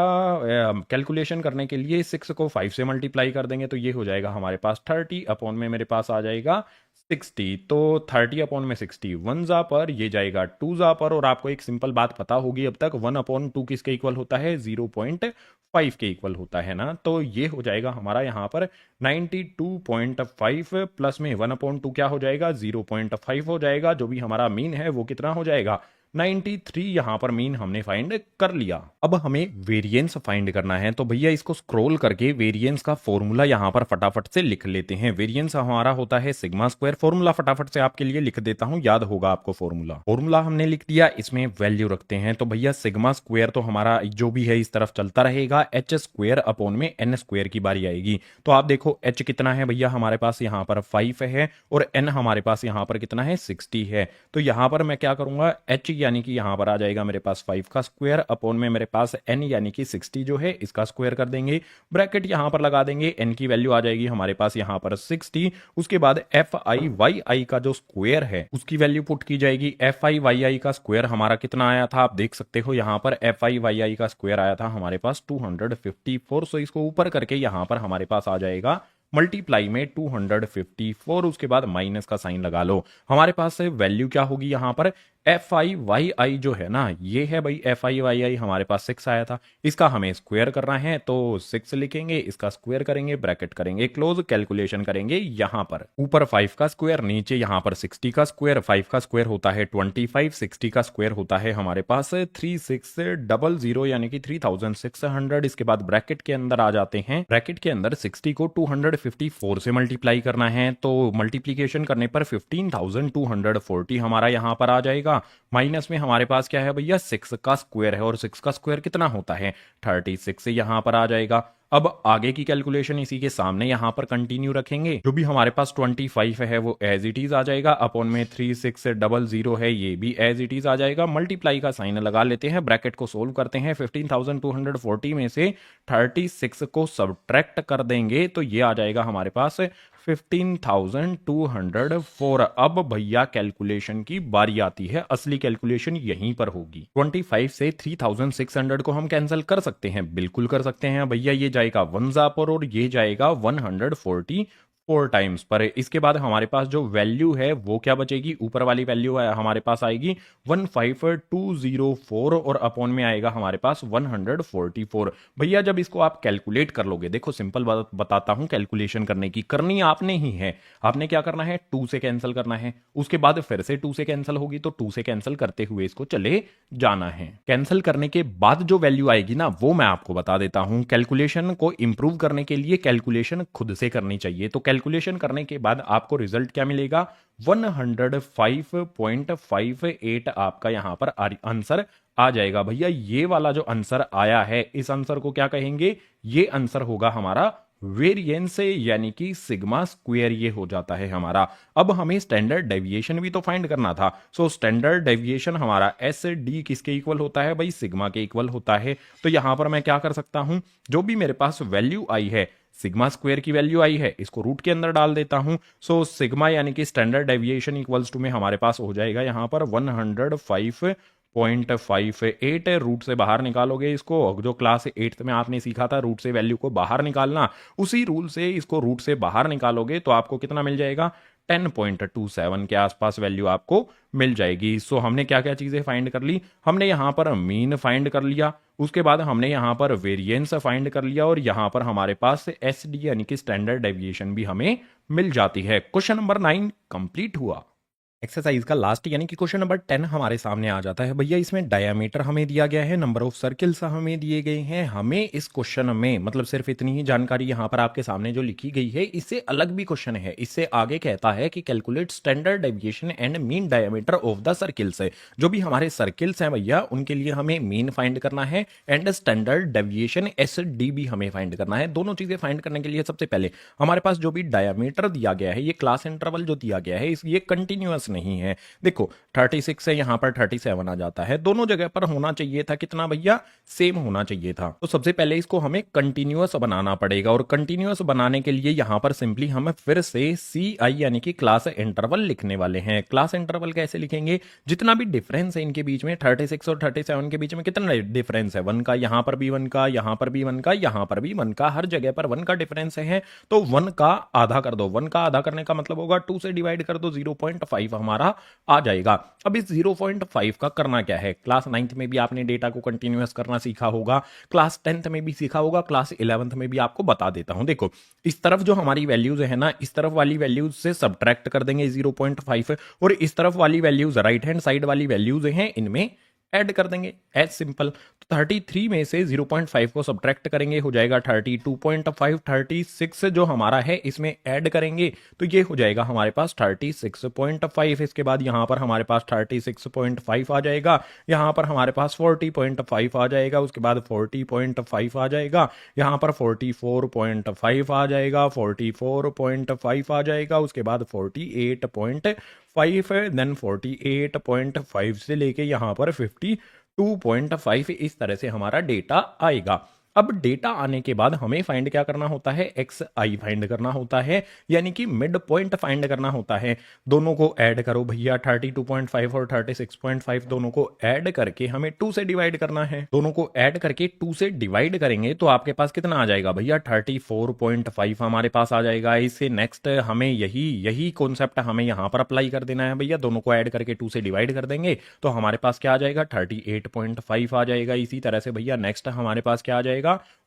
S1: कैलकुलेशन करने के लिए 6 को 5 से मल्टीप्लाई कर देंगे, तो ये हो जाएगा हमारे पास 30 अपॉन में मेरे पास आ जाएगा 60, तो 30 अपॉन में 60 1 जा पर, ये जाएगा 2 जा पर, और आपको एक सिंपल बात पता होगी अब तक 1 अपॉन 2 किसके इक्वल होता है, 0.5 के इक्वल होता है ना। तो ये हो जाएगा हमारा यहाँ पर 92.5 प्लस में 1 अपॉन 2 क्या हो जाएगा, 0.5 हो जाएगा। जो भी हमारा मीन है वो कितना हो जाएगा, 93। यहां पर मीन हमने फाइंड कर लिया। अब हमें वेरिएंस फाइंड करना है, तो भैया इसको स्क्रॉल करके वेरिएंस का फॉर्मूला यहां पर फटाफट से लिख लेते हैं। वेरिएंस हमारा होता है सिग्मा स्क्वायर। फॉर्मूला फटाफट से आपके लिए लिख देता हूं, याद होगा आपको फॉर्मूला हमने लिख दिया। इसमें वैल्यू रखते हैं, तो भैया सिग्मा स्क्वायर तो हमारा जो भी है इस तरफ चलता रहेगा, एच स्क्वायर अपॉन में एन स्क्वायर की बारी आएगी। तो आप देखो एच कितना है भैया हमारे पास यहाँ पर 5 है, और एन हमारे पास यहाँ पर कितना है, 60 है। तो यहाँ पर मैं क्या करूंगा, एच यानी कि यहां पर आ जाएगा मेरे पास 5 का स्क्वायर अपॉन में मेरे पास n यानी कि 60 जो है इसका स्क्वायर कर देंगे, ब्रैकेट यहां पर लगा देंगे। n की वैल्यू आ जाएगी हमारे पास यहां पर 60, उसके बाद एफ आई वाई आई का जो स्क्वायर है उसकी वैल्यू पुट की जाएगी। एफ आई वाई आई का स्क्वायर हमारा कितना आया था, आप देख सकते हो यहां पर एफ आई वाई आई का स्क्वायर आया था हमारे पास 254। सो इसको ऊपर करके यहां पर हमारे पास आ जाएगा मल्टीप्लाई में 254, उसके बाद माइनस का साइन लगा लो। हमारे पास वैल्यू क्या होगी यहां पर, एफ आई वाई आई जो है ना, ये है भाई एफ आई वाई आई हमारे पास 6 आया था, इसका हमें स्क्वायर करना है, तो 6 लिखेंगे, इसका स्क्वायर करेंगे, ब्रैकेट करेंगे क्लोज, कैलकुलेशन करेंगे यहां पर ऊपर 5 का स्क्वायर, नीचे यहां पर 60 का स्क्वायर। 5 का स्क्वायर होता है 25, 60 का स्क्वायर होता है हमारे पास 3600 यानी कि 3600। इसके बाद ब्रैकेट के अंदर आ जाते हैं, ब्रैकेट के अंदर 60 को 254 से मल्टीप्लाई करना है, तो मल्टीप्लीकेशन करने पर 15240 हमारा यहां पर आ जाएगा। माइनस में हमारे पास क्या है भैया, 6 का स्क्वायर है, और 6 का स्क्वायर कितना होता है, 36 यहां पर आ जाएगा। अब आगे की कैलकुलेशन इसी के सामने यहां पर कंटिन्यू रखेंगे। जो भी हमारे पास 25 है वो एज इट इज आ जाएगा, अपॉन में 3600 है ये भी एज इट इज आ जाएगा। मल्टीप्लाई का साइन लगा लेते हैं, ब्रैकेट को सोल्व करते हैं। 15240 में से 36 को सब्ट्रैक्ट कर देंगे, तो ये आ जाएगा हमारे पास 15,204। अब भैया कैलकुलेशन की बारी आती है, असली कैलकुलेशन यहीं पर होगी। 25 से 3600 को हम कैंसिल कर सकते हैं, बिल्कुल कर सकते हैं भैया। ये जाएगा 1 जा पर, और ये जाएगा 144 टाइम्स पर। इसके बाद हमारे पास जो वैल्यू है वो क्या बचेगी, ऊपर वाली वैल्यू हमारे पास आएगी 15204, और अपॉन में आएगा हमारे पास 144। भैया जब इसको आप कैलकुलेट कर लोगे, देखो सिंपल बात बताता हूं, कैलकुलेशन करने की करनी आपने ही है। आपने क्या करना है, 2 से कैंसिल करना है, उसके बाद फिर से 2 से कैंसिल होगी, तो 2 से कैंसिल करते हुए इसको चले जाना है। कैंसिल करने के बाद जो वैल्यू आएगी ना, वो मैं आपको बता देता हूं। कैलकुलेशन को इंप्रूव करने के लिए कैलकुलेशन खुद से करनी चाहिए, तो कैलकुलेशन करने के बाद आपको रिजल्ट क्या मिलेगा, 105.58 आपका यहां पर आंसर आ जाएगा। भैया ये वाला जो आंसर आया है, इस आंसर को क्या कहेंगे, ये आंसर होगा हमारा वेरिएंस, यानी कि सिग्मा स्क्वायर ये हो जाता है हमारा। अब हमें स्टैंडर्ड डेविएशन भी तो फाइंड करना था। सो स्टैंडर्ड डेविएशन हमारा एस डी किसके इक्वल होता है भाई, सिग्मा के इक्वल होता है। तो यहां पर मैं क्या कर सकता हूं, जो भी मेरे पास वैल्यू आई है, सिग्मा स्क्वायर की वैल्यू आई है, इसको रूट के अंदर डाल देता हूं। सो सिग्मा यानी कि स्टैंडर्ड डेविएशन इक्वल्स टू में हमारे पास हो जाएगा यहां पर 105.58। रूट से बाहर निकालोगे इसको, जो क्लास 8th में आपने सीखा था रूट से वैल्यू को बाहर निकालना, उसी रूल से इसको रूट से बाहर निकालोगे तो आपको कितना मिल जाएगा, 10.27 के आसपास वैल्यू आपको मिल जाएगी। सो हमने क्या क्या चीज़ें फाइंड कर ली, हमने यहाँ पर मीन फाइंड कर लिया, उसके बाद हमने यहाँ पर वेरिएंस फाइंड कर लिया, और यहाँ पर हमारे पास एसडी यानी कि स्टैंडर्ड डेविएशन भी हमें मिल जाती है। क्वेश्चन नंबर 9 कंप्लीट हुआ। एक्सरसाइज का लास्ट यानी कि क्वेश्चन नंबर 10 हमारे सामने आ जाता है। भैया इसमें डायामीटर हमें दिया गया है, नंबर ऑफ सर्किल्स हमें दिए गए हैं। हमें इस क्वेश्चन में मतलब सिर्फ इतनी ही जानकारी यहाँ पर आपके सामने जो लिखी गई है, इससे अलग भी क्वेश्चन है। इससे आगे कहता है कि calculate standard deviation and mean diameter of the circles. जो भी हमारे सर्किल्स हैं भैया, उनके लिए हमें मीन फाइंड करना है एंड स्टैंडर्ड डेविएशन एसडी भी हमें फाइंड करना है। दोनों चीजें फाइंड करने के लिए सबसे पहले हमारे पास जो भी डायामीटर दिया गया है, ये क्लास इंटरवल जो दिया गया है, ये कंटिन्यूअस नहीं है। देखो 36 से यहां पर 37 आ जाता है, दोनों जगह पर होना चाहिए था कितना भैया, सेम होना चाहिए था। तो सबसे पहले इसको हमें कंटिन्यूअस बनाना पड़ेगा, और कंटिन्यूअस बनाने के लिए यहां पर सिंपली हम फिर से CI यानी कि क्लास इंटरवल लिखने वाले हैं। क्लास इंटरवल कैसे लिखेंगे, जितना भी डिफरेंस है इनके बीच में, 36 और 37 के बीच में कितना डिफरेंस है, 1 का, यहां पर भी 1 का, यहां पर भी 1 का, यहां पर भी 1 का, हर जगह पर 1 का डिफरेंस है। तो 1 का आधा कर दो, 1 का आधा करने का मतलब होगा 2 से डिवाइड कर दो, 0.5 हमारा आ जाएगा। अब इस 0.5 का करना क्या है, क्लास 9th में भी आपने डेटा को कंटिन्यूअस करना सीखा होगा, क्लास 10th में भी सीखा होगा, क्लास 11th में भी आपको बता देता हूं। देखो इस तरफ जो हमारी वैल्यूज है ना, इस तरफ वाली वैल्यूज से सब्ट्रैक्ट कर देंगे 0.5, और इस तरफ वाली वैल्यूज, राइट हैंड साइड वाली वैल्यूज हैं, इनमें ऐड कर देंगे, एज सिंपल। तो 33 में से 0.5 को सब्ट्रैक्ट करेंगे, हो जाएगा 32.5। 36 जो हमारा है इसमें ऐड करेंगे तो ये हो जाएगा हमारे पास 36.5। इसके बाद यहां पर हमारे पास 36.5 आ जाएगा, यहां पर हमारे पास 40.5 आ जाएगा, उसके बाद 40.5 आ जाएगा, यहां पर 44.5 आ जाएगा, 44.5 आ जाएगा, उसके बाद 48.5, देन 48.5 से लेके यहां पर 52.5, इस तरह से हमारा डेटा आएगा। अब डेटा आने के बाद हमें फाइंड क्या करना होता है, XI फाइंड करना होता है, यानी कि मिड पॉइंट फाइंड करना होता है। दोनों को ऐड करो भैया, 32.5 और 36.5 दोनों को ऐड करके हमें 2 से डिवाइड करना है। दोनों को ऐड करके 2 से डिवाइड करेंगे तो आपके पास कितना आ जाएगा भैया, 34.5 हमारे पास आ जाएगा। इससे नेक्स्ट हमें यही कॉन्सेप्ट हमें यहां पर अप्लाई कर देना है भैया। दोनों को ऐड करके 2 से डिवाइड कर देंगे तो हमारे पास क्या आ जाएगा, 38.5 आ जाएगा। इसी तरह से भैया नेक्स्ट हमारे पास क्या आ जाएगा,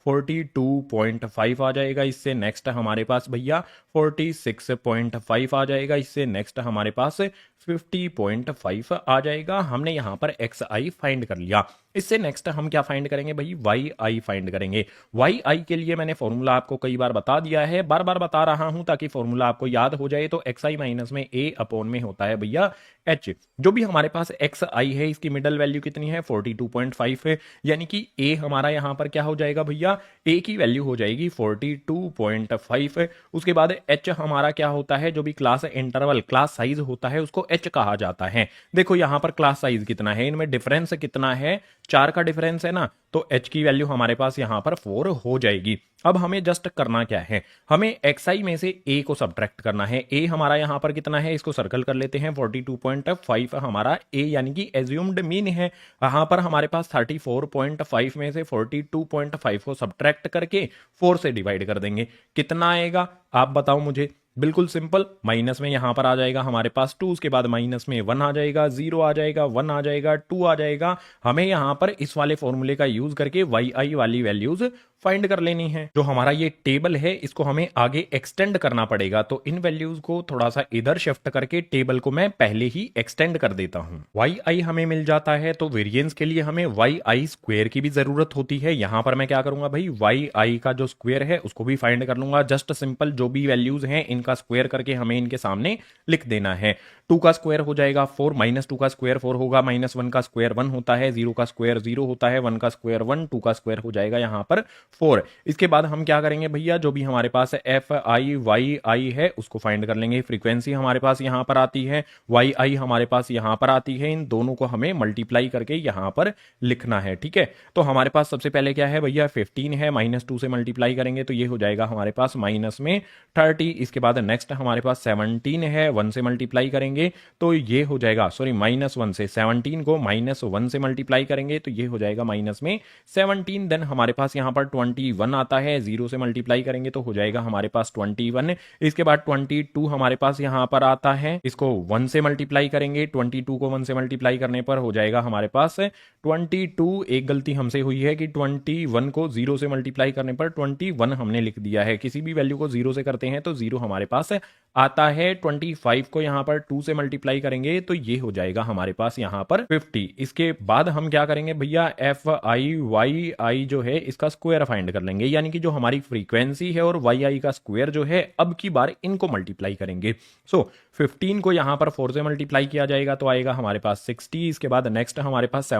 S1: 42.5 आ जाएगा। इससे नेक्स्ट हमारे पास भैया 46.5 आ जाएगा। इससे नेक्स्ट हमारे पास 50.5 आ जाएगा। हमने यहां पर XI फाइंड कर लिया। इससे नेक्स्ट हम क्या फाइंड करेंगे भाई, YI फाइंड करेंगे। YI के लिए मैंने फॉर्मूला आपको कई बार बता दिया है, बार बार बता रहा हूं ताकि फॉर्मूला आपको याद हो जाए। तो XI माइनस में A अपॉन में होता है भैया H। जो भी हमारे पास XI है इसकी मिडल वैल्यू कितनी है, 42.5 है, यानी कि A हमारा यहां पर क्या हो जाएगा भैया, A की वैल्यू हो जाएगी 42.5। उसके बाद H हमारा क्या होता है, जो भी क्लास इंटरवल क्लास साइज होता है उसको H कहा जाता है। देखो यहां पर क्लास साइज कितना है, इनमें डिफरेंस कितना है, 4 का डिफरेंस है ना, तो H की वैल्यू हमारे पास यहां पर 4 हो जाएगी। अब हमें जस्ट करना क्या है, हमें XI में से A को सब्ट्रैक्ट करना है। A हमारा यहां पर कितना है, इसको सर्कल कर लेते हैं, 42.5 हमारा A यानी कि एज्यूम्ड मीन है। यहां पर हमारे पास 34.5 में से 42.5 को सब्ट्रैक्ट करके 4 से डिवाइड कर देंगे, कितना आएगा आप बताओ मुझे। बिल्कुल सिंपल, माइनस में यहां पर आ जाएगा हमारे पास 2, उसके बाद माइनस में 1 आ जाएगा, 0 आ जाएगा, 1 आ जाएगा, 2 आ जाएगा। हमें यहां पर इस वाले फॉर्मूले का यूज करके YI वाली वैल्यूज फाइंड कर लेनी है। जो हमारा ये टेबल है इसको हमें आगे एक्सटेंड करना पड़ेगा, तो इन वैल्यूज को थोड़ा सा इधर शिफ्ट करके टेबल को मैं पहले ही एक्सटेंड कर देता हूं। YI हमें मिल जाता है, तो वेरिएंस के लिए हमें YI स्क्वायर की भी जरूरत होती है। यहां पर मैं क्या करूंगा भाई, YI का जो स्क्वायर है उसको भी फाइंड कर लूंगा। जस्ट सिंपल जो भी वैल्यूज हैं इनका स्क्वायर करके हमें इनके सामने लिख देना है। 2 का स्क्वायर हो जाएगा 4, -2 का स्क्वायर 4 होगा, -1 का स्क्वायर 1 होता है, 0 का स्क्वायर 0 होता है, 1 का स्क्वायर 1, 2 का स्क्वायर हो जाएगा यहां पर 4। इसके बाद हम क्या करेंगे भैया, जो भी हमारे पास FI है उसको फाइंड कर लेंगे। फ्रीक्वेंसी हमारे पास यहां पर आती है, YI हमारे पास यहां पर आती है, इन दोनों को हमें मल्टीप्लाई करके यहां पर लिखना है। ठीक है, तो हमारे पास सबसे पहले क्या है भैया, 15 है, -2 से मल्टीप्लाई करेंगे तो ये हो जाएगा हमारे पास माइनस में 30। इसके बाद नेक्स्ट हमारे पास 17 है, 1 से मल्टीप्लाई करेंगे तो ये हो जाएगा, सॉरी -1 से 17 को -1 से मल्टीप्लाई करेंगे तो ये हो जाएगा माइनस में 17। देन हमारे पास यहां पर 21 आता है, 0 से मल्टीप्लाई करेंगे तो हो जाएगा हमारे पास 21। इसके बाद 22 हमारे पास यहाँ पर आता है, इसको 1 से मल्टीप्लाई करेंगे, 22 को 1 से मल्टीप्लाई करने पर हो जाएगा हमारे पास 22। एक गलती हमसे हुई है कि 21 को 0 से मल्टीप्लाई करने पर 21 हमने लिख दिया है। किसी भी वैल्यू को 0 से करते हैं तो 0 हमारे पास आता है। 25 को यहाँ पर 2 से मल्टीप्लाई करेंगे तो ये हो जाएगा हमारे पास यहाँ पर 50। इसके बाद हम क्या करेंगे भैया, FIYI जो है इसका स्क्वायर फाइंड कर लेंगे, यानी कि जो हमारी फ्रीक्वेंसी है और YI का स्क्वायर जो है, अब की बार इनको मल्टीप्लाई करेंगे। सो 15 को यहाँ पर 4 से मल्टीप्लाई किया जाएगा तो आएगा हमारे पास 60। इसके बाद नेक्स्ट हमारे पास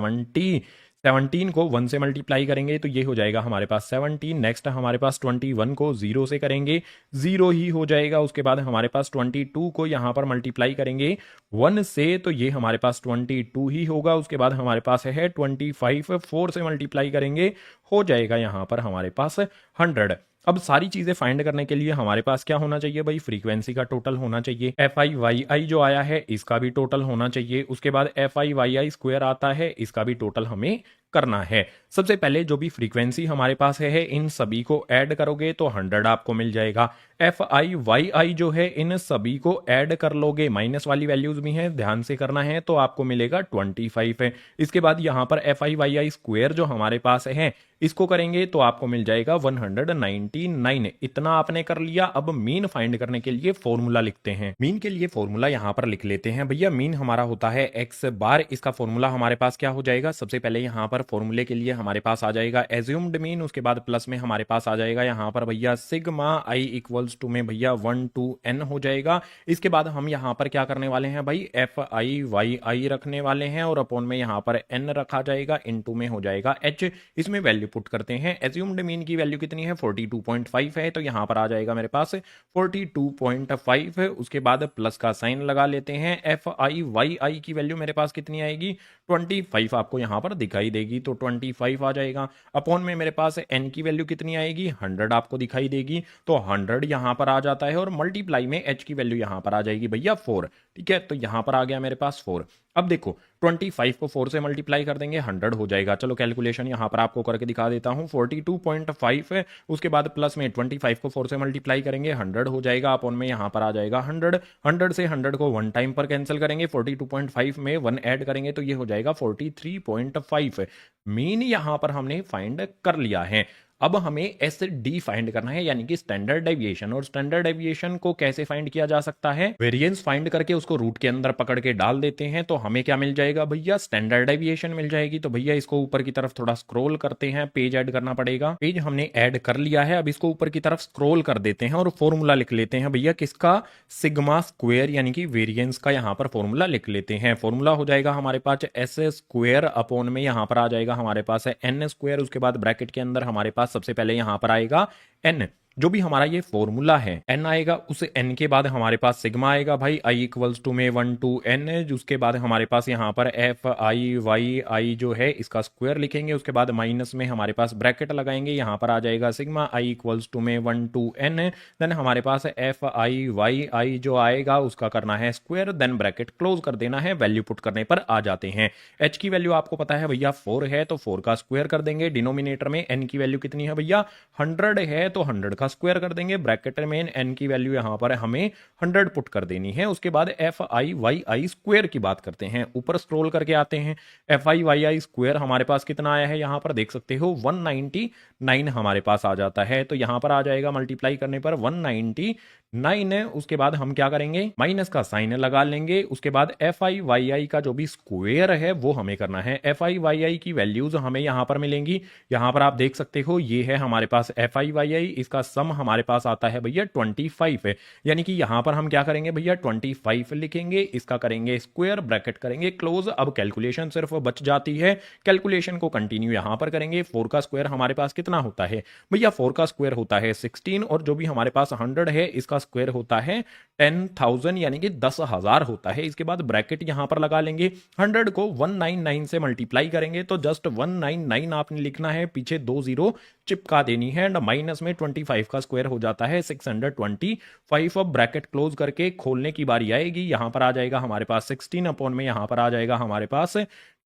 S1: 17 को 1 से मल्टीप्लाई करेंगे तो ये हो जाएगा हमारे पास 17। नेक्स्ट हमारे पास 21 को 0 से करेंगे, 0 ही हो जाएगा। उसके बाद हमारे पास 22 को यहाँ पर मल्टीप्लाई करेंगे 1 से तो ये हमारे पास 22 ही होगा। उसके बाद हमारे पास है 25, 4 से मल्टीप्लाई करेंगे हो जाएगा यहाँ पर हमारे पास 100। अब सारी चीजें फाइंड करने के लिए हमारे पास क्या होना चाहिए भाई, फ्रीक्वेंसी का टोटल होना चाहिए। FIYI जो आया है इसका भी टोटल होना चाहिए। उसके बाद FIYI स्क्वायर आता है, इसका भी टोटल हमें करना है। सबसे पहले जो भी फ्रीक्वेंसी हमारे पास है इन सभी को ऐड करोगे तो 100 आपको मिल जाएगा। FIYI जो है इन सभी को ऐड कर लोगे, माइनस वाली वैल्यूज भी हैं, ध्यान से करना है, तो आपको मिलेगा 25 है। इसके बाद यहाँ पर FIYI स्क्वायर जो हमारे पास है इसको करेंगे तो आपको मिल जाएगा 199। इतना आपने कर लिया। अब मीन फाइंड करने के लिए फॉर्मूला लिखते हैं। मीन के लिए फॉर्मूला यहाँ पर लिख लेते हैं भैया। मीन हमारा होता है x बार। इसका फॉर्मूला हमारे पास क्या हो जाएगा, सबसे पहले यहाँ पर फॉर्मूले के लिए हमारे पास आ जाएगा एज्यूम्ड मीन, उसके बाद प्लस में हमारे पास आ जाएगा यहाँ पर भैया सिग्मा i इक्वल्स टू में भैया 1 to n हो जाएगा। इसके बाद हम यहाँ पर क्या करने वाले हैं भाई, FIYI रखने वाले हैं और अपॉन में यहाँ पर n रखा जाएगा, इनटू में हो जाएगा h। इसमें वैल्यू पुट करते हैं। एज्यूम्ड मीन की वैल्यू कितनी है, 42.5 है, तो यहाँ पर आ जाएगा मेरे पास 42.5 है। उसके बाद प्लस का साइन लगा लेते हैं। FIYI की वैल्यू मेरे पास कितनी आएगी, 25 आपको यहाँ पर दिखाई देगी, तो 25 आ जाएगा। अपॉन में मेरे पास n की वैल्यू कितनी आएगी, 100 आपको दिखाई देगी, तो 100 यहाँ पर आ जाता है और मल्टीप्लाई में h की वैल्यू यहाँ पर आ जाएगी भैया 4। ठीक है, तो यहाँ पर आ गया मेरे पास 4। अब देखो 25 को 4 से मल्टीप्लाई कर देंगे 100 हो जाएगा। चलो कैलकुलेशन यहाँ पर आपको करके दिखा देता हूँ। 42.5 है, उसके बाद प्लस में 25 को 4 से मल्टीप्लाई करेंगे 100 हो जाएगा। अपॉन में यहाँ पर आ जाएगा 100 से 100 को 1 टाइम पर कैंसिल करेंगे, 42.5 में 1 ऐड करेंगे तो ये हो जाएगा 43.5। मीन यहाँ पर हमने फाइंड कर लिया है। अब हमें SD फाइंड करना है, यानी कि स्टैंडर्ड डेविएशन। और स्टैंडर्ड डेविएशन को कैसे फाइंड किया जा सकता है, वेरिएंस फाइंड करके उसको रूट के अंदर पकड़ के डाल देते हैं तो हमें क्या मिल जाएगा भैया, स्टैंडर्ड डेविएशन मिल जाएगी। तो भैया इसको ऊपर की तरफ थोड़ा स्क्रॉल करते हैं, पेज ऐड करना पड़ेगा। पेज हमने ऐड कर लिया है, अब इसको ऊपर की तरफ स्क्रॉल कर देते हैं और फॉर्मूला लिख लेते हैं भैया किसका, सिग्मा स्क्वायर, यानी कि वेरिएंस का यहाँ पर फॉर्मूला लिख लेते हैं। फॉर्मूला हो जाएगा हमारे पास S स्क्वायर, अपॉन में यहाँ पर आ जाएगा हमारे पास है N स्क्वायर। उसके बाद ब्रैकेट के अंदर हमारे पास सबसे पहले यहाँ पर आएगा n, जो भी हमारा ये फॉर्मूला है n आएगा, उस n के बाद हमारे पास सिग्मा आएगा भाई i इक्वल्स टू में 1 to n। उसके बाद हमारे पास यहाँ पर FIYI जो है इसका स्क्वायर लिखेंगे, उसके बाद माइनस में हमारे पास ब्रैकेट लगाएंगे, यहाँ पर आ जाएगा सिग्मा i इक्वल्स टू में 1 to n। देन हमारे पास FIYI जो आएगा उसका करना है स्क्वायर, देन ब्रैकेट क्लोज कर देना है। वैल्यू पुट करने पर आ जाते हैं। h की वैल्यू आपको पता है भैया 4 है, तो 4 का स्क्वायर कर देंगे। डिनोमिनेटर में n की वैल्यू कितनी है भैया, 100 है, तो 100 का स्क्वायर कर देंगे। ब्रैकेट में n की वैल्यू यहां पर हमें 100 पुट कर देनी है। उसके बाद FIYI स्क्वायर की बात करते हैं, ऊपर स्क्रॉल करके आते हैं। FIYI स्क्वायर हमारे पास कितना आया है, यहां पर देख सकते हो 199 हमारे पास आ जाता है, तो यहां पर आ जाएगा मल्टीप्लाई करने पर 199 है। उसके बाद हम क्या करेंगे, माइनस का साइन लगा लेंगे। उसके बाद FIYI का जो भी स्क्वायर है वो हमें करना है। FIYI की वैल्यूज हमें यहां पर मिलेंगी, यहां पर आप देख सकते हो ये है हमारे पास FIYI, इसका सम हमारे पास आता है भैया 25 है, यानी कि यहां पर हम क्या करेंगे भैया 25 लिखेंगे, इसका करेंगे स्क्वायर, ब्रैकेट करेंगे क्लोज। अब कैलकुलेशन सिर्फ बच जाती है, कैलकुलेशन को कंटिन्यू यहां पर करेंगे। 4 का स्क्वायर हमारे पास कितना होता है भैया, 4 का स्क्वायर होता है 16, और जो भी हमारे पास 100 है इसका स्क्वायर होता है 10,000, यानी कि 10,000 होता है। इसके बाद ब्रैकेट यहां पर लगा लेंगे, 100 को 199 से मल्टीप्लाई करेंगे तो जस्ट 199 आपने लिखना है, पीछे 2 0 चिपका देनी है, एंड माइनस में 25 का स्क्वायर हो जाता है 625। अब ब्रैकेट क्लोज करके खोलने की बारी आएगी, यहां पर आ जाएगा हमारे पास 16 अपॉन में यहां पर आ जाएगा हमारे पास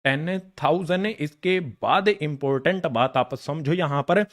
S1: 10,000। इसके बाद इंपॉर्टेंट बात आप समझो, यहां पर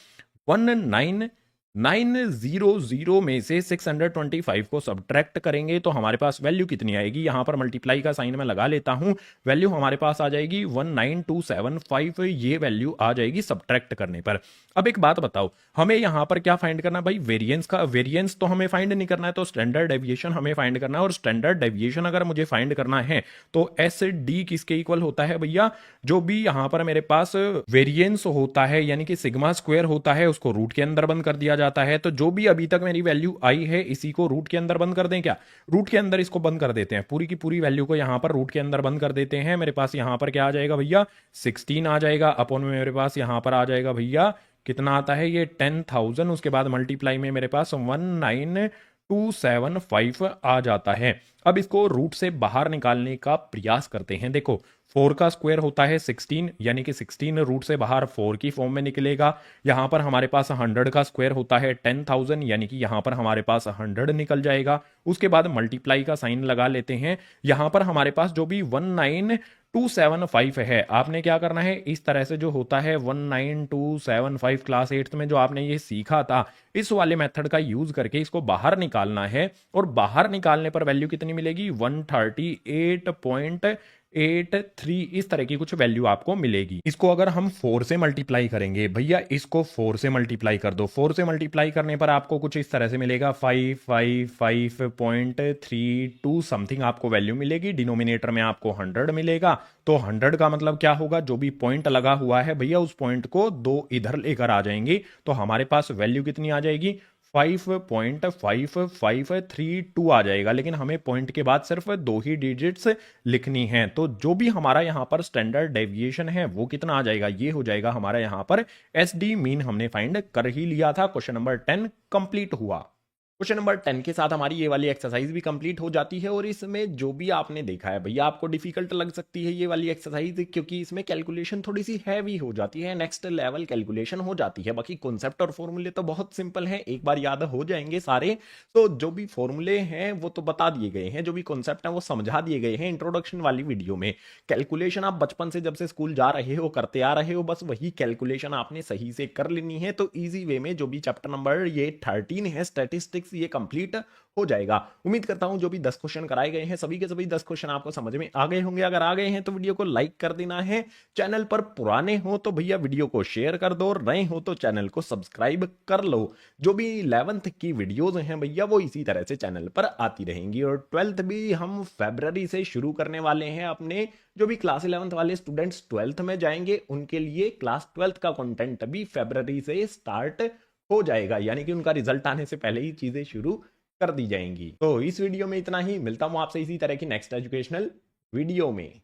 S1: 19,900 में से 625 को सब्ट्रैक्ट करेंगे तो हमारे पास वैल्यू कितनी आएगी। यहां पर मल्टीप्लाई का साइन मैं लगा लेता हूं, वैल्यू हमारे पास आ जाएगी 19275, ये वैल्यू आ जाएगी सब्ट्रैक्ट करने पर। अब एक बात बताओ, हमें यहां पर क्या फाइंड करना भाई, वेरिएंस का। वेरिएंस तो हमें फाइंड नहीं करना है, तो स्टैंडर्ड डेविएशन हमें फाइंड करना है। और स्टैंडर्ड डेविएशन अगर मुझे फाइंड करना है तो एस डी किसके इक्वल होता है भैया, जो भी यहां पर मेरे पास वेरिएंस होता है यानी कि सिग्मा स्क्वायर होता है, उसको रूट के अंदर बंद कर दिया जाता है। तो जो भी अभी तक मेरी वैल्यू आई है इसी को रूट के अंदर बंद कर दें क्या, रूट के अंदर इसको बंद कर देते हैं, पूरी की पूरी वैल्यू को यहां पर रूट के अंदर बंद कर देते हैं। मेरे पास यहां पर क्या आ जाएगा भैया, 16 आ जाएगा, अपॉन में मेरे पास यहां पर आ जाएगा भैया कितना आता है ये 10,000, उसके बाद मल्टीप्लाई में मेरे पास 19275 आ जाता है। अब इसको रूट से बाहर निकालने का प्रयास करते हैं। देखो 4 का स्क्वायर होता है 16, यानी कि 16 रूट से बाहर 4 की फॉर्म में निकलेगा। यहां पर हमारे पास 100 का स्क्वायर होता है 10,000, यानी कि यहां पर हमारे पास 100 निकल जाएगा। उसके बाद मल्टीप्लाई का साइन लगा लेते हैं। यहां पर हमारे पास जो भी 19275 है, आपने क्या करना है, इस तरह से जो होता है 19275 क्लास 8 में जो आपने ये सीखा था, इस वाले मेथड का यूज करके इसको बाहर निकालना है। और बाहर निकालने पर वैल्यू कितनी मिलेगी, 138.83, इस तरह की कुछ वैल्यू आपको मिलेगी। इसको अगर हम 4 से मल्टीप्लाई करेंगे भैया, इसको 4 से मल्टीप्लाई कर दो, 4 से मल्टीप्लाई करने पर आपको कुछ इस तरह से मिलेगा 555.32 समथिंग आपको वैल्यू मिलेगी। डिनोमिनेटर में आपको 100 मिलेगा। तो 100 का मतलब क्या होगा, जो भी पॉइंट लगा हुआ है भैया उस पॉइंट को 2 इधर लेकर आ जाएंगे, तो हमारे पास वैल्यू कितनी आ जाएगी, 5.5532 आ जाएगा। लेकिन हमें पॉइंट के बाद सिर्फ 2 ही डिजिट्स लिखनी है। तो जो भी हमारा यहां पर स्टैंडर्ड डेविएशन है वो कितना आ जाएगा, ये हो जाएगा हमारा यहां पर एस डी मीन, हमने फाइंड कर ही लिया था। क्वेश्चन नंबर 10 कंप्लीट हुआ। क्वेश्चन नंबर 10 के साथ हमारी ये वाली एक्सरसाइज भी कंप्लीट हो जाती है। और इसमें जो भी आपने देखा है भैया, आपको डिफिकल्ट लग सकती है ये वाली एक्सरसाइज, क्योंकि इसमें कैलकुलेशन थोड़ी सी हैवी हो जाती है, नेक्स्ट लेवल कैलकुलेशन हो जाती है। बाकी कॉन्सेप्ट और फॉर्मूले तो बहुत सिंपल हैं, एक बार याद हो जाएंगे सारे। तो जो भी फॉर्मूले हैं वो तो बता दिए गए हैं, जो भी कॉन्सेप्ट है वो समझा दिए गए हैं इंट्रोडक्शन वाली वीडियो में। कैलकुलेशन आप बचपन से जब से स्कूल जा रहे हो करते आ रहे हो, बस वही कैलकुलेशन आपने सही से कर लेनी है। तो ईजी वे में जो भी चैप्टर नंबर ये 13 है स्टैटिस्टिक्स, ये कंप्लीट हो जाएगा। उम्मीद करता हूं जो भी 10 क्वेश्चन कराए गए हैं सभी के सभी 10 क्वेश्चन आपको समझ में आ गए होंगे। अगर आ गए हैं तो वीडियो को लाइक कर देना है। चैनल पर पुराने हो तो भैया वीडियो को शेयर कर दो, और नए हो तो चैनल को सब्सक्राइब कर लो। जो भी 11th की वीडियोस हैं भैया वो इसी तरह से चैनल पर आती रहेंगी। और 12th भी हम फरवरी से शुरू करने वाले हैं। अपने जो भी क्लास 11th वाले स्टूडेंट्स 12th में जाएंगे उनके लिए क्लास 12th का कंटेंट भी फरवरी से स्टार्ट हो जाएगा, यानी कि उनका रिजल्ट आने से पहले ही चीजें शुरू कर दी जाएंगी। तो इस वीडियो में इतना ही, मिलता हूं आपसे इसी तरह की नेक्स्ट एजुकेशनल वीडियो में।